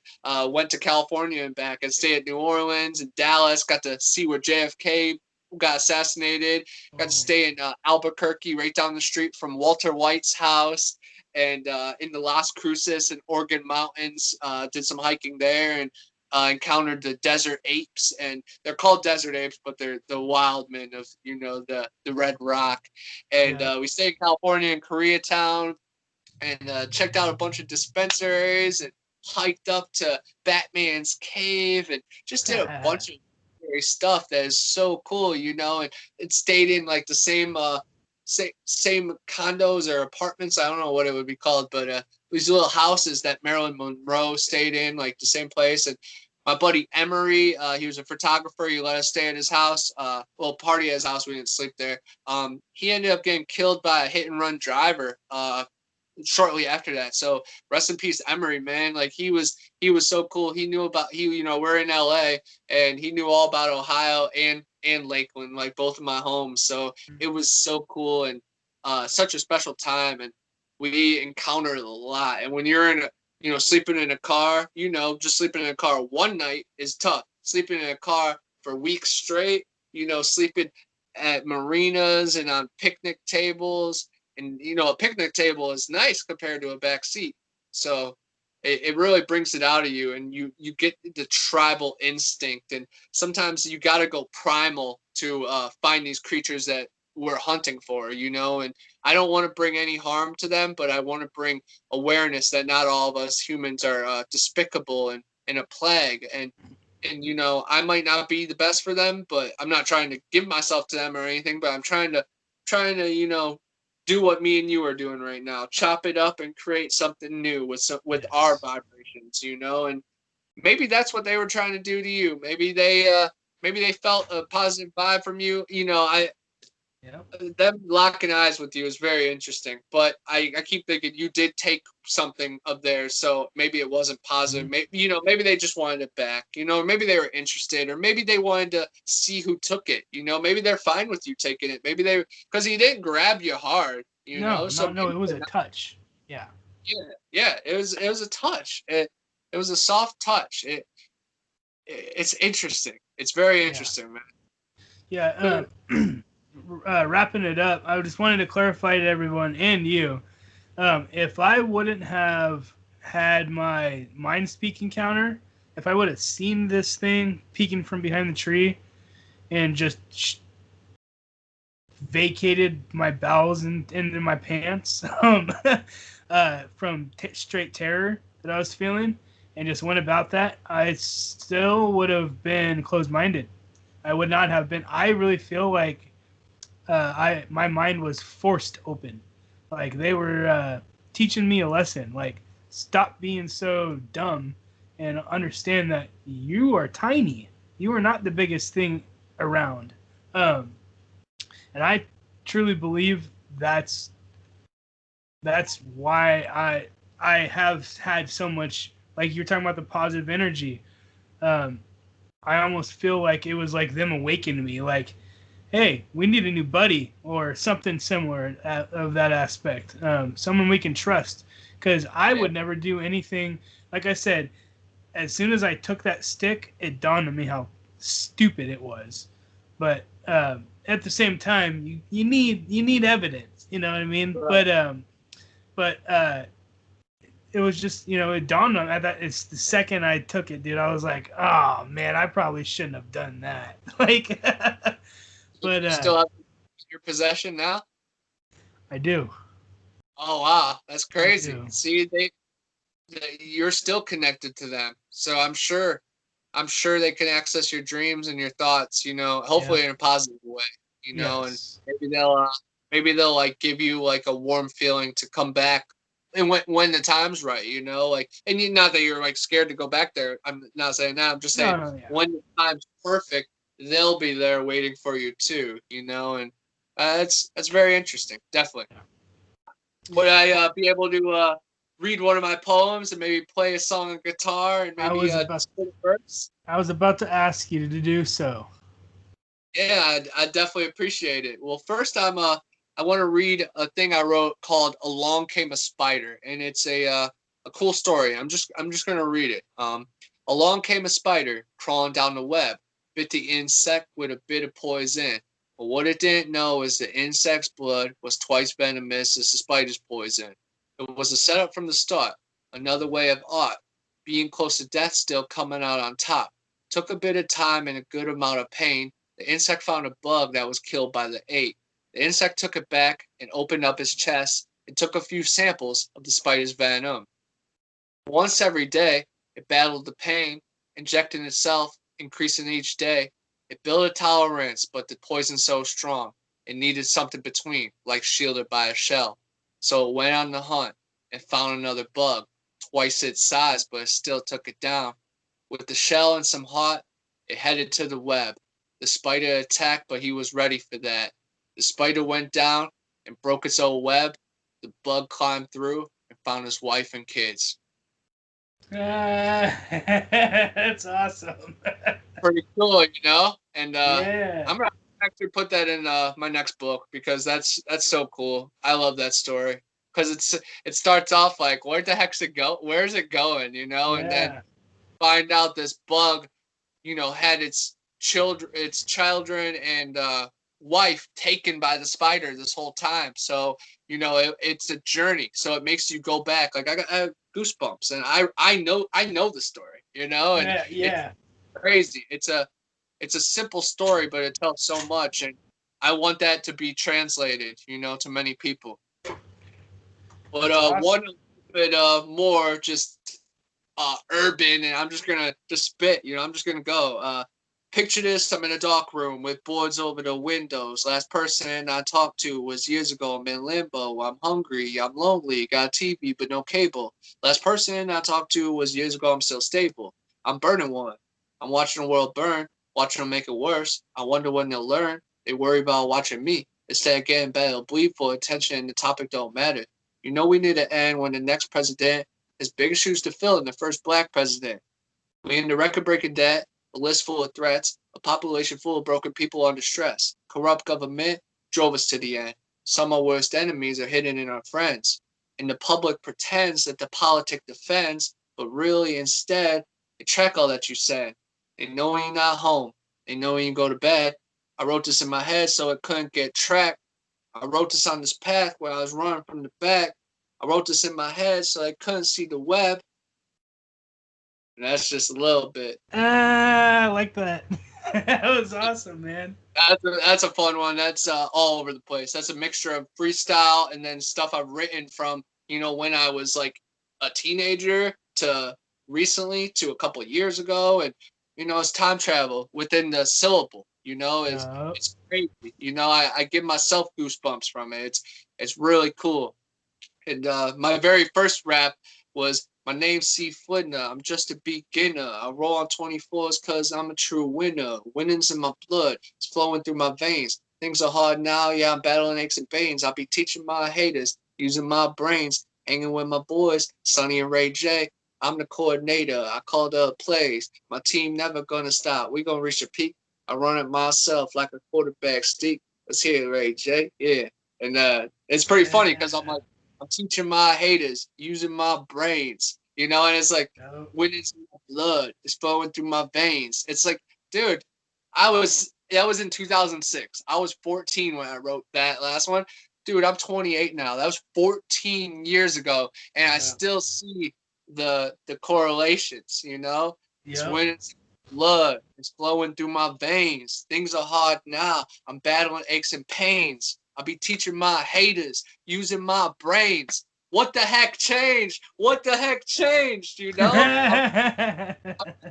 went to California and back, and stayed at New Orleans and Dallas. Got to see where JFK got assassinated. Got to stay in Albuquerque, right down the street from Walter White's house, and in the Las Cruces and Oregon Mountains. Did some hiking there, and encountered the desert apes, and they're called desert apes, but they're the wild men of the Red Rock. And we stayed in California in Koreatown, and checked out a bunch of dispensaries, and hiked up to Batman's cave, and just did a bunch of stuff that is so cool, and it stayed in like the same same condos or apartments. I don't know what it would be called, but these little houses that Marilyn Monroe stayed in, like the same place. And My buddy Emery, he was a photographer. He let us stay at his house. Party at his house. We didn't sleep there. He ended up getting killed by a hit and run driver shortly after that. So rest in peace, Emery, man. Like he was so cool. He knew about we're in LA and he knew all about Ohio and Lakeland, like both of my homes. So it was so cool and such a special time. And we encountered a lot. And when you're in sleeping in a car, just sleeping in a car one night is tough. Sleeping in a car for weeks straight, sleeping at marinas and on picnic tables. And, a picnic table is nice compared to a back seat. So it really brings it out of you, and you get the tribal instinct. And sometimes you got to go primal to find these creatures that we're hunting for, and I don't want to bring any harm to them, but I want to bring awareness that not all of us humans are despicable and a plague. And I might not be the best for them, but I'm not trying to give myself to them or anything, but I'm trying to do what me and you are doing right now, chop it up and create something new with our vibrations, and maybe that's what they were trying to do to you. Maybe they felt a positive vibe from you. Them locking eyes with you is very interesting, but I keep thinking you did take something of theirs, so maybe it wasn't positive. Maybe they just wanted it back, maybe they were interested, or maybe they wanted to see who took it. Maybe they're fine with you taking it. Maybe because he didn't grab you hard, No, so it was a touch. Yeah. Yeah, it was a touch. It was a soft touch. It's interesting. It's very interesting, man. Yeah. Wrapping it up, I just wanted to clarify to everyone and you, if I wouldn't have had my mind speak encounter, if I would have seen this thing peeking from behind the tree and just vacated my bowels and in my pants from straight terror that I was feeling and just went about that, I still would have been closed-minded. I would not have been. I really feel like my mind was forced open. Like they were teaching me a lesson. Like, stop being so dumb and understand that you are tiny. You are not the biggest thing around. And I truly believe that's why I have had so much, like you're talking about the positive energy. I almost feel like it was like them awakening me. Like, hey, we need a new buddy or something similar of that aspect. Someone we can trust. Because I would never do anything. Like I said, as soon as I took that stick, it dawned on me how stupid it was. But at the same time, you need evidence. You know what I mean? Right. But it was just, it dawned on me that it's the second I took it, dude. I was like, oh man, I probably shouldn't have done that. Like. But you still have your possession now? I do. Oh wow, that's crazy. See, you're still connected to them, so I'm sure they can access your dreams and your thoughts. Hopefully in a positive way. Yes. And maybe they'll like give you like a warm feeling to come back, and when the time's right. And not that you're like scared to go back there. I'm not saying that. I'm just saying when the time's perfect, they'll be there waiting for you too, and that's very interesting. Definitely. Would I be able to read one of my poems and maybe play a song on guitar and maybe split a verse? I was about to ask you to do so. Yeah, I definitely appreciate it. Well, first I want to read a thing I wrote called "Along Came a Spider," and it's a cool story. I'm just gonna read it. Along came a spider crawling down the web, bit the insect with a bit of poison. But what it didn't know is the insect's blood was twice venomous as the spider's poison. It was a setup from the start, another way of art, being close to death still coming out on top. Took a bit of time and a good amount of pain. The insect found a bug that was killed by the ate. The insect took it back and opened up his chest and took a few samples of the spider's venom. Once every day, it battled the pain, injecting itself, increasing each day. It built a tolerance, but the poison so strong, it needed something between, like shielded by a shell. So it went on the hunt and found another bug, twice its size, but it still took it down. With the shell and some hot, it headed to the web. The spider attacked, but he was ready for that. The spider went down and broke its own web. The bug climbed through and found his wife and kids. That's awesome. Pretty cool, you know? And Yeah. I'm gonna actually put that in my next book because that's so cool. I love that story because it starts off like, where the heck's it go? Where's it going? You know, and then Yeah. find out this bug, you know, had its children and wife taken by the spider this whole time. So, you know, it's a journey. So it makes you go back. Like I have goosebumps, and I know the story, you know, and Yeah. it's Yeah. crazy. It's a simple story, but it tells so much, and I want that to be translated, you know, to many people. But That's awesome. one bit more just urban, and I'm just gonna just spit, you know, I'm just gonna go. Picture this: I'm in a dark room with boards over the windows. Last person I talked to was years ago. I'm in limbo. I'm hungry. I'm lonely. Got TV but no cable. Last person I talked to was years ago. I'm still stable. I'm burning one. I'm watching the world burn. Watching them make it worse. I wonder when they'll learn. They worry about watching me. Instead of getting better, they'll bleed for attention and the topic don't matter. You know we need to end when the next president has bigger shoes to fill than the first black president. We in the record-breaking debt, a list full of threats, a population full of broken people under stress. Corrupt government drove us to the end. Some of our worst enemies are hidden in our friends. And the public pretends that the politic defends, but really instead, they track all that you said. They know when you're not home. They know when you go to bed. I wrote this in my head so it couldn't get tracked. I wrote this on this path where I was running from the back. I wrote this in my head so I couldn't see the web. And that's just a little bit. I like that. That was awesome, man. That's a fun one. That's all over the place. That's a mixture of freestyle and then stuff I've written from, you know, when I was like a teenager to recently to a couple of years ago. And, you know, it's time travel within the syllable, you know, Yup. it's crazy. You know, I give myself goosebumps from it. It's really cool. And my very first rap was, my name's C. Flynn. I'm just a beginner. I roll on 24s because I'm a true winner. Winning's in my blood. It's flowing through my veins. Things are hard now. Yeah, I'm battling aches and pains. I'll be teaching my haters, using my brains, hanging with my boys, Sonny and Ray J. I'm the coordinator. I call the plays. My team never gonna stop. We gonna reach a peak. I run it myself like a quarterback stick. Let's hear it, Ray J. Yeah. And it's pretty funny because I'm like, I'm teaching my haters, using my brains, you know, and it's like, Yup. when it's my blood, it's flowing through my veins. It's like, dude, that was in 2006. I was 14 when I wrote that last one. Dude, I'm 28 now. That was 14 years ago, and I still see the correlations, you know? It's Yep. when it's blood, it's flowing through my veins. Things are hard now. I'm battling aches and pains. I'll be teaching my haters, using my brains. What the heck changed? What the heck changed? You know, I'm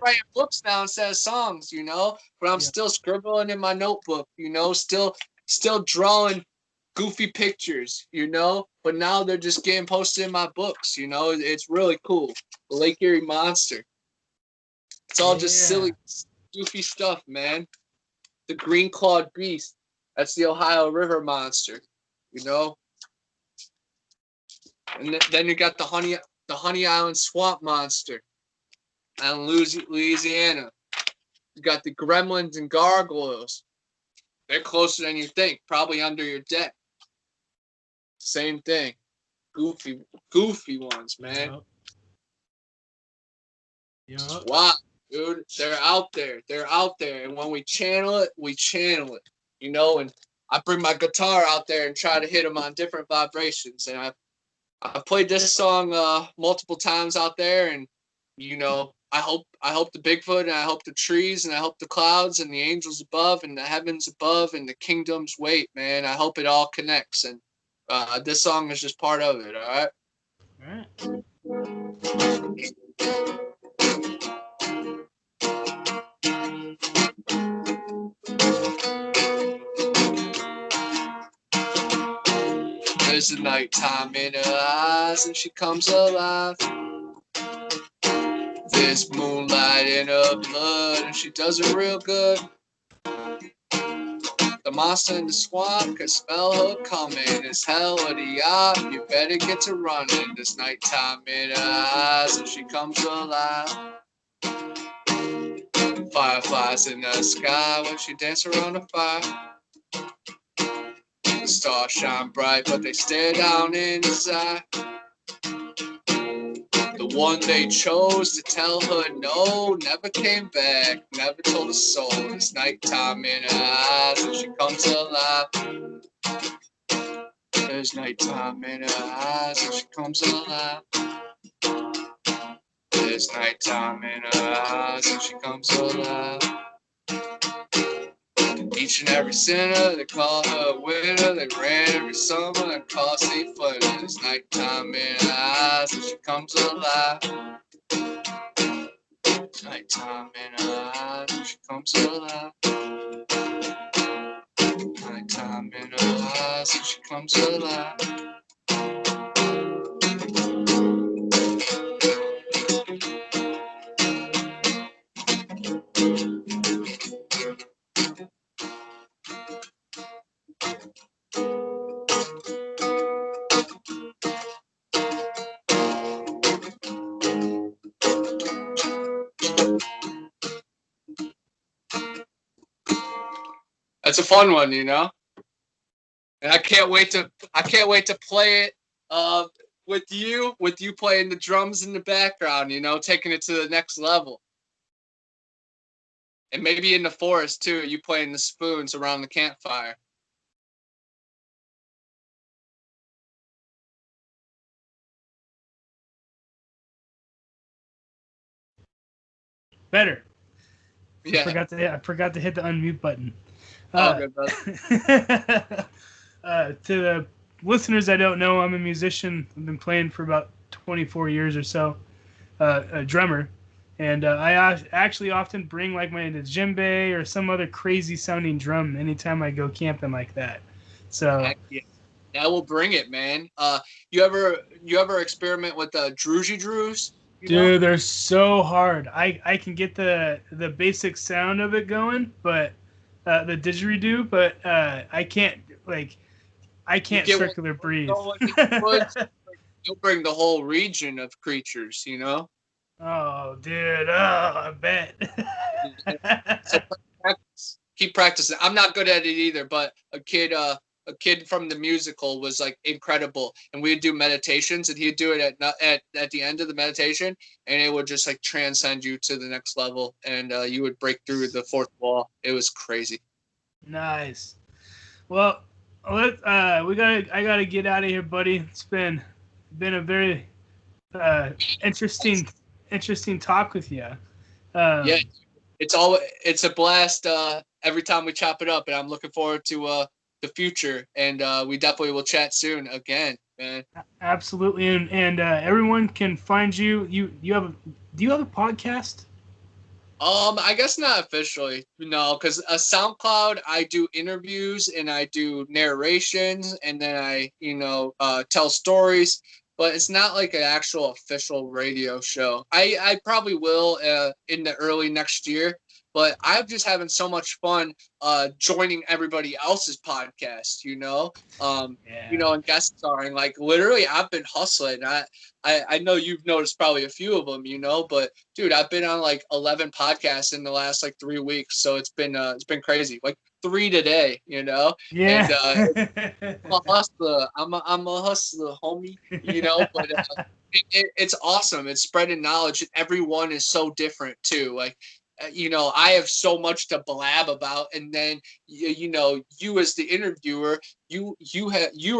writing books now instead of songs. You know, but I'm Yep. still scribbling in my notebook. You know, still drawing goofy pictures. You know, but now they're just getting posted in my books. You know, it's really cool. The Lake Erie Monster. It's all just Yeah. silly, goofy stuff, man. The green clawed beast. That's the Ohio River monster, you know. And then you got the Honey Island swamp monster out in Louisiana. You got the gremlins and gargoyles. They're closer than you think, probably under your deck. Same thing. Goofy ones, man. Yup. Yup. Wow, dude. They're out there. They're out there. And when we channel it, you know, and I bring my guitar out there and try to hit them on different vibrations. And I've played this song multiple times out there, and you know, I hope the Bigfoot, and I hope the trees, and I hope the clouds, and the angels above, and the heavens above, and the kingdoms wait, man. I hope it all connects, and this song is just part of it. All right. All right. There's the nighttime in her eyes, and she comes alive. this moonlight in her blood, and she does it real good. The monster in the swamp can smell her coming. It's hell of the yacht. You better get to running. This nighttime in her eyes, and she comes alive. Fireflies in the sky when she dances around the fire. The stars shine bright, but they stare down inside. The one they chose to tell her no never came back, never told a soul. It's nighttime in her eyes and she comes alive. There's nighttime in her eyes and she comes alive. There's nighttime in her eyes and she comes alive. Each and every sinner, they call her a winner. They ran every summer and call St. Flynn. There's nighttime in her eyes and she comes alive. Nighttime in her eyes and she comes alive. Nighttime in her eyes and she comes alive. That's a fun one, you know, and I can't wait to play it with you playing the drums in the background, you know, taking it to the next level. And maybe in the forest too, you playing the spoons around the campfire. Better. Yeah. I forgot to hit the unmute button. Good, brother. To the listeners that don't know, I'm a musician. I've been playing for about 24 years or so, a drummer. And I actually often bring like my djembe or some other crazy sounding drum anytime I go camping like that. So yeah, we'll bring it, man. You ever experiment with the druzy drews? Dude, they're so hard. I can get the basic sound of it going, but the didgeridoo, but I can't circular breathe. You'll bring the whole region of creatures, you know. Oh, dude! Oh, I bet. So keep practicing. I'm not good at it either, but a kid from the musical was like incredible, and we'd do meditations, and he'd do it at the end of the meditation, and it would just like transcend you to the next level, and you would break through the fourth wall. It was crazy. Nice. Well, I gotta get out of here, buddy. It's been a very interesting talk with you. Yeah, it's a blast every time we chop it up, and I'm looking forward to the future, and we definitely will chat soon again, man. Absolutely, and everyone can find you. Do you have a podcast? I guess not officially, no, because SoundCloud, I do interviews and I do narrations, and then I tell stories, but it's not like an actual official radio show. I probably will in the early next year, but I'm just having so much fun joining everybody else's podcast, and guest starring. Like literally, I've been hustling. I know you've noticed probably a few of them, but dude, I've been on like 11 podcasts in the last like 3 weeks, so it's been crazy. Like 3 today, Yeah. And I'm a hustler. I'm a hustler, homie. But it's awesome. It's spreading knowledge. Everyone is so different too. Like, I have so much to blab about, and then you as the interviewer, you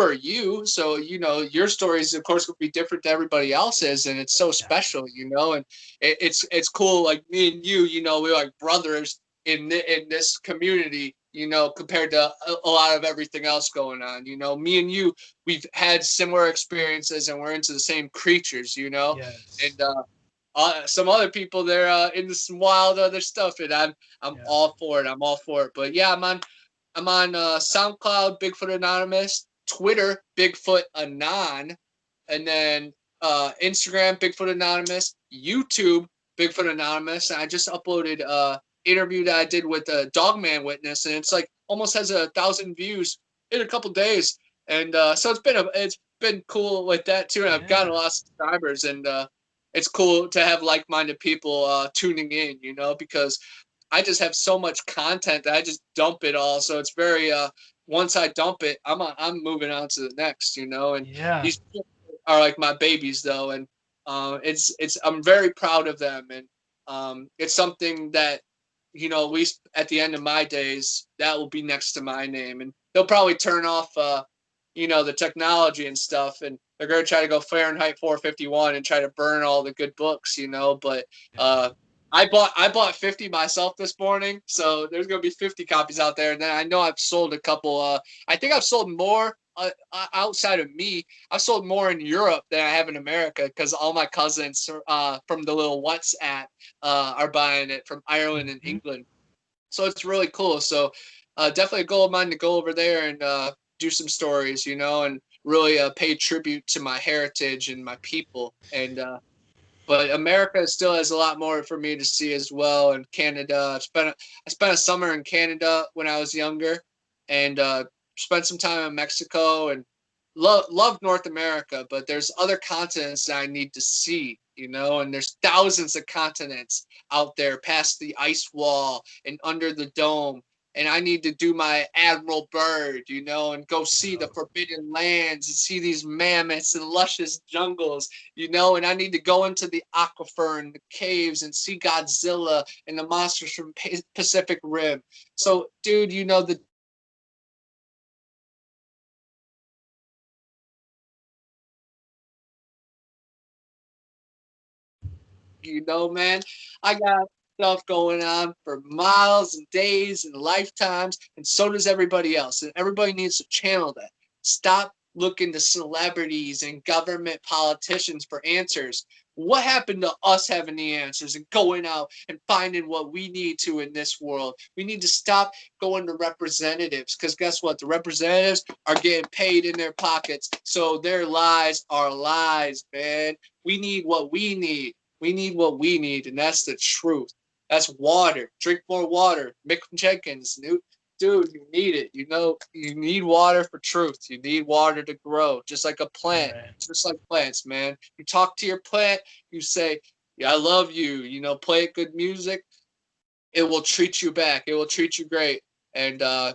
are you, so your stories of course would be different to everybody else's, and it's so special, and it's cool. Like me and you, we're like brothers in this community, compared to a lot of everything else going on. Me and you, we've had similar experiences, and we're into the same creatures, Yes. and some other people, they're into some wild other stuff, and I'm all for it. I'm all for it. But yeah, I'm on SoundCloud, Bigfoot Anonymous, Twitter, Bigfoot Anon, and then Instagram, Bigfoot Anonymous, YouTube, Bigfoot Anonymous, and I just uploaded interview that I did with a Dogman Witness, and it's like almost has 1,000 views in a couple days, and so it's been cool with that too, and I've gotten a lot of subscribers, and it's cool to have like-minded people tuning in, you know, because I just have so much content that I just dump it all, so it's very once I dump it, I'm moving on to the next, you know, and these people are like my babies though, and it's I'm very proud of them, and it's something that, you know, at least at the end of my days, that will be next to my name, and they'll probably turn off, you know, the technology and stuff, and they're gonna try to go Fahrenheit 451 and try to burn all the good books, you know. But I bought 50 myself this morning, so there's gonna be 50 copies out there, and then I know I've sold a couple. I think I've sold more outside of me. I've sold more in Europe than I have in America because all my cousins from the little WhatsApp are buying it from Ireland and England. So it's really cool. So definitely a goal of mine to go over there and do some stories, you know, and really pay tribute to my heritage and my people. And but America still has a lot more for me to see as well. And Canada, I spent a summer in Canada when I was younger, and spent some time in Mexico, and love North America. But there's other continents that I need to see, you know, and there's thousands of continents out there past the ice wall and under the dome. And I need to do my Admiral Byrd, you know, and go see the forbidden lands and see these mammoths and luscious jungles, you know, and I need to go into the aquifer and the caves and see Godzilla and the monsters from Pacific Rim. So, dude, you know, man, I got stuff going on for miles and days and lifetimes, and so does everybody else. And everybody needs to channel that. Stop looking to celebrities and government politicians for answers. What happened to us having the answers and going out and finding what we need to in this world? We need to stop going to representatives, because guess what? The representatives are getting paid in their pockets, so their lies are lies, man. We need what we need. We need what we need, and that's the truth. That's water. Drink more water. Mick Jenkins, dude, you need it. You know, you need water for truth. You need water to grow, just like a plant, just like plants, man. You talk to your plant, you say, yeah, I love you, you know, play good music. It will treat you back. It will treat you great. And I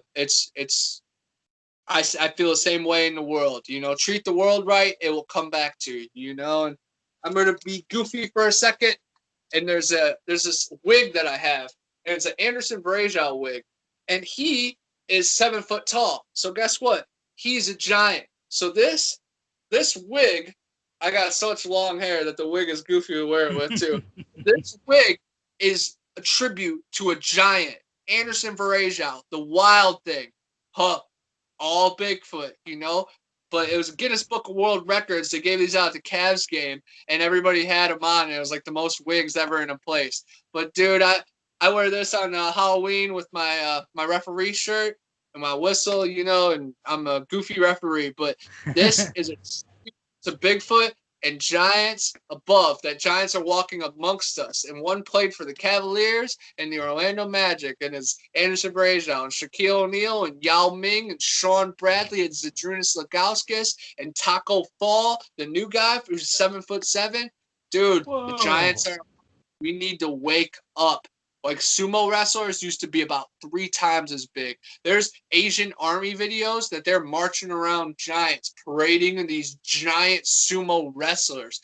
feel the same way in the world. You know, treat the world right, it will come back to you, you know. And I'm going to be goofy for a second. And there's this wig that I have, and it's an Anderson Varejao wig, and he is 7 foot tall. So guess what? He's a giant. So this wig, I got such long hair that the wig is goofy to wear it with too. This wig is a tribute to a giant, Anderson Varejao, the wild thing. Huh. All Bigfoot, you know? But it was a Guinness Book of World Records. They gave these out at the Cavs game, and everybody had them on. And it was like the most wigs ever in a place. But dude, I wear this on Halloween with my my referee shirt and my whistle, you know, and I'm a goofy referee. But this is it's a Bigfoot and giants above. That giants are walking amongst us. And one played for the Cavaliers and the Orlando Magic, and it's Anderson Varejao and Shaquille O'Neal and Yao Ming and Sean Bradley and Zydrunas Lagauskas and Taco Fall, the new guy who's 7'7". Dude, Whoa. the Giants are. We need to wake up. Like sumo wrestlers used to be about 3 times as big. There's Asian army videos that they're marching around giants, parading these giant sumo wrestlers,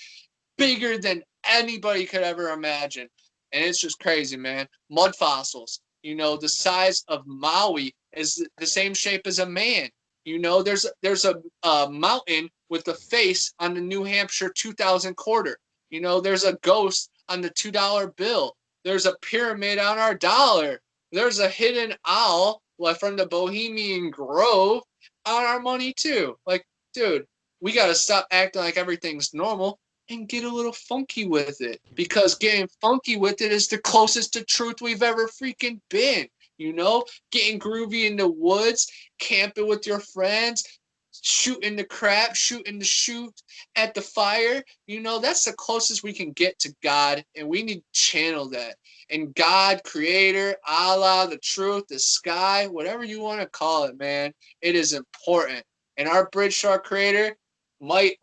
bigger than anybody could ever imagine. And it's just crazy, man. Mud fossils, you know, the size of Maui is the same shape as a man. You know, there's a mountain with a face on the New Hampshire 2000 quarter. You know, there's a ghost on the $2 bill. There's a pyramid on our dollar. There's a hidden owl from the Bohemian Grove on our money too. Like, dude, we got to stop acting like everything's normal and get a little funky with it, because getting funky with it is the closest to truth we've ever freaking been. You know, getting groovy in the woods, camping with your friends, shooting the crap, shooting the shoot at the fire. You know, that's the closest we can get to God, and we need to channel that. And God, Creator, Allah, the truth, the sky, whatever you want to call it, man, it is important. And our bridge shark creator might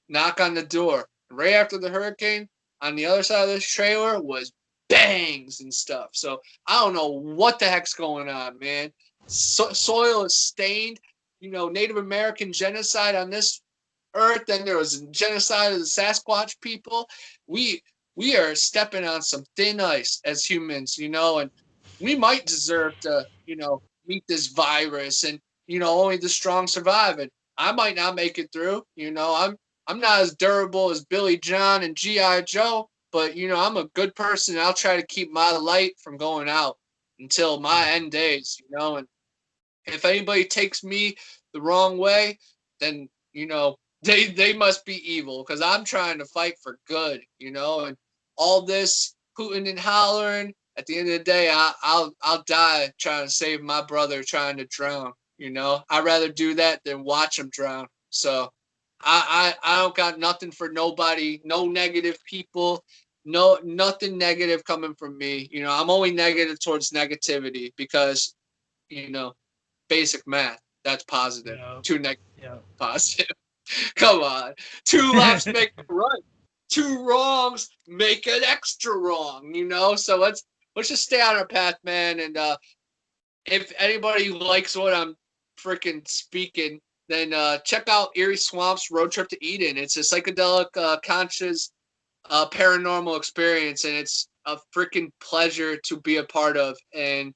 knock on the door. Right after the hurricane, on the other side of this trailer was bangs and stuff. So I don't know what the heck's going on, man. Soil is stained. You know, Native American genocide on this earth. Then there was genocide of the Sasquatch people. We we are stepping on some thin ice as humans, you know, and we might deserve to, you know, meet this virus, and you know, only the strong survive. And I might not make it through. You know, I'm not as durable as Billy John and G.I. Joe, but you know, I'm a good person. And I'll try to keep my light from going out until my end days, you know. And if anybody takes me the wrong way, then you know they must be evil, because I'm trying to fight for good, you know. And all this hooting and hollering, at the end of the day, I'll die trying to save my brother trying to drown. You know, I'd rather do that than watch him drown. So I don't got nothing for nobody, no negative people, no nothing negative coming from me. You know, I'm only negative towards negativity because, you know, basic math. That's positive. Yeah. Two negative, Yeah. positive. Come on. Two lefts make a right. Two wrongs make an extra wrong, you know? So let's just stay on our path, man. And if anybody likes what I'm freaking speaking, then check out Eerie Swamps Road Trip to Eden. It's a psychedelic conscious paranormal experience, and it's a freaking pleasure to be a part of. And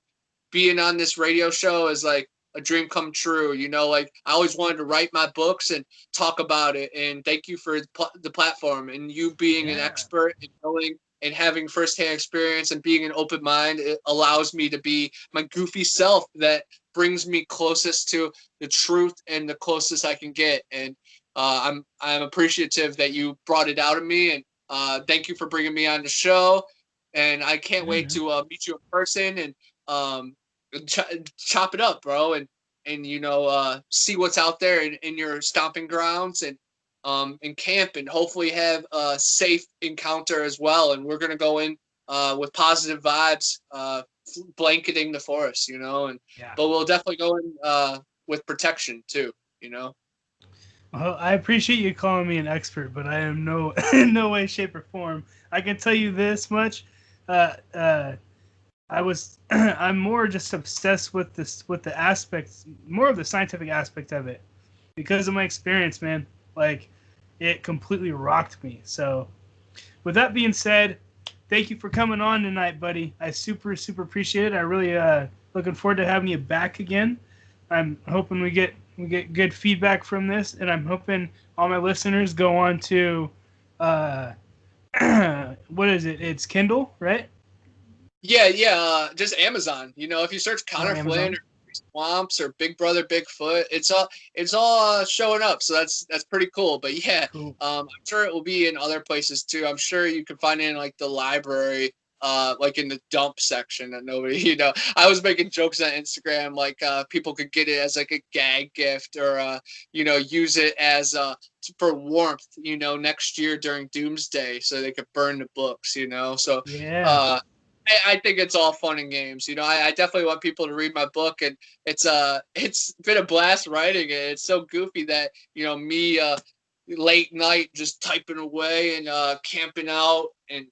being on this radio show is like a dream come true. You know, like I always wanted to write my books and talk about it. And thank you for the platform, and you being an expert and knowing and having firsthand experience and being an open mind. It allows me to be my goofy self that brings me closest to the truth and the closest I can get. And I'm appreciative that you brought it out of me. And thank you for bringing me on the show. And I can't wait to meet you in person and um, chop it up, bro, and you know, see what's out there in your stomping grounds, and camp, and hopefully have a safe encounter as well. And we're gonna go in with positive vibes, blanketing the forest, you know, and but we'll definitely go in with protection too, you know. Well, I appreciate you calling me an expert, but I am no in no way, shape, or form. I can tell you this much. I'm more just obsessed with the aspects, more of the scientific aspect of it, because of my experience, man. Like, it completely rocked me. So, with that being said, thank you for coming on tonight, buddy. I super appreciate it. I really looking forward to having you back again. I'm hoping we get good feedback from this, and I'm hoping all my listeners go on to what is it? It's Kindle, right? Yeah, just Amazon. You know, if you search Connor Flynn or Swamps or Big Brother Bigfoot, it's all showing up. So that's pretty cool. But yeah, Cool. I'm sure it will be in other places too. I'm sure you can find it in like the library, like in the dump section that nobody, you know. I was making jokes on Instagram, like people could get it as like a gag gift, or you know, use it as for warmth, you know, next year during Doomsday, so they could burn the books, you know. So Yeah. I think it's all fun and games. You know, I definitely want people to read my book, and it's been a blast writing it. It's so goofy that, you know, me late night just typing away and camping out, and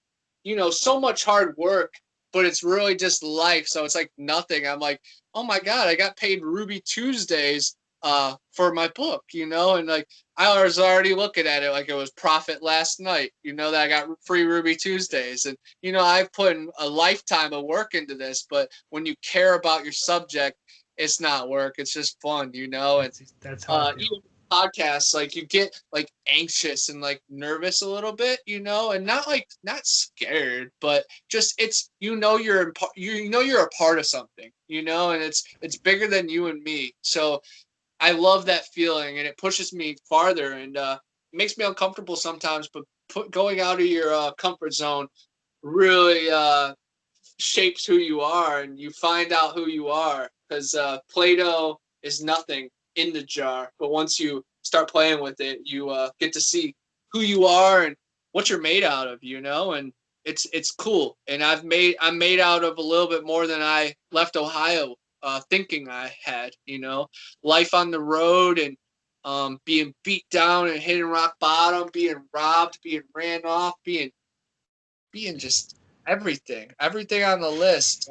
you know, so much hard work, but it's really just life. So it's like nothing. I'm like, oh my god, I got paid Ruby Tuesdays for my book, you know, and like I was already looking at it like it was profit last night, you know, that I got free Ruby Tuesdays. And you know, I've put a lifetime of work into this, but when you care about your subject, it's not work, it's just fun, you know. And That's how I feel. even podcasts, like you get like anxious and like nervous a little bit, you know, and not scared, but just it's, you know, you know you're a part of something, you know, and it's bigger than you and me. So I love that feeling, and it pushes me farther, and it makes me uncomfortable sometimes. But going out of your comfort zone really shapes who you are, and you find out who you are. Because Plato is nothing, in the jar. But once you start playing with it, you get to see who you are and what you're made out of, you know, and it's cool. And I'm made out of a little bit more than I left Ohio thinking I had, you know, life on the road and being beat down and hitting rock bottom, being robbed, being ran off, being just everything on the list.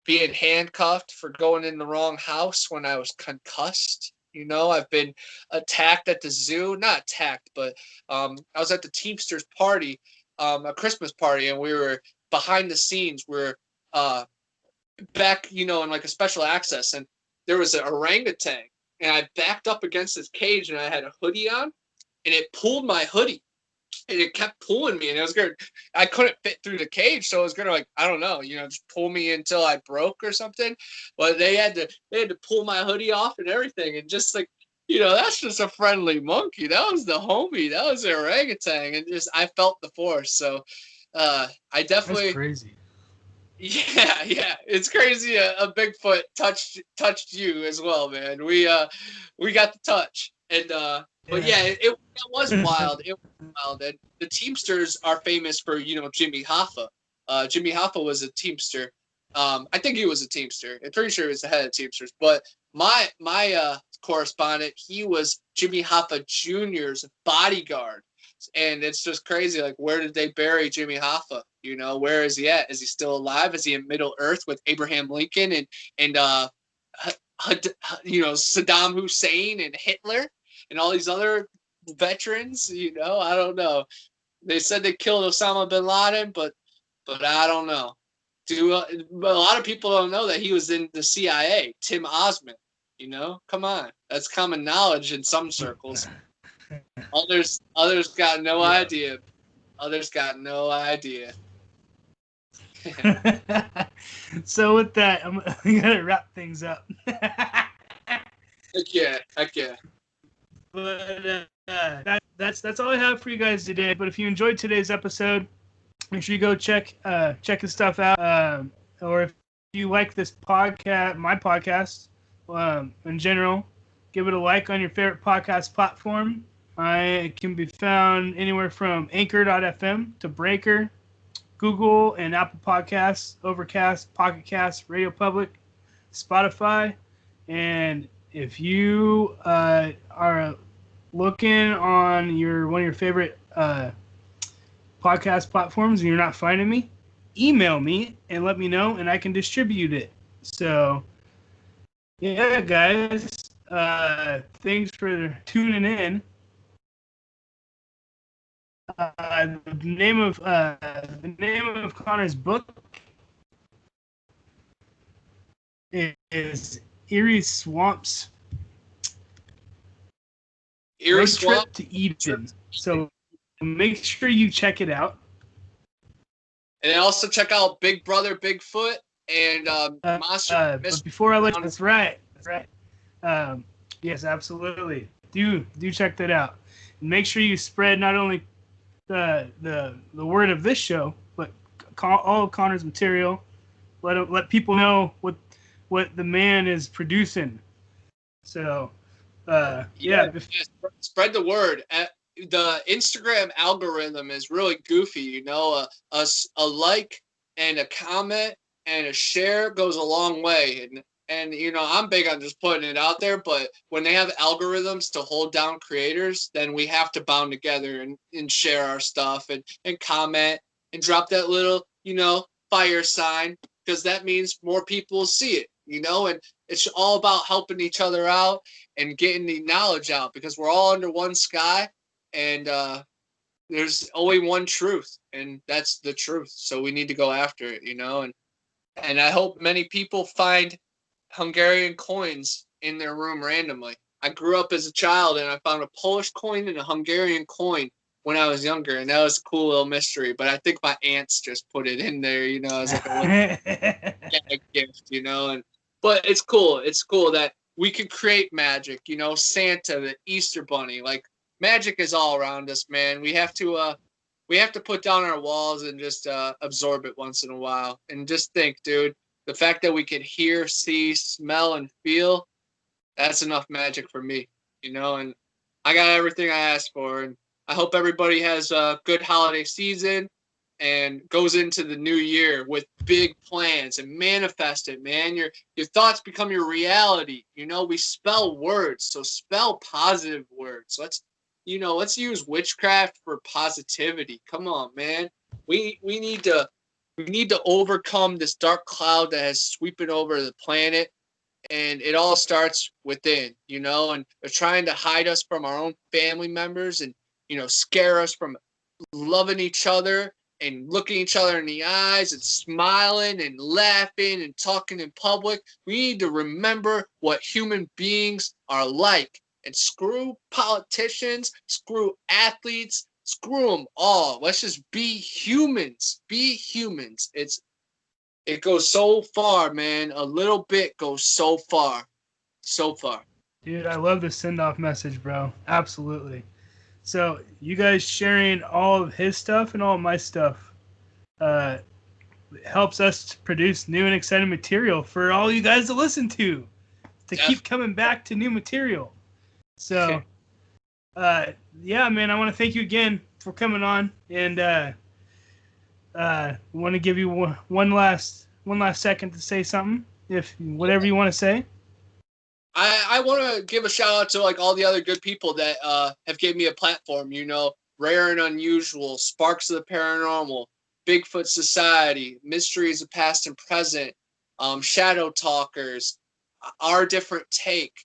Being handcuffed for going in the wrong house when I was concussed. You know, I've been attacked at the zoo. Not attacked, but I was at the Teamsters party, a Christmas party, and we were behind the scenes. We're back, you know, in like a special access, and there was an orangutan, and I backed up against this cage, and I had a hoodie on, and it pulled my hoodie. And it kept pulling me, and it was good. I couldn't fit through the cage, so it was gonna, like, I don't know, you know, just pull me until I broke or something. But they had to pull my hoodie off and everything, and just like, you know, that's just a friendly monkey. That was the homie. That was the orangutan, and just I felt the force. So I definitely. That's crazy. Yeah, it's crazy. A Bigfoot touched you as well, man. We got the touch, and but yeah, it was wild. It was wild. And the Teamsters are famous for, you know, Jimmy Hoffa. Jimmy Hoffa was a Teamster. I think he was a Teamster. I'm pretty sure he was the head of Teamsters. But my correspondent, he was Jimmy Hoffa Jr.'s bodyguard. And it's just crazy. Like, where did they bury Jimmy Hoffa? You know, where is he at? Is he still alive? Is he in Middle Earth with Abraham Lincoln and you know, Saddam Hussein and Hitler and all these other veterans? You know, I don't know. They said they killed Osama bin Laden, but I don't know. A lot of people don't know that he was in the CIA? Tim Osman. You know, come on, that's common knowledge in some circles. Others got no idea. Others got no idea. So with that, I'm gonna wrap things up. Heck yeah. But that's all I have for you guys today. But if you enjoyed today's episode, make sure you go check his stuff out. Or if you like this podcast, my podcast, in general, give it a like on your favorite podcast platform. I can be found anywhere from Anchor.fm to Breaker, Google and Apple Podcasts, Overcast, Pocket Cast, Radio Public, Spotify. And if you are looking on one of your favorite podcast platforms and you're not finding me, email me and let me know, and I can distribute it. So, yeah, guys, thanks for tuning in. The name of Connor's book is Eerie Swamps. Eerie Swamp Trip to Eden. So make sure you check it out. And also check out Big Brother Bigfoot and Monster. But before I let you, that's right. Yes, absolutely. Do check that out. And make sure you spread not only the word of this show, but all of Connor's material. Let people know what the man is producing. So, spread the word. The Instagram algorithm is really goofy. You know, a like and a comment and a share goes a long way. And you know, I'm big on just putting it out there, but when they have algorithms to hold down creators, then we have to bound together and share our stuff and comment and drop that little, you know, fire sign, because that means more people see it, you know, and it's all about helping each other out and getting the knowledge out, because we're all under one sky, and there's only one truth, and that's the truth. So we need to go after it, you know, and I hope many people find Hungarian coins in their room randomly. I grew up as a child and I found a Polish coin and a Hungarian coin when I was younger, and that was a cool little mystery. But I think my aunts just put it in there, you know, as like a little gift, you know. But it's cool. It's cool that we can create magic, you know, Santa, the Easter Bunny. Like, magic is all around us, man. We have to put down our walls and just absorb it once in a while. And just think, dude, the fact that we can hear, see, smell, and feel, that's enough magic for me, and I got everything I asked for. And I hope everybody has a good holiday season and goes into the new year with big plans and manifest it, man. Your thoughts become your reality. We spell words, so spell positive words. Let's use witchcraft for positivity. Come on, man. We need to overcome this dark cloud that has sweeping over the planet, and it all starts within, and they're trying to hide us from our own family members and scare us from loving each other and looking each other in the eyes and smiling and laughing and talking in public. We need to remember what human beings are like, and screw politicians, screw athletes, screw them all. Let's just be humans. Be humans. It goes so far, man. A little bit goes so far. So far. Dude, I love the send-off message, bro. Absolutely. So, you guys sharing all of his stuff and all of my stuff helps us to produce new and exciting material for all you guys to listen to keep coming back to new material. So, yeah, man, I want to thank you again for coming on, and want to give you one last second to say something, if whatever you want to say. I want to give a shout out to all the other good people that have given me a platform. Rare and Unusual, Sparks of the Paranormal, Bigfoot Society, Mysteries of Past and Present, Shadow Talkers, Our Different Take.